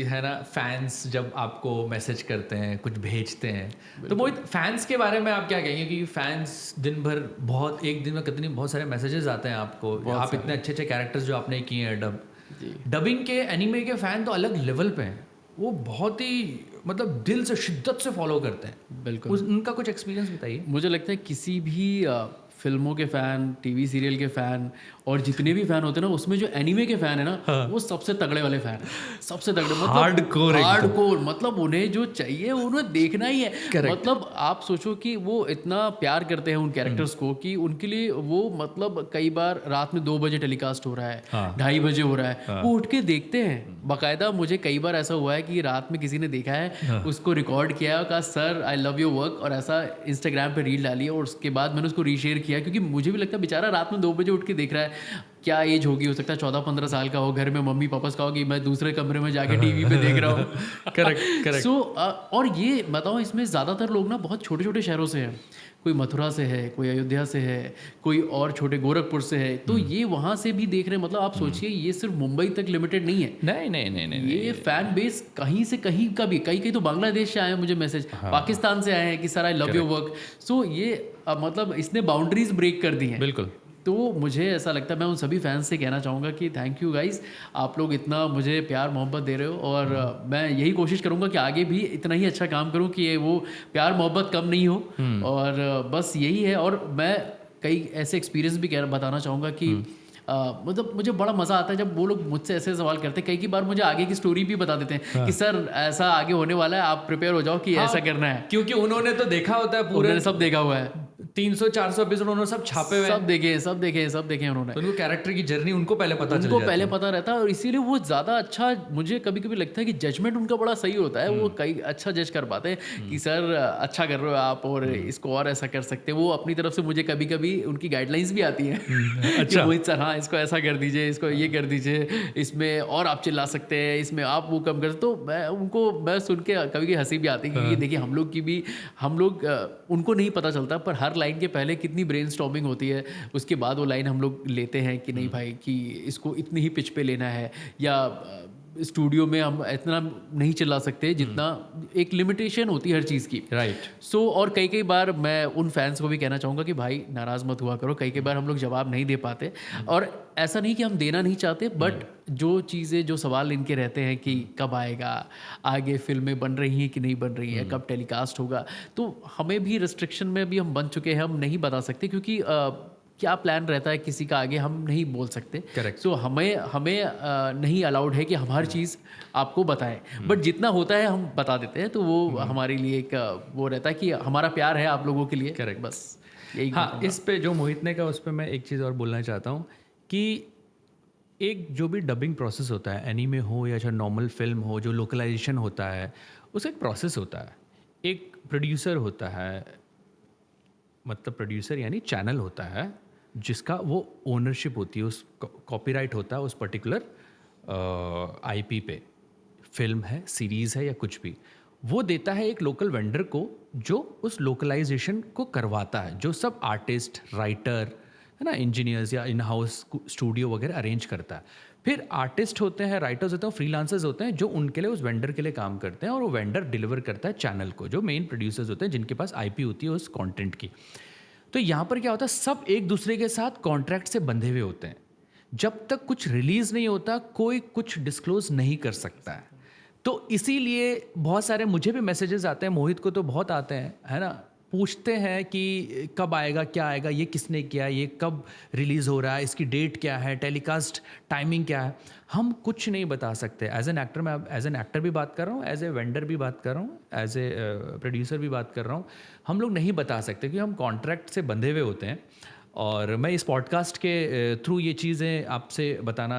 है ना फैंस जब आपको मैसेज करते हैं, कुछ भेजते हैं। तो मोहित, फैंस के बारे में आप क्या कहेंगे कि फैंस दिन भर बहुत, एक दिन में कितनी बहुत सारे मैसेजेस आते हैं आपको, आप इतने अच्छे अच्छे कैरेक्टर्स जो आपने किए हैं डबिंग के, एनीमे के फ़ैन तो अलग लेवल पे हैं, वो बहुत ही मतलब दिल से शिद्दत से फॉलो करते हैं। बिल्कुल। उनका कुछ एक्सपीरियंस बताइए। मुझे लगता है किसी भी फिल्मों के फ़ैन, टीवी सीरियल के फ़ैन और जितने भी फ़ैन होते हैं ना, उसमें जो एनीमे के फ़ैन है ना, वो सबसे तगड़े वाले फ़ैन हैं, सबसे तगड़े, मतलब हार्डकोर, मतलब उन्हें जो चाहिए उन्हें देखना ही है। मतलब आप सोचो कि वो इतना प्यार करते हैं उन कैरेक्टर्स को कि उनके लिए वो मतलब कई बार रात में 2 बजे टेलीकास्ट हो रहा है, 2:30 बजे हो रहा है, वो उठ के देखते हैं बाकायदा। मुझे कई बार ऐसा हुआ है कि रात में किसी ने देखा है, उसको रिकॉर्ड किया और कहा sir I love your work, और ऐसा इंस्टाग्राम पे रील डाली और उसके बाद मैंने उसको रीशेयर किया, क्योंकि मुझे भी लगता है बेचारा रात में 2 बजे उठ के देख रहा है। क्या एज होगी, हो सकता है 14-15 साल का हो, घर में मम्मी पापा का हो कि मैं दूसरे कमरे में जाके टीवी पे देख रहा हूँ। करेक्ट। सो और ये बताओ, इसमें ज़्यादातर लोग ना बहुत छोटे छोटे शहरों से हैं, कोई मथुरा से है, कोई अयोध्या से है, कोई और छोटे गोरखपुर से है, तो ये वहाँ से भी देख रहे हैं। मतलब आप सोचिए, ये सिर्फ मुंबई तक लिमिटेड नहीं है। नहीं, ये फैन बेस कहीं से कहीं का भी, कई तो बांग्लादेश से आए हैं मुझे मैसेज, पाकिस्तान से आए हैं कि sir I love your work. So ये मतलब इसने बाउंड्रीज ब्रेक कर दी हैं। बिल्कुल। तो मुझे ऐसा लगता है, मैं उन सभी फैंस से कहना चाहूँगा कि थैंक यू गाइस, आप लोग इतना मुझे प्यार मोहब्बत दे रहे हो, और मैं यही कोशिश करूँगा कि आगे भी इतना ही अच्छा काम करूँ कि वो प्यार मोहब्बत कम नहीं हो। और बस यही है। और मैं कई ऐसे एक्सपीरियंस भी बताना चाहूँगा कि मतलब मुझे बड़ा मज़ा आता है जब वो लोग मुझसे ऐसे सवाल करते हैं। कई बार मुझे आगे की स्टोरी भी बता देते हैं कि सर ऐसा आगे होने वाला है, आप प्रिपेयर हो जाओ कि ऐसा करना है, क्योंकि उन्होंने तो देखा होता है, पूरे सब देखा हुआ है, 300-400 एपिसोड उन्होंने सब छापे हुए, सब देखे उन्होंने। तो उनको कैरेक्टर की जर्नी उनको पहले पता रहता है, और इसीलिए वो ज़्यादा अच्छा, मुझे कभी कभी लगता है कि जजमेंट उनका बड़ा सही होता है। वो कई अच्छा जज कर पाते हैं कि सर अच्छा कर रहे हो आप, और इसको और ऐसा कर सकते हैं। वो अपनी तरफ से मुझे कभी कभी उनकी गाइडलाइंस भी आती हैं। अच्छा, मोहित सर हाँ इसको ऐसा कर दीजिए, इसको ये कर दीजिए, इसमें और आप चिल्ला सकते हैं, इसमें आप वो कम कर। तो मैं सुन के कभी कभी हंसी भी आती है कि देखिए हम लोग उनको नहीं पता चलता, पर हर लाइन के पहले कितनी ब्रेनस्टॉर्मिंग होती है, उसके बाद वो लाइन हम लोग लेते हैं कि नहीं भाई कि इसको इतनी ही पिच पे लेना है, या स्टूडियो में हम इतना नहीं चिल्ला सकते जितना, एक लिमिटेशन होती है हर चीज़ की। राइट। सो और कई बार मैं उन फैंस को भी कहना चाहूँगा कि भाई नाराज़ मत हुआ करो, कई बार हम लोग जवाब नहीं दे पाते, और ऐसा नहीं कि हम देना नहीं चाहते, बट जो चीज़ें, जो सवाल इनके रहते हैं कि कब आएगा, आगे फिल्में बन रही हैं कि नहीं बन रही हैं, कब टेलीकास्ट होगा, तो हमें भी रिस्ट्रिक्शन में भी हम बन चुके हैं, हम नहीं बता सकते, क्योंकि क्या प्लान रहता है किसी का आगे हम नहीं बोल सकते। करेक्ट। सो हमें नहीं अलाउड है कि हम हर चीज़ आपको बताएं, बट जितना होता है हम बता देते हैं, तो वो हमारे लिए एक वो रहता है कि हमारा प्यार है आप लोगों के लिए। करेक्ट। बस यही। हाँ, इस पे जो मोहित ने कहा उस पर मैं एक चीज़ और बोलना चाहता हूँ कि एक जो भी डबिंग प्रोसेस होता है, एनीमे हो या चाहे नॉर्मल फिल्म हो, जो लोकलाइजेशन होता है, उसका एक प्रोसेस होता है। एक प्रोड्यूसर होता है, मतलब प्रोड्यूसर यानी चैनल होता है जिसका वो ओनरशिप होती है, उस कॉपीराइट होता है उस पर्टिकुलर आईपी पे, फिल्म है, सीरीज़ है या कुछ भी, वो देता है एक लोकल वेंडर को जो उस लोकलाइजेशन को करवाता है, जो सब आर्टिस्ट, राइटर है ना, इंजीनियर्स या इन हाउस स्टूडियो वगैरह अरेंज करता है। फिर आर्टिस्ट होते हैं, राइटर्स होते हैं, फ्रीलांसर्स होते हैं जो उनके लिए, उस वेंडर के लिए काम करते हैं, और वो वेंडर डिलीवर करता है चैनल को, जो मेन प्रोड्यूसर्स होते हैं जिनके पास आईपी होती है उस कंटेंट की। तो यहाँ पर क्या होता है, सब एक दूसरे के साथ कॉन्ट्रैक्ट से बंधे हुए होते हैं। जब तक कुछ रिलीज़ नहीं होता कोई कुछ डिस्क्लोज नहीं कर सकता है। तो इसीलिए बहुत सारे मुझे भी मैसेजेस आते हैं, मोहित को तो बहुत आते हैं, है ना, पूछते हैं कि कब आएगा, क्या आएगा, ये किसने किया, ये कब रिलीज़ हो रहा है, इसकी डेट क्या है, टेलीकास्ट टाइमिंग क्या है। हम कुछ नहीं बता सकते। एज एन एक्टर, मैं एज एन एक्टर भी बात कर रहा हूँ, एज ए वेंडर भी बात कर रहा हूँ, एज ए प्रोड्यूसर भी बात कर रहा हूँ। हम लोग नहीं बता सकते क्योंकि हम कॉन्ट्रैक्ट से बंधे हुए होते हैं। और मैं इस पॉडकास्ट के थ्रू ये चीज़ें आपसे बताना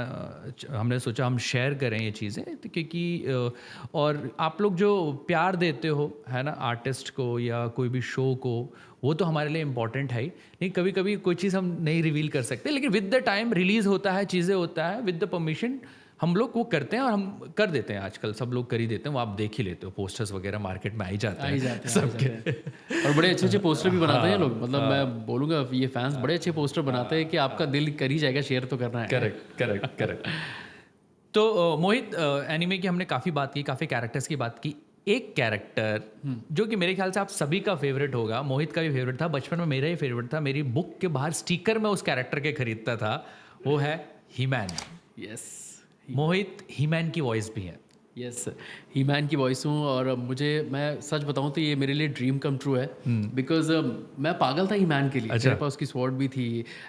हमने सोचा हम शेयर करें ये चीज़ें, तो क्योंकि और आप लोग जो प्यार देते हो है ना आर्टिस्ट को या कोई भी शो को, वो तो हमारे लिए इम्पॉर्टेंट है ही। नहीं, कभी कभी कोई चीज़ हम नहीं रिवील कर सकते, लेकिन विद द टाइम रिलीज़ होता है, चीज़ें होता है, विद द परमिशन हम लोग वो करते हैं और हम कर देते हैं। आजकल सब लोग कर ही देते हैं, वो आप देख ही लेते हो, पोस्टर्स वगैरह मार्केट में आ ही जाते हैं सबके। और बड़े अच्छे अच्छे पोस्टर भी बनाते हैं लोग, मतलब मैं बोलूँगा ये फैंस बड़े अच्छे पोस्टर बनाते हैं कि आपका दिल कर ही जाएगा, शेयर तो करना है। करेक्ट। तो मोहित, एनिमे की हमने काफ़ी बात की, काफ़ी कैरेक्टर्स की बात की। एक कैरेक्टर जो कि मेरे ख्याल से आप सभी का फेवरेट होगा, मोहित का भी फेवरेट था, बचपन में मेरा ही फेवरेट था, मेरी बुक के बाहर स्टिकर में उस कैरेक्टर के खरीदता था, वो है ही-मैन। यस, मोहित ही-मैन की वॉइस भी है। यस, ही-मैन की वॉइस हूँ और मुझे, मैं सच बताऊँ तो ये मेरे लिए ड्रीम कम ट्रू है, बिकॉज मैं पागल था ही-मैन के लिए। मेरे पास उसकी स्वॉर्ड भी थी,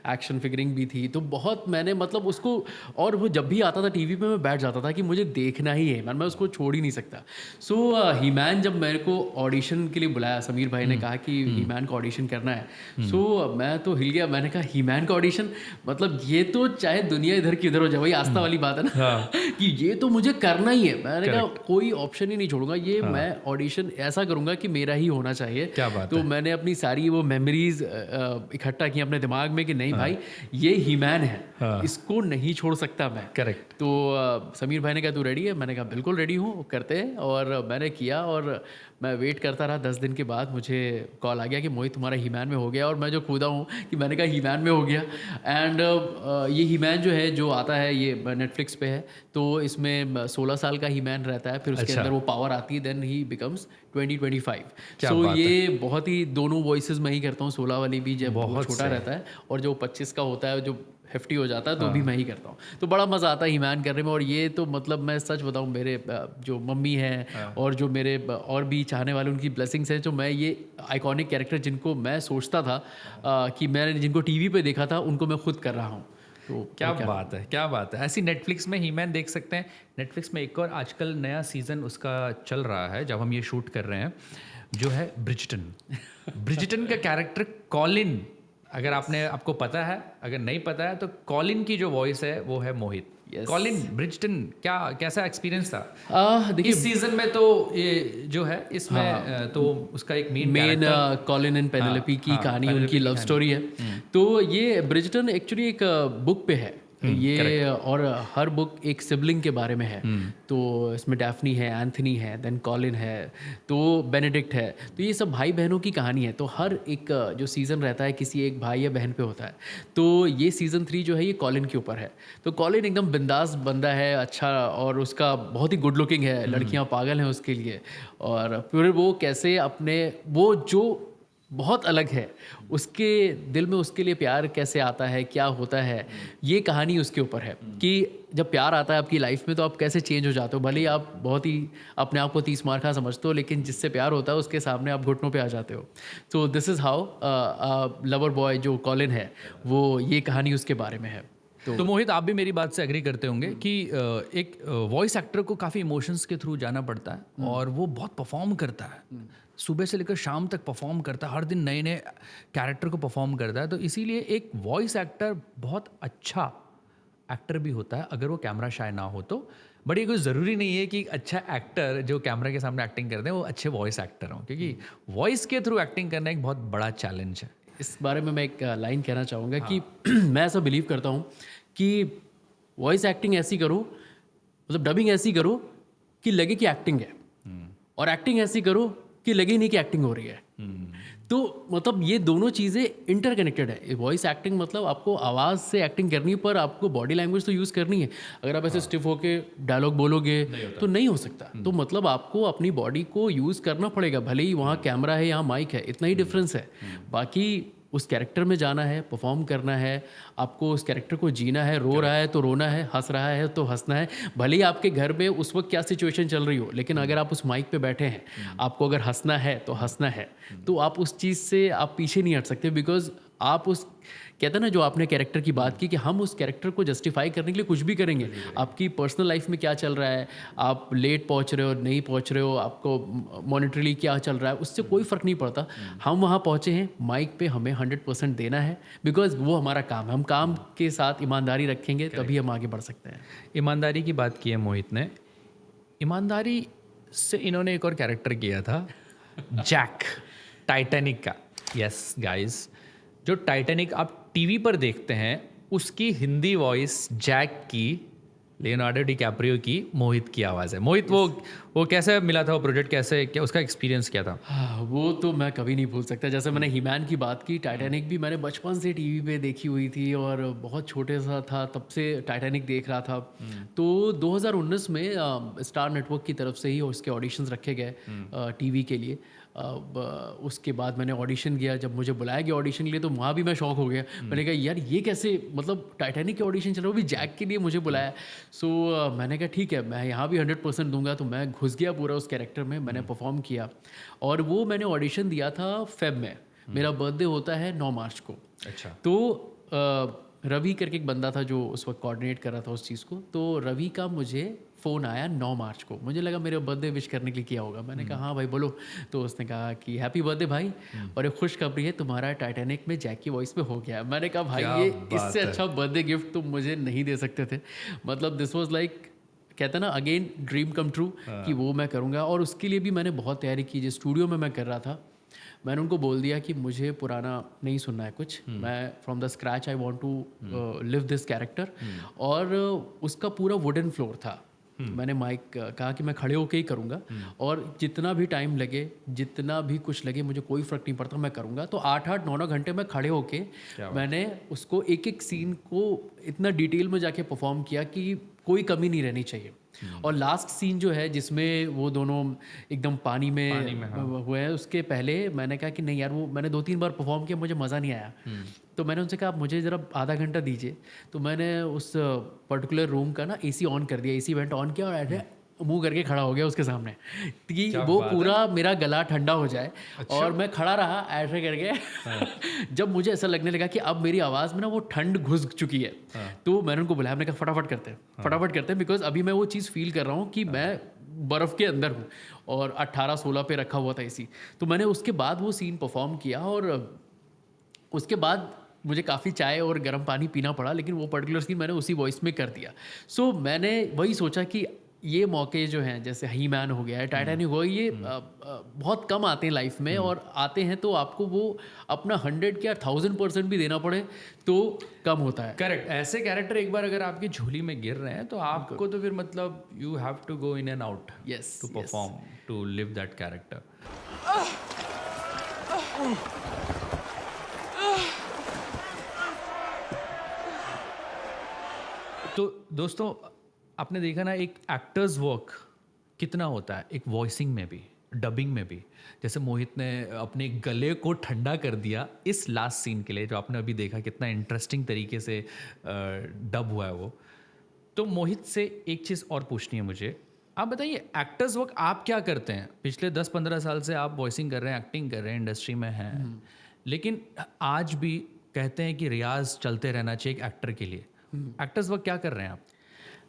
एक्शन फिगरिंग भी थी, तो बहुत मैंने मतलब उसको, और वो जब भी आता था टीवी पे मैं बैठ जाता था कि मुझे देखना ही है मैन, मैं उसको छोड़ ही नहीं सकता। सो ही-मैन जब मेरे को ऑडिशन के लिए बुलाया, समीर भाई ने कहा कि ही-मैन का ऑडिशन करना है, सो मैं तो हिल गया। मैंने कहा ही-मैन का ऑडिशन, मतलब ये तो चाहे दुनिया इधर की उधर हो जाए, वही आस्था वाली बात है ना कि ये तो मुझे करना ही है। मैंने कहा कोई ऑप्शन ही नहीं छोड़ूंगा, ये मैं ऑडिशन ऐसा करूंगा कि मेरा ही होना चाहिए। क्या बात तो मैंने अपनी सारी वो मेमोरीज इकट्ठा की अपने दिमाग में कि नहीं भाई ये ही-मैन है, इसको नहीं छोड़ सकता मैं। करेक्ट। तो समीर भाई ने कहा तू रेडी है? मैंने कहा बिल्कुल रेडी हूँ, करते हैं। और मैंने किया और मैं वेट करता रहा। 10 दिन के बाद मुझे कॉल आ गया कि मोहित तुम्हारा ही-मैन में हो गया। और मैं जो कूदा हूँ कि मैंने कहा ही-मैन में हो गया। एंड ये ही-मैन जो है जो आता है ये नेटफ्लिक्स पे है, तो इसमें 16 साल का ही-मैन रहता है, फिर उसके अंदर वो पावर आती है, देन ही बिकम्स 2025। सो ये बहुत ही, दोनों वॉइसेस मैं ही करता हूँ, 16 वाली भी जब वो छोटा रहता है और जो 25 का होता है जो हेफ्टी हो जाता है तो भी मैं ही करता हूँ। तो बड़ा मज़ा आता है ही-मैन करने में। और ये तो मतलब मैं सच बताऊँ, मेरे जो मम्मी हैं और जो मेरे और भी चाहने वाले, उनकी ब्लेसिंग्स हैं, जो मैं ये आइकॉनिक कैरेक्टर जिनको मैं सोचता था कि मैंने जिनको टीवी पे देखा था, उनको मैं खुद कर रहा हूँ। तो क्या बात है, क्या बात है। ऐसी नेटफ्लिक्स में ही-मैन देख सकते हैं। नेटफ्लिक्स में एक और आजकल नया सीज़न उसका चल रहा है जब हम ये शूट कर रहे हैं, जो है ब्रिजटन। ब्रिजटन का कैरेक्टर कॉलिन, अगर आपको पता है, अगर नहीं पता है तो कॉलिन की जो वॉइस है वो है मोहित। कॉलिन ब्रिजटन, कैसा एक्सपीरियंस था? देखिए इस सीजन में तो ये जो है इसमें तो उसका एक मेन कॉलिन एंड पेनेलोपी की कहानी, उनकी लव स्टोरी है। तो ये ब्रिजटन एक्चुअली एक बुक पे है ये, और हर बुक एक सिबलिंग के बारे में है। तो इसमें डैफ्नी है, एंथनी है, देन कॉलिन है, तो बेनेडिक्ट है। तो ये सब भाई बहनों की कहानी है। तो हर एक जो सीज़न रहता है किसी एक भाई या बहन पे होता है। तो ये सीज़न 3 जो है ये कॉलिन के ऊपर है। तो कॉलिन एकदम बिंदास बंदा है, अच्छा, और उसका बहुत ही गुड लुकिंग है, लड़कियाँ पागल हैं उसके लिए। और फिर वो कैसे अपने, वो जो बहुत अलग है, उसके दिल में उसके लिए प्यार कैसे आता है, क्या होता है, ये कहानी उसके ऊपर है कि जब प्यार आता है आपकी लाइफ में तो आप कैसे चेंज हो जाते हो। भले ही आप बहुत ही अपने आप को 30 मार खा समझते हो, लेकिन जिससे प्यार होता है उसके सामने आप घुटनों पे आ जाते हो। तो this is how lover boy जो कॉलिन है, वो ये कहानी उसके बारे में है। तो मोहित, आप भी मेरी बात से एग्री करते होंगे कि एक वॉइस एक्टर को काफ़ी इमोशंस के थ्रू जाना पड़ता है और वो बहुत परफॉर्म करता है, सुबह से लेकर शाम तक परफॉर्म करता है, हर दिन नए नए कैरेक्टर को परफॉर्म करता है। तो इसीलिए एक वॉइस एक्टर बहुत अच्छा एक्टर भी होता है अगर वो कैमरा शाय ना हो तो। बट ये कोई ज़रूरी नहीं है कि अच्छा एक्टर जो कैमरा के सामने एक्टिंग करते हैं वो अच्छे वॉइस एक्टर हों, क्योंकि वॉइस के थ्रू एक्टिंग करना एक बहुत बड़ा चैलेंज है। इस बारे में मैं एक लाइन कहना चाहूँगा कि मैं ऐसा बिलीव करता हूँ कि वॉइस एक्टिंग ऐसी करो, मतलब डबिंग ऐसी करो कि लगे कि एक्टिंग है, और एक्टिंग ऐसी करो कि लगे नहीं कि एक्टिंग हो रही है। तो मतलब ये दोनों चीज़ें इंटरकनेक्टेड है। वॉइस एक्टिंग मतलब आपको आवाज़ से एक्टिंग करनी, पर आपको बॉडी लैंग्वेज तो यूज़ करनी है। अगर आप ऐसे स्टिफ होके डायलॉग बोलोगे तो नहीं हो सकता। तो मतलब आपको अपनी बॉडी को यूज़ करना पड़ेगा, भले ही वहाँ कैमरा है, यहाँ माइक है, इतना ही डिफरेंस है। बाकी उस कैरेक्टर में जाना है, परफॉर्म करना है, आपको उस कैरेक्टर को जीना है। रो रहा है तो रोना है, हंस रहा है तो हंसना है। भले ही आपके घर में उस वक्त क्या सिचुएशन चल रही हो, लेकिन अगर आप उस माइक पे बैठे हैं, आपको अगर हंसना है तो हंसना है। तो आप उस चीज़ से आप पीछे नहीं हट सकते, बिकॉज आप उस कहते हैं ना जो आपने कैरेक्टर की बात की कि हम उस कैरेक्टर को जस्टिफाई करने के लिए कुछ भी करेंगे। आपकी पर्सनल लाइफ में क्या चल रहा है, आप लेट पहुंच रहे हो नहीं पहुंच रहे हो, आपको मॉनिटरली क्या चल रहा है, उससे कोई फ़र्क नहीं पड़ता। हम वहाँ पहुँचे हैं, माइक पे हमें 100% देना है, बिकॉज वो हमारा काम है। हम काम के साथ ईमानदारी रखेंगे तभी हम आगे बढ़ सकते हैं। ईमानदारी की बात की है मोहित ने, ईमानदारी से इन्होंने एक और कैरेक्टर किया था जैक, टाइटैनिक का। यस गाइस, जो टाइटैनिक आप टीवी पर देखते हैं उसकी हिंदी वॉइस जैक की लियोनार्डो डिकैप्रियो की मोहित की आवाज़ है। मोहित वो कैसे मिला था वो प्रोजेक्ट, कैसे क्या उसका एक्सपीरियंस क्या था? हाँ, वो तो मैं कभी नहीं भूल सकता। जैसे मैंने हीमैन की बात की, टाइटैनिक भी मैंने बचपन से टीवी पे देखी हुई थी और बहुत छोटे सा था तब से टाइटैनिक देख रहा था। तो 2019 में स्टार नेटवर्क की तरफ से ही उसके ऑडिशंस रखे गए टीवी के लिए। उसके बाद मैंने ऑडिशन किया, जब मुझे बुलाया गया ऑडिशन के लिए तो वहाँ भी मैं शॉक हो गया। मैंने कहा यार ये कैसे, मतलब टाइटैनिक के ऑडिशन चल रहा है, वो भी जैक के लिए मुझे बुलाया। सो मैंने कहा ठीक है, मैं यहाँ भी 100% दूंगा। तो मैं घुस गया पूरा उस कैरेक्टर में, मैंने परफॉर्म किया। और वो मैंने ऑडिशन दिया था फेब में, मेरा बर्थडे होता है 9 मार्च को। अच्छा। तो रवि करके एक बंदा था जो उस वक्त कोऑर्डिनेट कर रहा था उस चीज़ को। तो रवि का मुझे फ़ोन आया 9 मार्च को, मुझे लगा मेरे बर्थडे विश करने के लिए किया होगा। मैंने कहा हाँ भाई बोलो। तो उसने कहा कि हैप्पी बर्थडे भाई, और एक खुशखबरी है तुम्हारा टाइटैनिक में जैक की वॉइस में हो गया। मैंने कहा भाई ये इससे अच्छा बर्थडे गिफ्ट तुम मुझे नहीं दे सकते थे। मतलब दिस वॉज लाइक, कहते हैं ना अगेन ड्रीम कम ट्रू कि वो मैं करूँगा। और उसके लिए भी मैंने बहुत तैयारी की। जिस स्टूडियो में मैं कर रहा था, मैंने उनको बोल दिया कि मुझे पुराना नहीं सुनना है कुछ, मैं from the scratch I want to live this character. और उसका पूरा वुडन फ्लोर था। मैंने माइक कहा कि मैं खड़े होके ही करूँगा, और जितना भी टाइम लगे, जितना भी कुछ लगे, मुझे कोई फ़र्क नहीं पड़ता, मैं करूँगा। तो 8-8 9-9 घंटे में खड़े होके मैंने उसको एक एक सीन को इतना डिटेल में जाके परफॉर्म किया कि कोई कमी नहीं रहनी चाहिए। और लास्ट सीन जो है जिसमें वो दोनों एकदम पानी में हुए हैं, उसके पहले मैंने कहा कि नहीं यार, वो मैंने 2-3 बार परफॉर्म किया, मुझे मज़ा नहीं आया। तो मैंने उनसे कहा आप मुझे ज़रा आधा घंटा दीजिए। तो मैंने उस पर्टिकुलर रूम का ना एसी ऑन कर दिया, एसी वेंट ऑन किया और ऐसे मुंह करके खड़ा हो गया उसके सामने कि वो पूरा मेरा गला ठंडा हो जाए। अच्छा। और मैं खड़ा रहा ऐसे करके। जब मुझे ऐसा लगने लगा कि अब मेरी आवाज़ में ना वो ठंड घुस चुकी है, तो मैंने उनको बुलाया, मैंने कहा फटाफट करते हैं, बिकॉज अभी मैं वो चीज़ फील कर रहा हूँ कि मैं बर्फ़ के अंदर हूँ और 18-16 पे रखा हुआ था एसी। तो मैंने उसके बाद वो सीन परफॉर्म किया और उसके बाद मुझे काफ़ी चाय और गर्म पानी पीना पड़ा, लेकिन वो पर्टिकुलर सीन मैंने उसी वॉइस में कर दिया। सो मैंने वही सोचा कि ये मौके जो हैं, जैसे ही मैन हो गया है, टाइटैनिक हो गया, ये बहुत कम आते हैं लाइफ में, और आते हैं तो आपको वो अपना 100 या 1000% भी देना पड़े तो कम होता है। करेक्ट। ऐसे कैरेक्टर एक बार अगर आपकी झोली में गिर रहे हैं तो आपको तो फिर मतलब you have to go in and out to perform, to live that character. तो दोस्तों, आपने देखा ना एक एक्टर्स वर्क कितना होता है, एक वॉइसिंग में भी, डबिंग में भी। जैसे मोहित ने अपने गले को ठंडा कर दिया इस लास्ट सीन के लिए, जो आपने अभी देखा कितना इंटरेस्टिंग तरीके से डब हुआ है वो। तो मोहित से एक चीज़ और पूछनी है मुझे, आप बताइए एक्टर्स वर्क आप क्या करते हैं? पिछले 10-15 साल से आप वॉइसिंग कर रहे हैं, एक्टिंग कर रहे हैं, इंडस्ट्री में हैं, लेकिन आज भी कहते हैं कि रियाज चलते रहना चाहिए एक एक्टर के लिए। एक्टर्स वर्क क्या कर रहे हैं आप?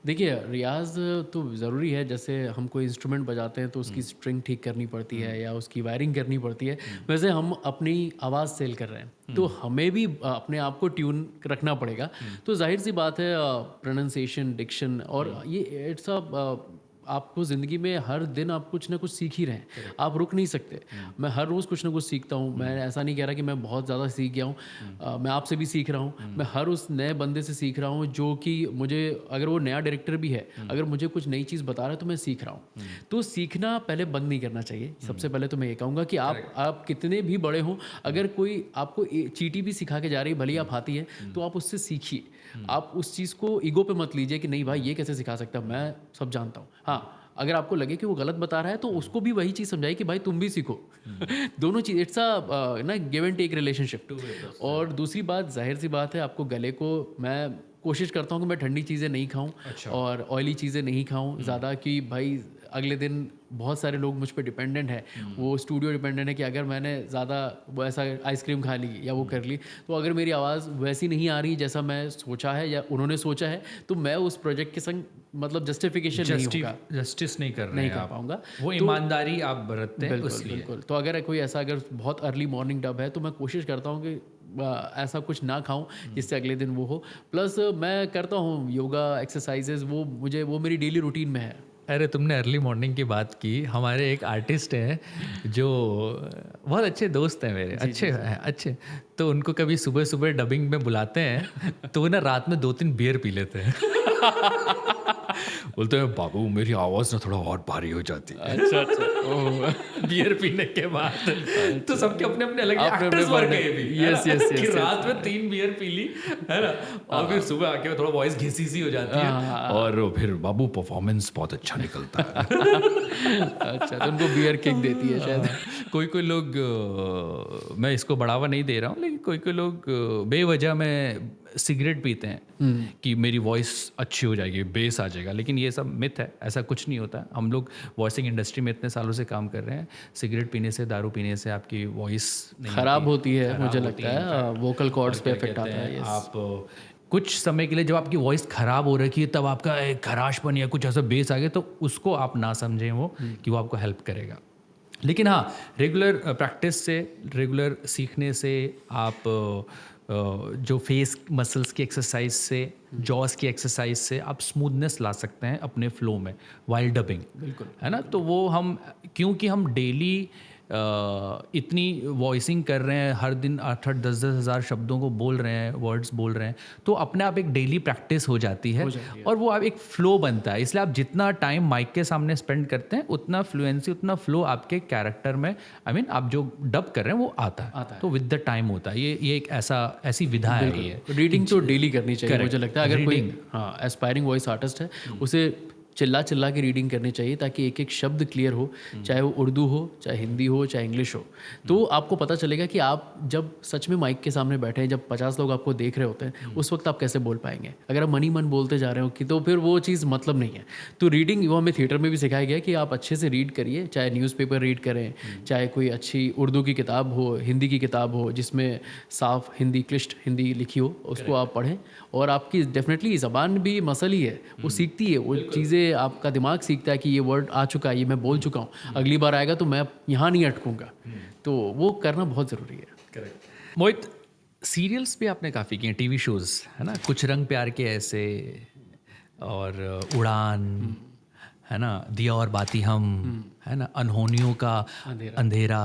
देखिए, रियाज़ तो ज़रूरी है। जैसे हम कोई इंस्ट्रूमेंट बजाते हैं तो उसकी स्ट्रिंग ठीक करनी पड़ती है या उसकी वायरिंग करनी पड़ती है। वैसे हम अपनी आवाज़ सेल कर रहे हैं तो हमें भी अपने आप को ट्यून रखना पड़ेगा। तो जाहिर सी बात है, प्रोनाउंसिएशन, डिक्शन, और ये इट्स अ आपको ज़िंदगी में हर दिन आप कुछ ना कुछ सीख ही रहे हैं, आप रुक नहीं सकते। मैं हर रोज़ कुछ ना कुछ सीखता हूँ। मैं ऐसा नहीं कह रहा कि मैं बहुत ज़्यादा सीख गया हूँ, मैं आपसे भी सीख रहा हूँ। मैं हर उस नए बंदे से सीख रहा हूँ जो कि मुझे, अगर वो नया डायरेक्टर भी है, अगर मुझे कुछ नई चीज़ बता रहा है तो मैं सीख रहा हूँ। तो सीखना पहले बंद नहीं करना चाहिए। सबसे पहले तो मैं ये कहूँगा कि आप कितने भी बड़े हों, अगर कोई आपको चीटी भी सिखा के जा रही है, भले आप आती है, तो आप उससे सीखिए। आप उस चीज़ को ईगो पे मत लीजिए कि नहीं भाई ये कैसे सिखा सकता, मैं सब जानता हूँ। हाँ, अगर आपको लगे कि वो गलत बता रहा है तो उसको भी वही चीज़ समझाइए कि भाई तुम भी सीखो। दोनों चीज़, इट्स अ ना गिव एंड टेक रिलेशनशिप। और दूसरी बात, जाहिर सी बात है, आपको गले को, मैं कोशिश करता हूँ कि मैं ठंडी चीज़ें नहीं खाऊं और ऑयली चीज़ें नहीं खाऊं ज़्यादा, कि भाई अगले दिन बहुत सारे लोग मुझ पर डिपेंडेंट है, वो स्टूडियो डिपेंडेंट है कि अगर मैंने ज़्यादा वो ऐसा आइसक्रीम खा ली या वो कर ली, तो अगर मेरी आवाज़ वैसी नहीं आ रही जैसा मैं सोचा है या उन्होंने सोचा है, तो मैं उस प्रोजेक्ट के संग मतलब जस्टिफिकेशन नहीं होगा, जस्टिस नहीं कर रहे नहीं हैं कर आप। पाऊंगा। वो ईमानदारी आप बरतते हैं बिल्कुल उसलिए। बिल्कुल। तो अगर कोई ऐसा अगर बहुत अर्ली मॉर्निंग डब है तो मैं कोशिश करता हूँ कि ऐसा कुछ ना खाऊं जिससे अगले दिन वो हो। प्लस मैं करता हूँ योगा एक्सरसाइजेज, वो मेरी डेली रूटीन में है। अरे तुमने अर्ली मॉर्निंग की बात की, हमारे एक आर्टिस्ट हैं जो बहुत अच्छे दोस्त हैं मेरे, अच्छे, तो उनको कभी सुबह सुबह डबिंग में बुलाते हैं तो वो ना रात में 2-3 बियर पी लेते हैं। बोलते हैं बाबू मेरी आवाज़ ना थोड़ा और भारी हो जाती है। अच्छा बियर पीने के बाद तो सबके अपने अपने अलग अपने एक्टर्स अपने वर्क बने। है ये भी, Yes, है ना? yes, कि yes, रात में 3 बियर पी ली, है ना, और फिर सुबह आके थोड़ा वॉइस घिसी सी हो जाती है और फिर बाबू परफॉर्मेंस बहुत अच्छा निकलता है। अच्छा, तो उनको बियर किक देती है शायद। कोई लोग मैं इसको बढ़ावा नहीं दे रहा हूँ, लेकिन कोई लोग बेवजह में सिगरेट पीते हैं कि मेरी वॉइस अच्छी हो जाएगी, बेस आ जाएगा, लेकिन ये सब मिथ है, ऐसा कुछ नहीं होता। हम लोग वॉइसिंग इंडस्ट्री में इतने सालों से काम कर रहे हैं, सिगरेट पीने से, दारू पीने से आपकी वॉइस खराब होती है, मुझे लगता है वोकल कॉर्ड्स पे इफेक्ट आता है। आप कुछ समय के लिए जब आपकी वॉइस खराब हो रखी है, तब आपका एक खराशपन या कुछ ऐसा बेस आ गया, तो उसको आप ना समझें वो कि वो आपको हेल्प करेगा। लेकिन हाँ, रेगुलर प्रैक्टिस से, रेगुलर सीखने से, आप जो फेस मसल्स की एक्सरसाइज से, जॉस की एक्सरसाइज से आप स्मूथनेस ला सकते हैं अपने फ्लो में वाइल डबिंग, बिल्कुल, है ना। तो वो हम, क्योंकि हम डेली इतनी वॉइसिंग कर रहे हैं, हर दिन 8-8, 10-10 हज़ार शब्दों को बोल रहे हैं, वर्ड्स बोल रहे हैं, तो अपने आप एक डेली प्रैक्टिस हो जाती है और वो आप एक फ्लो बनता है। इसलिए आप जितना टाइम माइक के सामने स्पेंड करते हैं, उतना फ्लुएंसी, उतना फ्लो आपके कैरेक्टर में, आप जो डब कर रहे हैं वो आता है। तो विद द टाइम होता है। ये एक ऐसी विधा है ये। रीडिंग तो डेली करनी चाहिए, मुझे लगता है। अगर कोई एस्पायरिंग वॉइस आर्टिस्ट है, उसे चिल्ला चिल्ला के रीडिंग करनी चाहिए ताकि एक एक शब्द क्लियर हो, चाहे वो उर्दू हो, चाहे हिंदी हो, चाहे इंग्लिश हो। तो आपको पता चलेगा कि आप जब सच में माइक के सामने बैठे हैं, जब 50 लोग आपको देख रहे होते हैं, उस वक्त आप कैसे बोल पाएंगे। अगर आप मनी मन बोलते जा रहे हो कि, तो फिर वो चीज़ मतलब नहीं है। तो रीडिंग, वो हमें थिएटर में भी सिखाया गया कि आप अच्छे से रीड करिए, चाहे न्यूज़पेपर रीड करें, चाहे कोई अच्छी उर्दू की किताब हो, हिंदी की किताब हो जिसमें साफ हिंदी, क्लिष्ट हिंदी लिखी हो, उसको आप पढ़ें। और आपकी डेफिनेटली ज़बान भी मसल ही है, वो सीखती है, वो चीज़ें आपका दिमाग सीखता है कि ये वर्ड आ चुका है, ये मैं बोल चुका हूँ, अगली बार आएगा तो मैं यहाँ नहीं अटकूँगा। तो वो करना बहुत ज़रूरी है। करेक्ट। मोहित, सीरियल्स भी आपने काफ़ी किए, टीवी शोज़, है ना, कुछ रंग प्यार के ऐसे, और उड़ान, है ना, दिया और बाती हम, है ना, अनहोनियों का अंधेरा।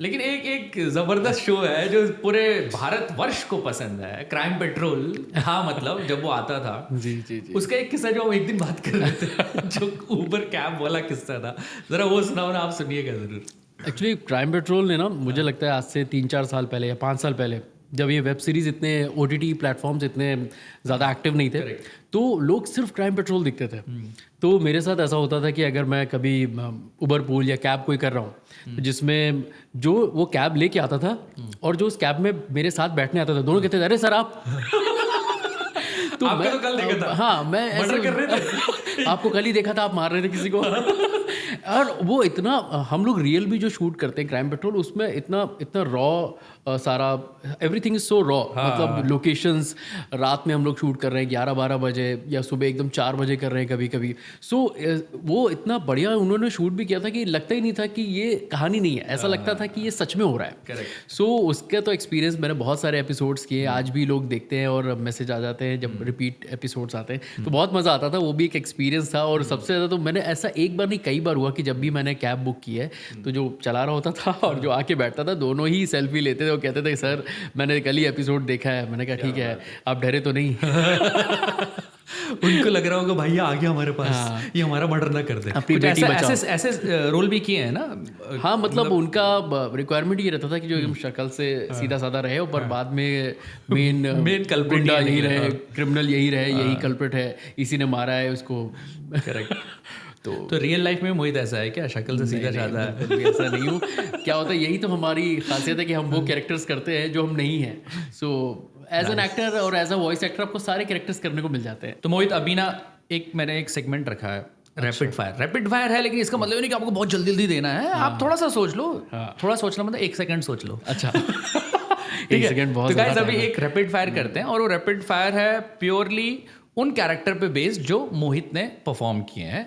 लेकिन एक जबरदस्त शो है जो पूरे भारतवर्ष को पसंद है, क्राइम पेट्रोल। हाँ, मतलब जब वो आता था, जी, उसका एक किस्सा जो हम एक दिन बात कर रहे थे जो ऊबर कैब वाला किस्सा था, जरा वो सुनाओ ना, आप सुनिएगा जरूर। एक्चुअली क्राइम पेट्रोल ने ना, मुझे लगता है आज से 3-4 साल पहले या 5 साल पहले, जब ये वेब सीरीज़ इतने OTT प्लेटफॉर्म्स इतने ज़्यादा एक्टिव नहीं थे, तो लोग सिर्फ क्राइम पेट्रोल दिखते थे। तो मेरे साथ ऐसा होता था कि अगर मैं कभी उबर पूल या कैब कोई कर रहा हूँ, जिसमें जो वो कैब लेके आता था और जो उस कैब में मेरे साथ बैठने आता था, दोनों कहते थे अरे सर आप तो आपको तो कल देखा था। हाँ, मैं ऐसे कर रहे थे। आपको कल ही देखा था, आप मार रहे थे किसी को। और वो इतना, हम लोग रियल भी जो शूट करते हैं क्राइम पेट्रोल, उसमें इतना रॉ सारा, एवरीथिंग इज सो रॉ। मतलब लोकेशंस, रात में हम लोग शूट कर रहे हैं 11-12 बजे या सुबह एकदम 4 बजे कर रहे हैं कभी कभी। सो वो इतना बढ़िया उन्होंने शूट भी किया था कि लगता ही नहीं था कि ये कहानी नहीं है, ऐसा लगता था कि ये सच में हो रहा है। सो उसका तो एक्सपीरियंस, मैंने बहुत सारे एपिसोड्स किए, आज भी लोग देखते हैं और मैसेज आ जाते हैं जब रिपीट एपिसोड्स आते हैं, तो बहुत मज़ा आता था। वो भी एक एक्सपीरियंस था। और सबसे ज़्यादा तो मैंने ऐसा एक बार नहीं कई बार हुआ कि जब भी मैंने कैब बुक की है, तो जो चला रहा होता था और जो आके बैठता था, दोनों ही सेल्फी लेते थे। वो कहते थे सर मैंने कल ही एपिसोड देखा है। मैंने कहा ठीक है, आप डरे तो नहीं? उनको लग रहा होगा भैया आ गया हमारे पास, ये हमारा मर्डर ना कर दे। अपनी बेटी बचाओ। ऐसे रोल भी किए हैं ना। हाँ, मतलब उनका रिक्वायरमेंट ये रहता था कि जो एकदम शक्ल से सीधा सादा रहे, पर बाद में मेन कल्प्रिट यही रहे, क्रिमिनल यही रहे, यही कल्प्रिट है, इसी ने मारा है उसको। करेक्ट। तो रियल लाइफ में मोहित ऐसा है क्या, शक्ल से सीधा साधा है? ऐसा नहीं हूँ। क्या होता है, यही तो हमारी खासियत है कि हम वो कैरेक्टर्स करते हैं जो हम नहीं हैं। सो एज एन एक्टर और एज अ वॉइस एक्टर आपको सारे कैरेक्टर्स करने को मिल जाते हैं। तो मोहित, अभी ना मैंने एक सेगमेंट रखा है रैपिड फायर है, लेकिन इसका मतलब ये नहीं कि आपको बहुत जल्दी जल्दी देना है। आप थोड़ा सा सोच लो, थोड़ा सोचना मतलब 1 सेकंड सोच लो। अच्छा ठीक है, सेकंड बहुत तो गाइस अभी एक रैपिड फायर करते हैं, और वो रैपिड फायर है प्योरली उन कैरेक्टर पे बेस्ड जो मोहित ने परफॉर्म किए हैं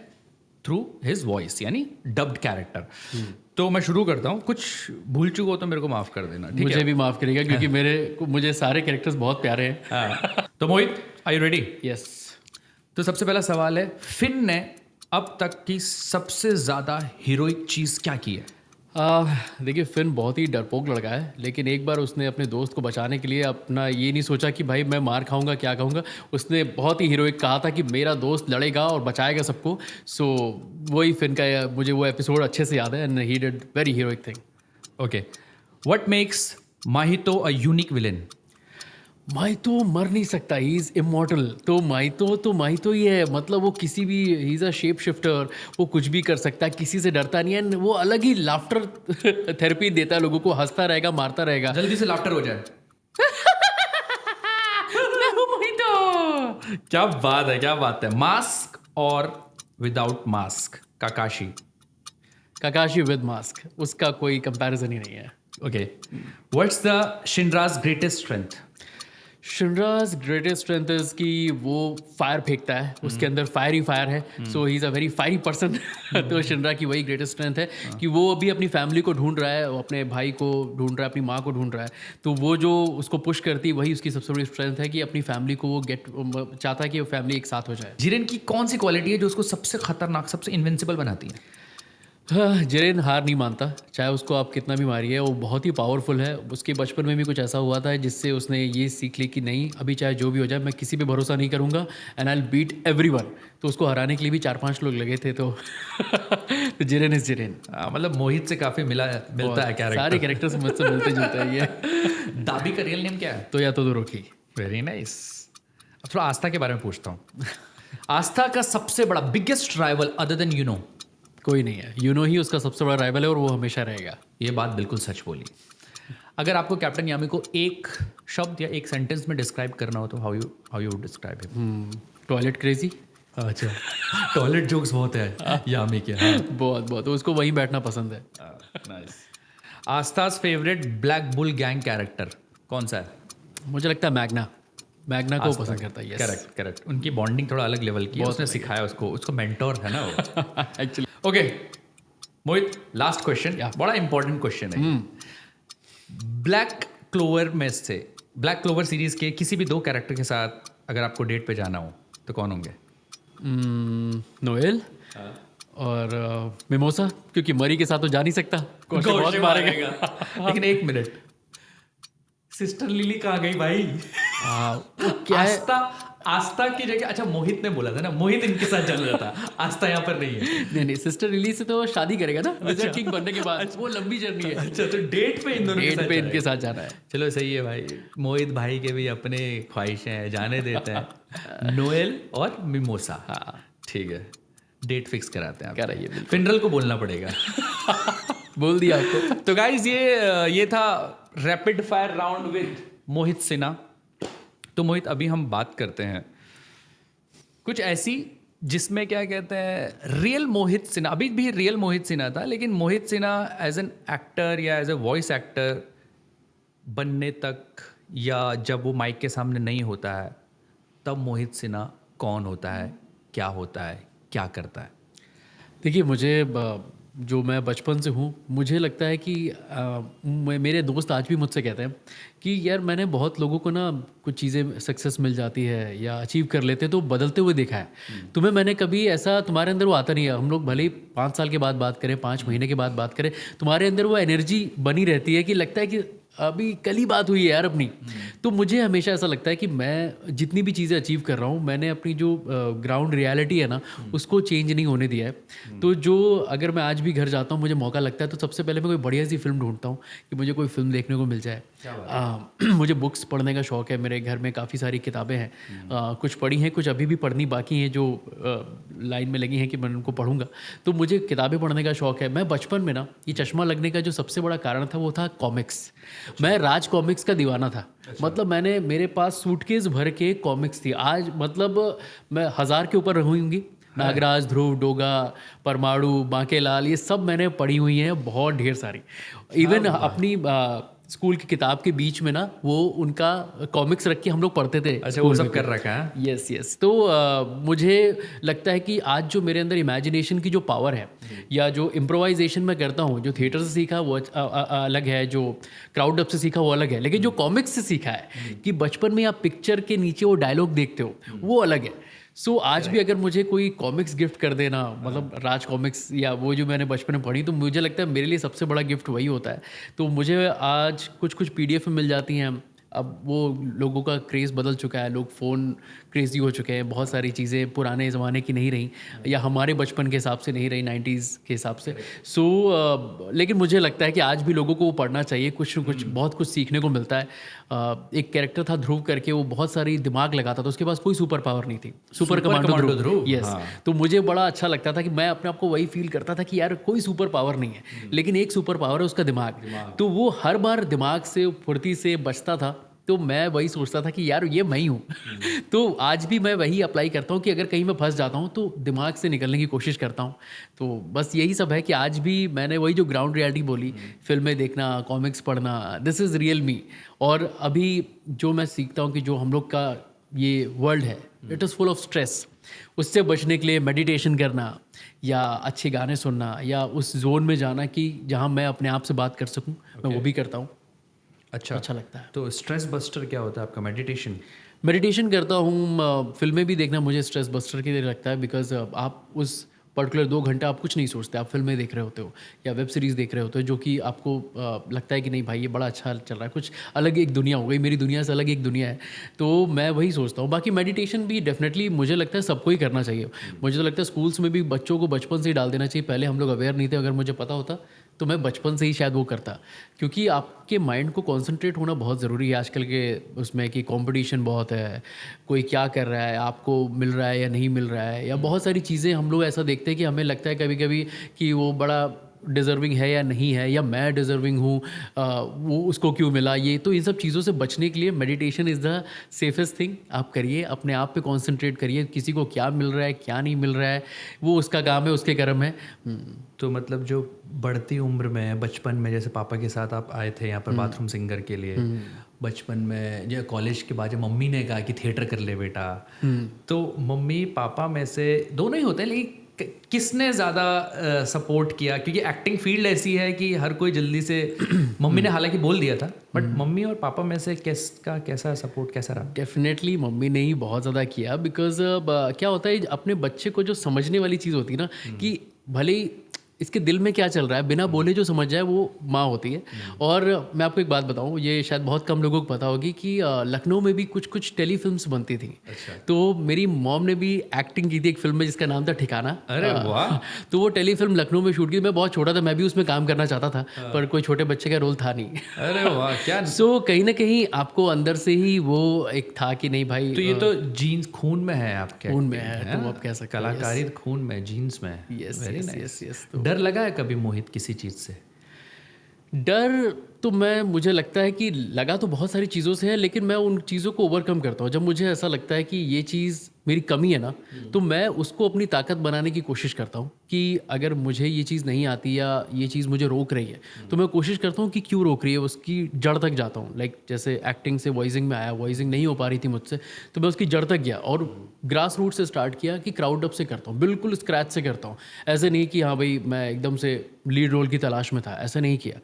थ्रू हिज वॉइस, यानी डब्ड कैरेक्टर। तो मैं शुरू करता हूँ, कुछ भूल चुका हो तो मेरे को माफ कर देना, ठीक मुझे है? भी माफ करिएगा क्योंकि मुझे सारे कैरेक्टर्स बहुत प्यारे हैं। हाँ। तो मोहित, आर यू रेडी? यस। तो सबसे पहला सवाल है, फिन ने अब तक की सबसे ज्यादा हीरोइक चीज क्या की है? देखिए, फिन बहुत ही डरपोक लड़का है, लेकिन एक बार उसने अपने दोस्त को बचाने के लिए अपना ये नहीं सोचा कि भाई मैं मार खाऊंगा क्या खाऊंगा। उसने बहुत ही हीरोइक कहा था कि मेरा दोस्त लड़ेगा और बचाएगा सबको। सो वही फिन का मुझे वो एपिसोड अच्छे से याद है, and he did very heroic thing. Okay, what makes माहितो a unique villain? माहितो मर नहीं सकता, ही इज इमॉर्टल। तो माहितो ही है, मतलब वो किसी भी, he is a shape shifter, वो कुछ भी कर सकता है, किसी से डरता नहीं है। वो अलग ही लाफ्टर थेरेपी देता है लोगों को, हंसता रहेगा, मारता रहेगा। जल्दी से लाफ्टर हो जाए। मैं हूं मोहितो। क्या बात है, क्या बात है। मास्क और without mask? Kakashi with mask, उसका कोई कंपैरिजन ही नहीं है। Okay, what's the Shinra's greatest strength? Shinra's greatest strength is कि वो फायर फेंकता है, उसके अंदर फायर ही फायर है। So he is a very fiery person. तो शिनरा की वही ग्रेटेस्ट स्ट्रेंथ है कि वो अभी अपनी फैमिली को ढूंढ रहा है, वो अपने भाई को ढूंढ रहा है, अपनी माँ को ढूंढ रहा है। तो वो जो उसको पुश करती है, वही उसकी सबसे बड़ी स्ट्रेंथ है कि अपनी फैमिली को वो चाहता है कि वो फैमिली एक साथ हो जाए। जिरेन की कौन सी क्वालिटी है जो उसको सबसे खतरनाक, सबसे इनविंसिबल बनाती है? हाँ, जिरेन हार नहीं मानता, चाहे उसको आप कितना भी मारिए। वो बहुत ही पावरफुल है। उसके बचपन में भी कुछ ऐसा हुआ था जिससे उसने ये सीख ली कि नहीं, अभी चाहे जो भी हो जाए मैं किसी पे भरोसा नहीं करूँगा, and I will beat everyone. तो उसको हराने के लिए भी 4-5 लोग लगे थे। तो जिरेन इज जिरेन। मतलब मोहित से काफी मिलता है कैरेक्टर। सारे कैरेक्टर्स मुझसे मिलते जुलते हैं ये। दाबी का रियल नेम क्या है? तो या तो रोकी। Very nice. अब थोड़ा आस्था के बारे में पूछता हूँ। आस्था का सबसे बड़ा biggest rival other than you know? कोई नहीं है, यूनो ही उसका सबसे बड़ा राइवल है, और वो हमेशा रहेगा। ये बात बिल्कुल सच बोली। अगर आपको कैप्टन यामी को एक शब्द या एक सेंटेंस में डिस्क्राइब करना हो तो how you describe him? Toilet crazy. अच्छा, टॉयलेट जोक्स बहुत है यामी के। हाँ। बहुत उसको वहीं बैठना पसंद है। Nice. Asta's favourite Black Bull gang character कौन सा है? मुझे लगता है मैग्ना को पसंद करता है। करेक्ट। उनकी बॉन्डिंग थोड़ा अलग लेवल की है, उसने सिखाया उसको मेंटोर है ना वो। एक्चुअली। ओके मोहित, लास्ट क्वेश्चन, बड़ा इंपॉर्टेंट क्वेश्चन है। ब्लैक क्लोवर सीरीज के किसी भी 2 कैरेक्टर के साथ अगर आपको डेट पे जाना हो तो कौन होंगे? नोएल और मिमोसा, क्योंकि मरी के साथ तो जा नहीं सकता, बहुत मारेगा। लेकिन 1 मिनट, सिस्टर लिली कहाँ गई भाई? क्या है? आस्था की जगह, अच्छा मोहित ने बोला था ना, मोहित इनके साथ चल रहा था, आस्था यहाँ पर नहीं है। नहीं, सिस्टर लिली से तो शादी करेगा ना विज़र्ड किंग बनने के बाद। वो लंबी जर्नी है। अच्छा, तो डेट पे इन दोनों इनके साथ जाना है। चलो सही है भाई, मोहित भाई के भी अपने ख्वाहिशें हैं, जाने देते हैं। नोएल और मिमोसा। हाँ ठीक है, डेट फिक्स कराते हैं। कराइए, फिनरल को बोलना पड़ेगा। बोल दिया आपको। तो गाइज ये था रैपिड फायर राउंड विद मोहित सिन्हा। तो मोहित, अभी हम बात करते हैं कुछ ऐसी जिसमें क्या कहते हैं, रियल मोहित सिन्हा, अभी भी रियल मोहित सिन्हा था, लेकिन मोहित सिन्हा एज एन एक्टर या एज ए वॉइस एक्टर बनने तक, या जब वो माइक के सामने नहीं होता है तब मोहित सिन्हा कौन होता है, क्या होता है, क्या करता है? देखिए, मुझे जो मैं बचपन से हूँ, मुझे लगता है कि मेरे दोस्त आज भी मुझसे कहते हैं कि यार मैंने बहुत लोगों को ना कुछ चीज़ें सक्सेस मिल जाती है या अचीव कर लेते हैं तो बदलते हुए देखा है। तुम्हें मैंने कभी ऐसा, तुम्हारे अंदर वो आता नहीं है। हम लोग भले ही 5 साल के बाद बात करें, 5 महीने के बाद बात करें, तुम्हारे अंदर वो एनर्जी बनी रहती है कि लगता है कि अभी कल ही बात हुई है यार अपनी। तो मुझे हमेशा ऐसा लगता है कि मैं जितनी भी चीज़ें अचीव कर रहा हूँ, मैंने अपनी जो ग्राउंड रियलिटी है ना, उसको चेंज नहीं होने दिया है। तो जो अगर मैं आज भी घर जाता हूँ, मुझे मौका लगता है, तो सबसे पहले मैं कोई बढ़िया सी फिल्म ढूंढता हूँ कि मुझे कोई फिल्म देखने को मिल जाए। मुझे बुक्स पढ़ने का शौक़ है, मेरे घर में काफ़ी सारी किताबें हैं, कुछ पढ़ी हैं, कुछ अभी भी पढ़नी बाकी हैं, जो लाइन में लगी हैं कि मैं उनको पढ़ूंगा। तो मुझे किताबें पढ़ने का शौक़ है। मैं बचपन में ना, ये चश्मा लगने का जो सबसे बड़ा कारण था वो था कॉमिक्स। मैं राज कॉमिक्स का दीवाना था। मतलब मेरे पास सूटकेस भर के कॉमिक्स थी। आज मतलब मैं 1000 के ऊपर होंगी, नागराज, ध्रुव, डोगा, परमाणु, बांकेलाल, ये सब मैंने पढ़ी हुई हैं, बहुत ढेर सारी। इवन अपनी स्कूल की किताब के बीच में ना वो उनका कॉमिक्स रख के हम लोग पढ़ते थे। अच्छा, वो सब कर रखा है। Yes yes. तो मुझे लगता है कि आज जो मेरे अंदर इमेजिनेशन की जो पावर है या जो इम्प्रोवाइजेशन मैं करता हूँ, जो थिएटर से सीखा वो अलग है, जो क्राउड अप से सीखा वो अलग है, लेकिन जो कॉमिक्स से सीखा है कि बचपन में आप पिक्चर के नीचे वो डायलॉग देखते हो, वो अलग है। सो आज भी अगर मुझे कोई कॉमिक्स गिफ्ट कर देना, मतलब राज कॉमिक्स या वो जो मैंने बचपन में पढ़ी, तो मुझे लगता है मेरे लिए सबसे बड़ा गिफ्ट वही होता है। तो मुझे आज कुछ PDF में मिल जाती हैं। अब वो लोगों का क्रेज़ बदल चुका है, लोग फ़ोन क्रेज़ी हो चुके हैं, बहुत सारी चीज़ें पुराने ज़माने की नहीं रही या हमारे बचपन के हिसाब से नहीं रही, 90s के हिसाब से। लेकिन मुझे लगता है कि आज भी लोगों को वो पढ़ना चाहिए, कुछ न कुछ बहुत कुछ सीखने को मिलता है। एक कैरेक्टर था ध्रुव करके, वो बहुत सारी दिमाग लगाता था, उसके पास कोई सुपर पावर नहीं थी, सुपर कमांडो ध्रुव। यस। तो मुझे बड़ा अच्छा लगता था कि मैं अपने आप को वही फील करता था कि यार कोई सुपर पावर नहीं है, लेकिन एक सुपर पावर है उसका दिमाग। तो वो हर बार दिमाग से, फुर्ती से बचता था। तो मैं वही सोचता था कि यार ये मैं ही हूँ। तो आज भी मैं वही अप्लाई करता हूँ कि अगर कहीं मैं फंस जाता हूँ तो दिमाग से निकलने की कोशिश करता हूँ। तो बस यही सब है कि आज भी मैंने वही जो ग्राउंड रियलिटी बोली, फिल्में देखना, कॉमिक्स पढ़ना, दिस इज़ रियल मी। और अभी जो मैं सीखता हूँ कि जो हम लोग का ये वर्ल्ड है, it is full of stress. उससे बचने के लिए मेडिटेशन करना या अच्छे गाने सुनना या उस जोन में जाना कि जहाँ मैं अपने आप से बात कर सकूँ, मैं वो भी करता हूँ। अच्छा लगता है। तो स्ट्रेस बस्टर क्या होता है आपका? मेडिटेशन करता हूँ। फिल्में भी देखना मुझे स्ट्रेस बस्टर के लिए लगता है, बिकॉज आप उस पर्टिकुलर 2 घंटा आप कुछ नहीं सोचते, आप फिल्में देख रहे होते हो या वेब सीरीज़ देख रहे होते हो, जो कि आपको लगता है कि नहीं भाई ये बड़ा अच्छा चल रहा है, कुछ अलग एक दुनिया हो गई, मेरी दुनिया से अलग एक दुनिया है। तो मैं वही सोचता हूँ। बाकी मेडिटेशन भी डेफिनेटली मुझे लगता है सबको ही करना चाहिए। मुझे तो लगता है स्कूल्स में भी बच्चों को बचपन से ही डाल देना चाहिए। पहले हम लोग अवेयर नहीं थे, अगर मुझे पता होता तो मैं बचपन से ही शायद वो करता, क्योंकि आपके माइंड को कंसंट्रेट होना बहुत ज़रूरी है आजकल के उसमें, कि कंपटीशन बहुत है, कोई क्या कर रहा है, आपको मिल रहा है या नहीं मिल रहा है, या बहुत सारी चीज़ें हम लोग ऐसा देखते हैं कि हमें लगता है कभी कभी कि वो बड़ा डिज़र्विंग है या नहीं है, या मैं डिज़र्विंग हूँ, वो उसको क्यों मिला। ये तो इन सब चीज़ों से बचने के लिए meditation is the safest thing. आप करिए, अपने आप पे कंसंट्रेट करिए, किसी को क्या मिल रहा है क्या नहीं मिल रहा है वो उसका काम है, उसके कर्म है। तो मतलब जो बढ़ती उम्र में, बचपन में जैसे पापा के साथ आप आए थे यहाँ पर बाथरूम सिंगर के लिए, बचपन में जो कॉलेज के बाद जब मम्मी ने कहा कि थिएटर कर ले बेटा, तो मम्मी पापा में से दोनों ही होते हैं, लेकिन किसने ज़्यादा सपोर्ट किया? क्योंकि एक्टिंग फील्ड ऐसी है कि हर कोई जल्दी से मम्मी ने हालांकि बोल दिया था, बट मम्मी और पापा में से कैसा सपोर्ट कैसा रहा? डेफिनेटली मम्मी ने ही बहुत ज़्यादा किया, बिकॉज क्या होता है अपने बच्चे को जो समझने वाली चीज़ होती है ना, कि भले ही इसके दिल में क्या चल रहा है, बिना बोले जो समझ जाए वो माँ होती है। और मैं आपको एक बात बताऊँ, ये शायद बहुत कम लोगों को पता होगी कि लखनऊ में भी कुछ टेलीफिल्म्स बनती थी। अच्छा। तो मेरी मॉम ने भी एक्टिंग की थी एक फिल्म में जिसका नाम था ठिकाना। अरे वाह। तो वो टेलीफिल्म लखनऊ में शूट की। मैं बहुत छोटा था, मैं भी उसमें काम करना चाहता था, पर कोई छोटे बच्चे का रोल था नहीं। अरे वाह, क्या सो कहीं ना कहीं आपको अंदर से ही वो एक था कि नहीं भाई, तो ये तो जीन्स खून में है आपके, खून में है, तो आप कह सकते हैं कलाकारी खून में, जीन्स में। Yes yes yes. डर लगा है कभी मोहित किसी चीज़ से? डर तो मुझे लगता है कि लगा तो बहुत सारी चीज़ों से है, लेकिन मैं उन चीज़ों को ओवरकम करता हूँ। जब मुझे ऐसा लगता है कि ये चीज़ मेरी कमी है ना, तो मैं उसको अपनी ताकत बनाने की कोशिश करता हूँ कि अगर मुझे ये चीज़ नहीं आती या ये चीज़ मुझे रोक रही है, तो मैं कोशिश करता हूँ कि क्यों रोक रही है, उसकी जड़ तक जाता हूँ। लाइक जैसे एक्टिंग से वॉइसिंग में आया, वॉइसिंग नहीं हो पा रही थी मुझसे, तो मैं उसकी जड़ तक गया और ग्रास रूट से स्टार्ट किया कि क्राउड अप से करता हूँ, बिल्कुल स्क्रैच से करता हूँ। ऐसे नहीं कि हाँ भाई मैं एकदम से लीड रोल की तलाश में था, ऐसा नहीं किया।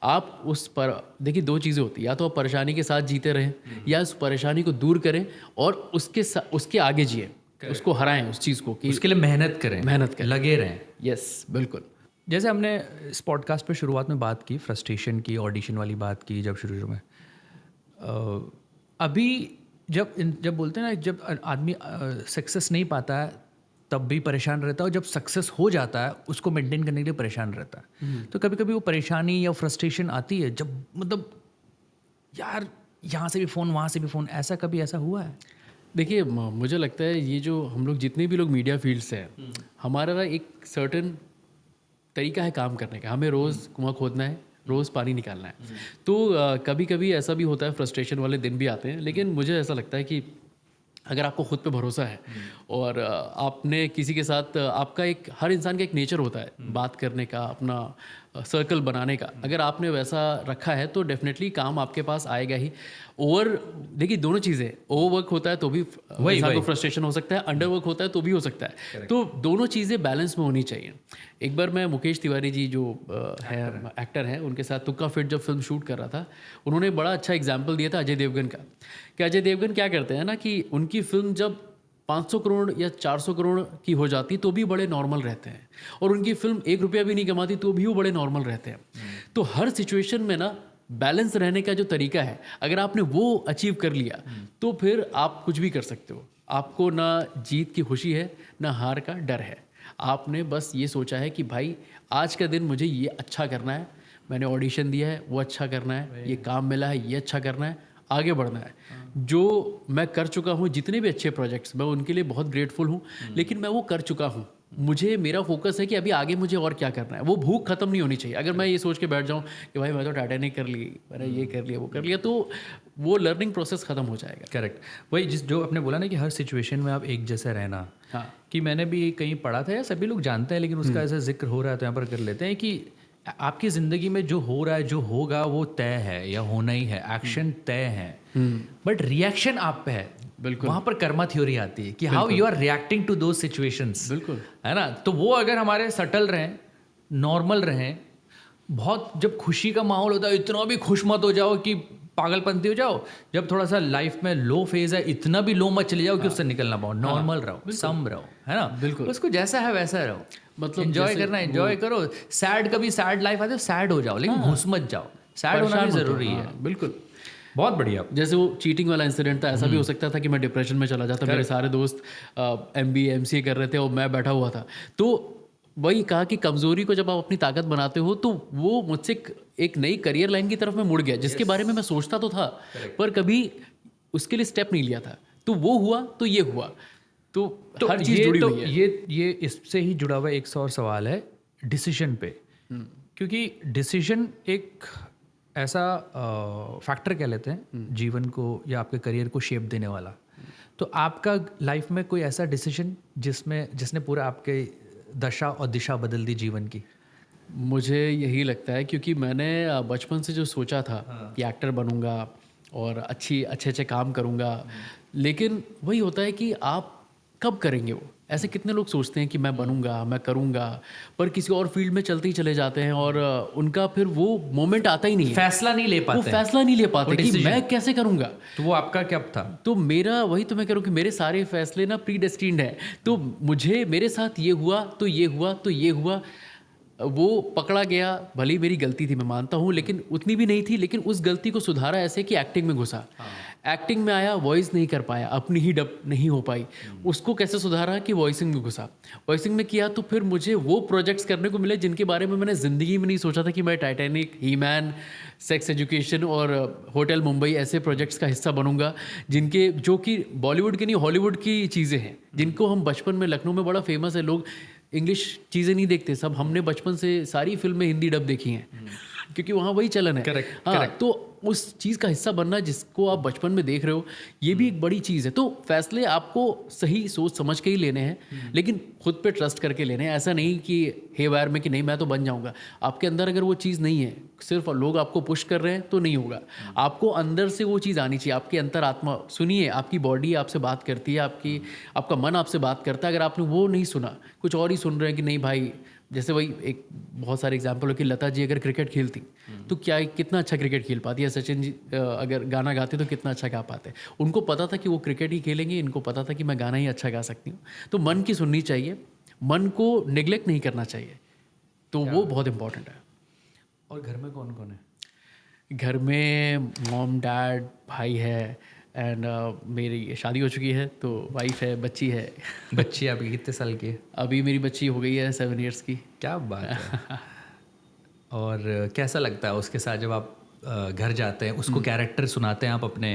आप उस पर देखिए, 2 चीज़ें होती हैं, या तो आप परेशानी के साथ जीते रहें या उस परेशानी को दूर करें और उसके आगे जिए, उसको हराएं उस चीज़ को, कि उसके लिए मेहनत करें, लगे रहें। यस बिल्कुल। जैसे हमने इस पॉडकास्ट पे शुरुआत में बात की फ्रस्ट्रेशन की, ऑडिशन वाली बात की, जब शुरू में अभी जब बोलते हैं ना, जब आदमी सक्सेस नहीं पाता है तब भी परेशान रहता है, और जब सक्सेस हो जाता है उसको मेंटेन करने के लिए परेशान रहता है। तो कभी कभी वो परेशानी या फ्रस्ट्रेशन आती है, जब मतलब यार यहाँ से भी फ़ोन वहाँ से भी फ़ोन, ऐसा हुआ है? देखिए मुझे लगता है ये जो हम लोग जितने भी लोग मीडिया फील्ड से हैं, हमारा एक सर्टेन तरीका है काम करने का। हमें रोज़ कुआं खोदना है, रोज़ पानी निकालना है। तो कभी कभी ऐसा भी होता है, फ्रस्ट्रेशन वाले दिन भी आते हैं, लेकिन मुझे ऐसा लगता है कि अगर आपको खुद पे भरोसा है और आपने किसी के साथ आपका एक हर इंसान का एक नेचर होता है बात करने का, अपना सर्कल बनाने का, अगर आपने वैसा रखा है तो डेफिनेटली काम आपके पास आएगा ही। देखिए दोनों चीज़ें, ओवर वर्क होता है तो भी इंसान को फ्रस्ट्रेशन हो सकता है, अंडर वर्क होता है तो भी हो सकता है, तो दोनों चीज़ें बैलेंस में होनी चाहिए। एक बार मैं मुकेश तिवारी जी जो है एक्टर हैं, उनके साथ तुक्का फिट जब फिल्म शूट कर रहा था, उन्होंने बड़ा अच्छा एग्जाम्पल दिया था अजय देवगन का, कि अजय देवगन क्या करते हैं ना कि उनकी फिल्म जब 500 करोड़ या 400 करोड़ की हो जाती तो भी बड़े नॉर्मल रहते हैं, और उनकी फिल्म 1 रुपया भी नहीं कमाती तो भी वो बड़े नॉर्मल रहते हैं। तो हर सिचुएशन में ना बैलेंस रहने का जो तरीका है, अगर आपने वो अचीव कर लिया तो फिर आप कुछ भी कर सकते हो। आपको ना जीत की खुशी है ना हार का डर है, आपने बस ये सोचा है कि भाई आज का दिन मुझे ये अच्छा करना है, मैंने ऑडिशन दिया है वो अच्छा करना है, ये काम मिला है ये अच्छा करना है, आगे बढ़ना है। जो मैं कर चुका हूँ, जितने भी अच्छे प्रोजेक्ट्स, मैं उनके लिए बहुत ग्रेटफुल हूँ, लेकिन मैं वो कर चुका हूँ। मुझे मेरा फोकस है कि अभी आगे मुझे और क्या करना है। वो भूख खत्म नहीं होनी चाहिए। अगर मैं ये सोच के बैठ जाऊँ कि भाई मैं तो टाइटैनिक कर ली, मैंने ये कर लिया वो कर लिया, तो वो लर्निंग प्रोसेस खत्म हो जाएगा। करेक्ट, वही जो आपने बोला ना कि हर सिचुएशन में आप एक जैसे रहना। हाँ, कि मैंने भी कहीं पढ़ा था, या सभी लोग जानते हैं लेकिन उसका ऐसा जिक्र हो रहा है तो यहाँ पर कर लेते हैं कि आपकी ज़िंदगी में जो हो रहा है, जो होगा वो तय है या होना ही है, एक्शन तय है, बट रिएक्शन आप पे है। बिल्कुल, वहाँ पर कर्मा थ्योरी आती है कि how you are reacting to those situations. बिल्कुल, है ना। तो वो अगर हमारे सटल रहें, नॉर्मल रहें, बहुत जब खुशी का माहौल होता है इतना भी खुश मत हो जाओ कि पागलपंती हो जाओ, जब थोड़ा सा लाइफ में लो फेज है इतना भी लो मत चले जाओ कि उससे निकल ना पाओ, नॉर्मल रहो, सम रहो, है ना। बिल्कुल, उसको जैसा है वैसा रहो, मतलब एंजॉय करना एंजॉय करो। सैड, कभी सैड लाइफ आती है सैड हो जाओ, लेकिन घुस मत जाओ, सैड होना भी जरूरी है। बिल्कुल, बहुत बढ़िया। जैसे वो चीटिंग वाला इंसिडेंट था, ऐसा भी हो सकता था कि मैं डिप्रेशन में चला जाता, मेरे सारे दोस्त MBA MCA कर रहे थे और मैं बैठा हुआ था। तो वही कहा कि कमजोरी को जब आप अपनी ताकत बनाते हो, तो वो मुझसे एक नई करियर लाइन की तरफ में मुड़ गया, जिसके बारे में मैं सोचता तो था पर कभी उसके लिए स्टेप नहीं लिया था। तो वो हुआ तो ये हुआ, तो हर चीज जुड़ी हुई है। ये इससे ही जुड़ा हुआ एक और सवाल है डिसीजन पे, क्योंकि डिसीजन एक ऐसा फैक्टर कह लेते हैं जीवन को या आपके करियर को शेप देने वाला। तो आपका लाइफ में कोई ऐसा डिसीजन जिसने पूरा आपके दशा और दिशा बदल दी जीवन की? मुझे यही लगता है, क्योंकि मैंने बचपन से जो सोचा था कि एक्टर बनूंगा और अच्छे काम करूंगा, लेकिन वही होता है कि आप कब करेंगे वो। ऐसे कितने लोग सोचते हैं कि मैं बनूंगा, मैं करूंगा, पर किसी और फील्ड में चलते ही चले जाते हैं और उनका फिर वो मोमेंट आता ही नहीं है, फैसला नहीं ले पाते, वो फैसला नहीं ले पाते कि मैं कैसे करूंगा। तो वो आपका क्या था? तो मेरा वही तो मैं कह रहा हूँ कि मेरे सारे फैसले ना प्री डेस्टिन्ड है। तो मुझे मेरे साथ ये हुआ तो ये हुआ तो ये हुआ, वो पकड़ा गया, भले ही मेरी गलती थी मैं मानता हूँ, लेकिन उतनी भी नहीं थी। लेकिन उस गलती को सुधारा ऐसे कि एक्टिंग में घुसा, एक्टिंग में आया, वॉइस नहीं कर पाया, अपनी ही डब नहीं हो पाई, उसको कैसे सुधारा कि वॉइसिंग में घुसा, वॉइसिंग में किया तो फिर मुझे वो प्रोजेक्ट्स करने को मिले जिनके बारे में मैंने ज़िंदगी में नहीं सोचा था कि मैं टाइटैनिक, ही मैन, सेक्स एजुकेशन और होटल मुंबई ऐसे प्रोजेक्ट्स का हिस्सा बनूंगा, जो कि बॉलीवुड की नहीं हॉलीवुड की चीज़ें हैं, जिनको हम बचपन में, लखनऊ में बड़ा फेमस है, लोग इंग्लिश चीज़ें नहीं देखते, सब हमने बचपन से सारी फिल्में हिंदी डब देखी हैं क्योंकि वहाँ वही चलन है। करेक्ट। तो उस चीज़ का हिस्सा बनना जिसको आप बचपन में देख रहे हो, ये भी एक बड़ी चीज़ है। तो फैसले आपको सही सोच समझ के ही लेने हैं, लेकिन खुद पे ट्रस्ट करके लेने हैं। ऐसा नहीं कि हे वायर में कि नहीं मैं तो बन जाऊंगा। आपके अंदर अगर वो चीज़ नहीं है, सिर्फ लोग आपको पुश कर रहे हैं तो नहीं होगा। आपको अंदर से वो चीज़ आनी चाहिए, आपकी अंतरात्मा। सुनिए, आपकी बॉडी आपसे बात करती है, आपका मन आपसे बात करता है। अगर आपने वो नहीं सुना, कुछ और ही सुन रहे हैं कि नहीं भाई, जैसे वही एक बहुत सारे एग्जाम्पल हो कि लता जी अगर क्रिकेट खेलती तो कितना अच्छा क्रिकेट खेल पाती है, सचिन जी अगर गाना गाते तो कितना अच्छा गा पाते। उनको पता था कि वो क्रिकेट ही खेलेंगे, इनको पता था कि मैं गाना ही अच्छा गा सकती हूँ। तो मन की सुननी चाहिए, मन को निगलेक्ट नहीं करना चाहिए, तो वो बहुत इंपॉर्टेंट है। और घर में कौन कौन है? घर में मॉम, डैड, भाई है एंड मेरी शादी हो चुकी है, तो वाइफ है, बच्ची है। बच्ची आपकी कितने साल की है? अभी मेरी बच्ची हो गई है 7 years की। क्या बात है। और कैसा लगता है उसके साथ जब आप घर जाते हैं, उसको कैरेक्टर सुनाते हैं आप अपने,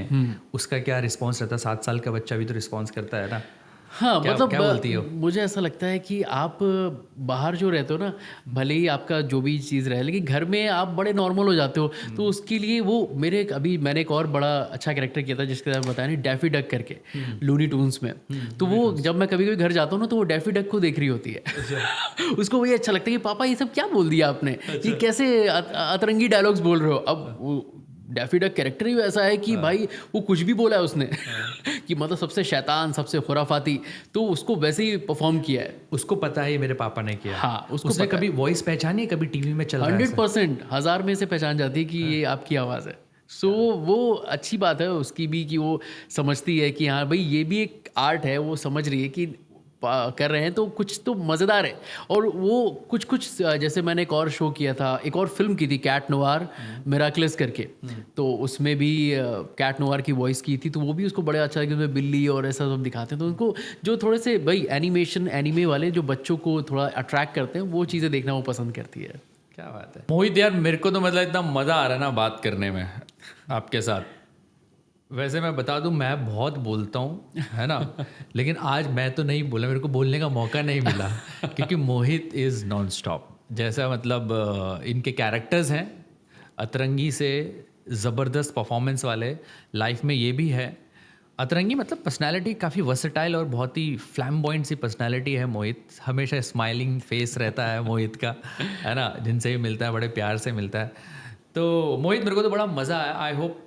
उसका क्या रिस्पॉन्स रहता है? 7 साल का बच्चा भी तो रिस्पॉन्स करता है ना। हाँ क्या बोलती हो? मुझे ऐसा लगता है कि आप बाहर जो रहते हो ना, भले ही आपका जो भी चीज़ रहे, लेकिन घर में आप बड़े नॉर्मल हो जाते हो। तो उसके लिए वो मैंने एक और बड़ा अच्छा कैरेक्टर किया था जिसके बारे में बताया नहीं, डैफी डक करके, लूनी टून्स में। तो वो जब मैं कभी कभी घर जाता हूँ ना, तो वो डैफी डक को देख रही होती है। उसको वही अच्छा लगता है कि पापा ये सब क्या बोल दिया आपने, ये कैसे अतरंगी डायलॉग्स बोल रहे हो। अब वो डैफी डक कैरेक्टर ही वैसा है कि भाई वो कुछ भी बोला है उसने कि मतलब सबसे शैतान, सबसे खुराफाती, तो उसको वैसे ही परफॉर्म किया है। उसको पता है ये मेरे पापा ने किया। हाँ, उसको उसने पता कभी वॉइस पहचानी है, कभी टीवी में चल रहा है ऐसा? 100% 1000 में से पहचान जाती है कि ये आपकी आवाज़ है। सो वो अच्छी बात है उसकी भी कि वो समझती है कि हाँ भाई ये भी एक आर्ट है, वो समझ रही है कि कर रहे हैं तो कुछ तो मज़ेदार है। और वो कुछ जैसे मैंने एक और शो किया था, एक और फिल्म की थी कैट नोवार मिराक्लेस करके, तो उसमें भी कैट नोवार की वॉइस की थी, तो वो भी उसको बड़ा अच्छा लगा। उसमें बिल्ली और ऐसा सब दिखाते हैं, तो उनको जो थोड़े से भाई एनीमे वाले जो बच्चों को थोड़ा अट्रैक्ट करते हैं, वो चीज़ें देखना वो पसंद करती है। क्या बात है मोहित यार, मेरे को तो मतलब इतना मज़ा आ रहा है ना बात करने में आपके साथ। वैसे मैं बता दूं, मैं बहुत बोलता हूँ, है ना, लेकिन आज मैं तो नहीं बोला, मेरे को बोलने का मौका नहीं मिला क्योंकि मोहित इज़ नॉन स्टॉप। जैसा मतलब इनके कैरेक्टर्स हैं, अतरंगी से ज़बरदस्त परफॉर्मेंस वाले, लाइफ में ये भी है। अतरंगी मतलब पर्सनालिटी काफ़ी वर्सेटाइल और बहुत ही फ्लैम्बॉइंट सी पर्सनालिटी है मोहित। हमेशा स्माइलिंग फेस रहता है मोहित का, है ना, जिनसे भी मिलता है बड़े प्यार से मिलता है। तो मोहित मेरे को तो बड़ा मज़ा आया। आई होप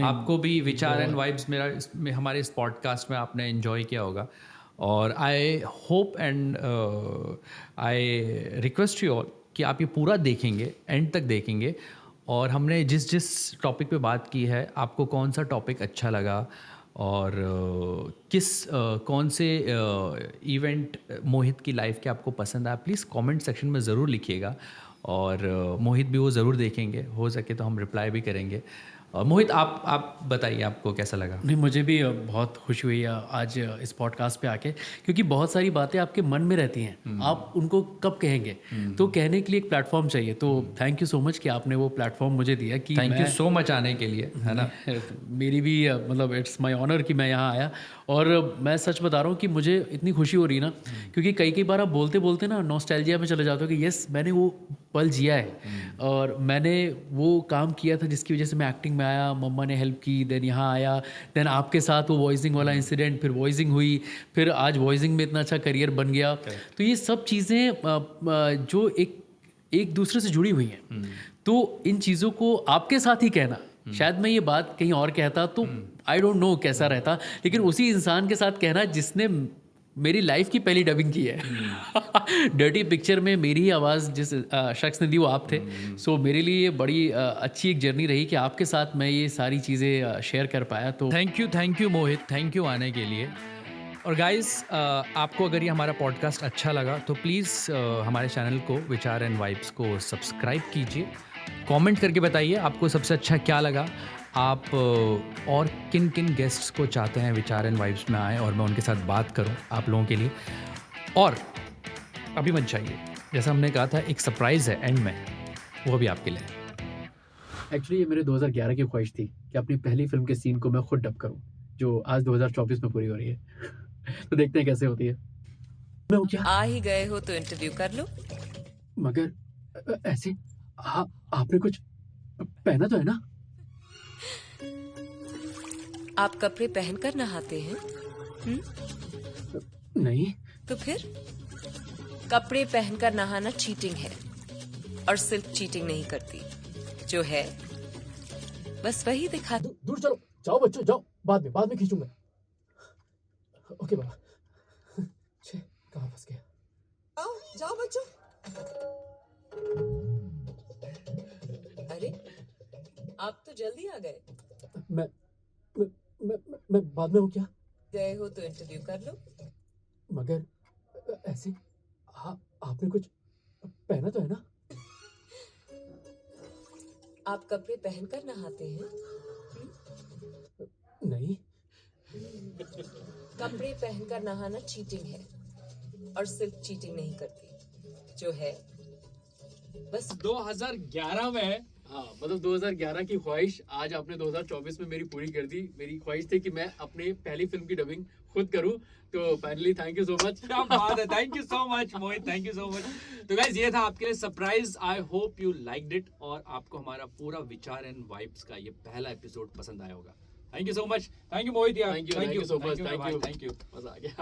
आपको भी विचार एंड वाइब्स में हमारे इस पॉडकास्ट में आपने एंजॉय किया होगा। और I hope and I request you all कि आप ये पूरा देखेंगे, एंड तक देखेंगे। और हमने जिस टॉपिक पे बात की है, आपको कौन सा टॉपिक अच्छा लगा और कौन से इवेंट मोहित की लाइफ के आपको पसंद आया, प्लीज़ कमेंट सेक्शन में ज़रूर लिखिएगा। और मोहित भी वो ज़रूर देखेंगे, हो सके तो हम रिप्लाई भी करेंगे। मोहित आप बताइए आपको कैसा लगा? नहीं, मुझे भी बहुत खुशी हुई आज इस पॉडकास्ट पे आके, क्योंकि बहुत सारी बातें आपके मन में रहती हैं, आप उनको कब कहेंगे, तो कहने के लिए एक प्लेटफॉर्म चाहिए। तो थैंक यू सो मच कि आपने वो प्लेटफॉर्म मुझे दिया कि थैंक यू सो मच आने के लिए, है ना। मेरी भी मतलब इट्स माय ऑनर कि मैं यहाँ आया। और मैं सच बता रहा हूँ कि मुझे इतनी खुशी हो रही ना, क्योंकि कई बार आप बोलते बोलते ना नॉस्टैल्जिया में चले जाते हो कि यस मैंने वो पल जिया है और मैंने वो काम किया था जिसकी वजह से मैं एक्टिंग में आया, मम्मा ने हेल्प की, देन यहाँ आया, देन आपके साथ वो वॉइसिंग वाला इंसिडेंट, फिर वॉइसिंग हुई, फिर आज वॉइसिंग में इतना अच्छा करियर बन गया। तो ये सब चीज़ें जो एक दूसरे से जुड़ी हुई हैं, तो इन चीज़ों को आपके साथ ही कहना, शायद मैं ये बात कहीं और कहता तो आई डोंट नो कैसा रहता, लेकिन उसी इंसान के साथ कहना जिसने मेरी लाइफ की पहली डबिंग की है। डर्टी पिक्चर में मेरी ही आवाज़ जिस शख्स ने दी वो आप थे। सो मेरे लिए बड़ी अच्छी एक जर्नी रही कि आपके साथ मैं ये सारी चीज़ें शेयर कर पाया। तो thank you Mohit, thank you आने के लिए। और गाइस, आपको अगर ये हमारा पॉडकास्ट अच्छा लगा तो प्लीज़ हमारे चैनल को विचार एंड वाइब्स को सब्सक्राइब कीजिए। कमेंट करके बताइए आपको सबसे अच्छा क्या लगा, आप और किन किन गेस्ट्स को चाहते हैं विचार एंड वाइब्स में आए और मैं उनके साथ बात करूं आप लोगों के लिए। और अभी मत जाइए, जैसा हमने कहा था एक सरप्राइज़ है एंड में, वो भी आपके लिए। एक्चुअली ये मेरे 2011 की ख्वाहिश थी कि अपनी पहली फिल्म के सीन को मैं खुद डब करूं, जो आज 2024 में पूरी हो रही है। तो देखते हैं कैसे होती है। मैं क्या आ ही गए हो तो इंटरव्यू कर लो। मगर ऐसे आपने कुछ पहना तो है ना? आप कपड़े पहनकर नहाते हैं? नहीं। तो फिर कपड़े पहनकर नहाना चीटिंग है, और सिर्फ चीटिंग नहीं करती, जो है बस वही दिखा। दूर चलो, जाओ बच्चों जाओ, बाद में खींचूंगा। ओके बाबा। कहाँ फंस गया? आओ जाओ बच्चों। अरे आप तो जल्दी आ गए। मैं बाद में हूँ क्या? गए हो तो इंटरव्यू कर लो। मगर ऐसे आपने कुछ पहना तो है ना? आप कपड़े पहनकर नहाते हैं? नहीं। कपड़े पहनकर नहाना चीटिंग है, और सिर्फ चीटिंग नहीं करती, जो है बस 2011 में हाँ मतलब 2011 की ख्वाहिश आज आपने 2024 में मेरी पूरी कर दी। मेरी ख्वाहिश थी कि मैं अपने पहली फिल्म की डबिंग खुद करूं, तो finally thank you so much. क्या बात है, thank you so much Mohit, thank you so much. तो गाइस ये था आपके लिए surprise, I hope you liked it और आपको हमारा पूरा विचार एंड वाइब्स का ये पहला एपिसोड पसंद आया होगा। Thank you so much, thank you Mohit यार, thank you so much, thank you thank you. मजा आ गया।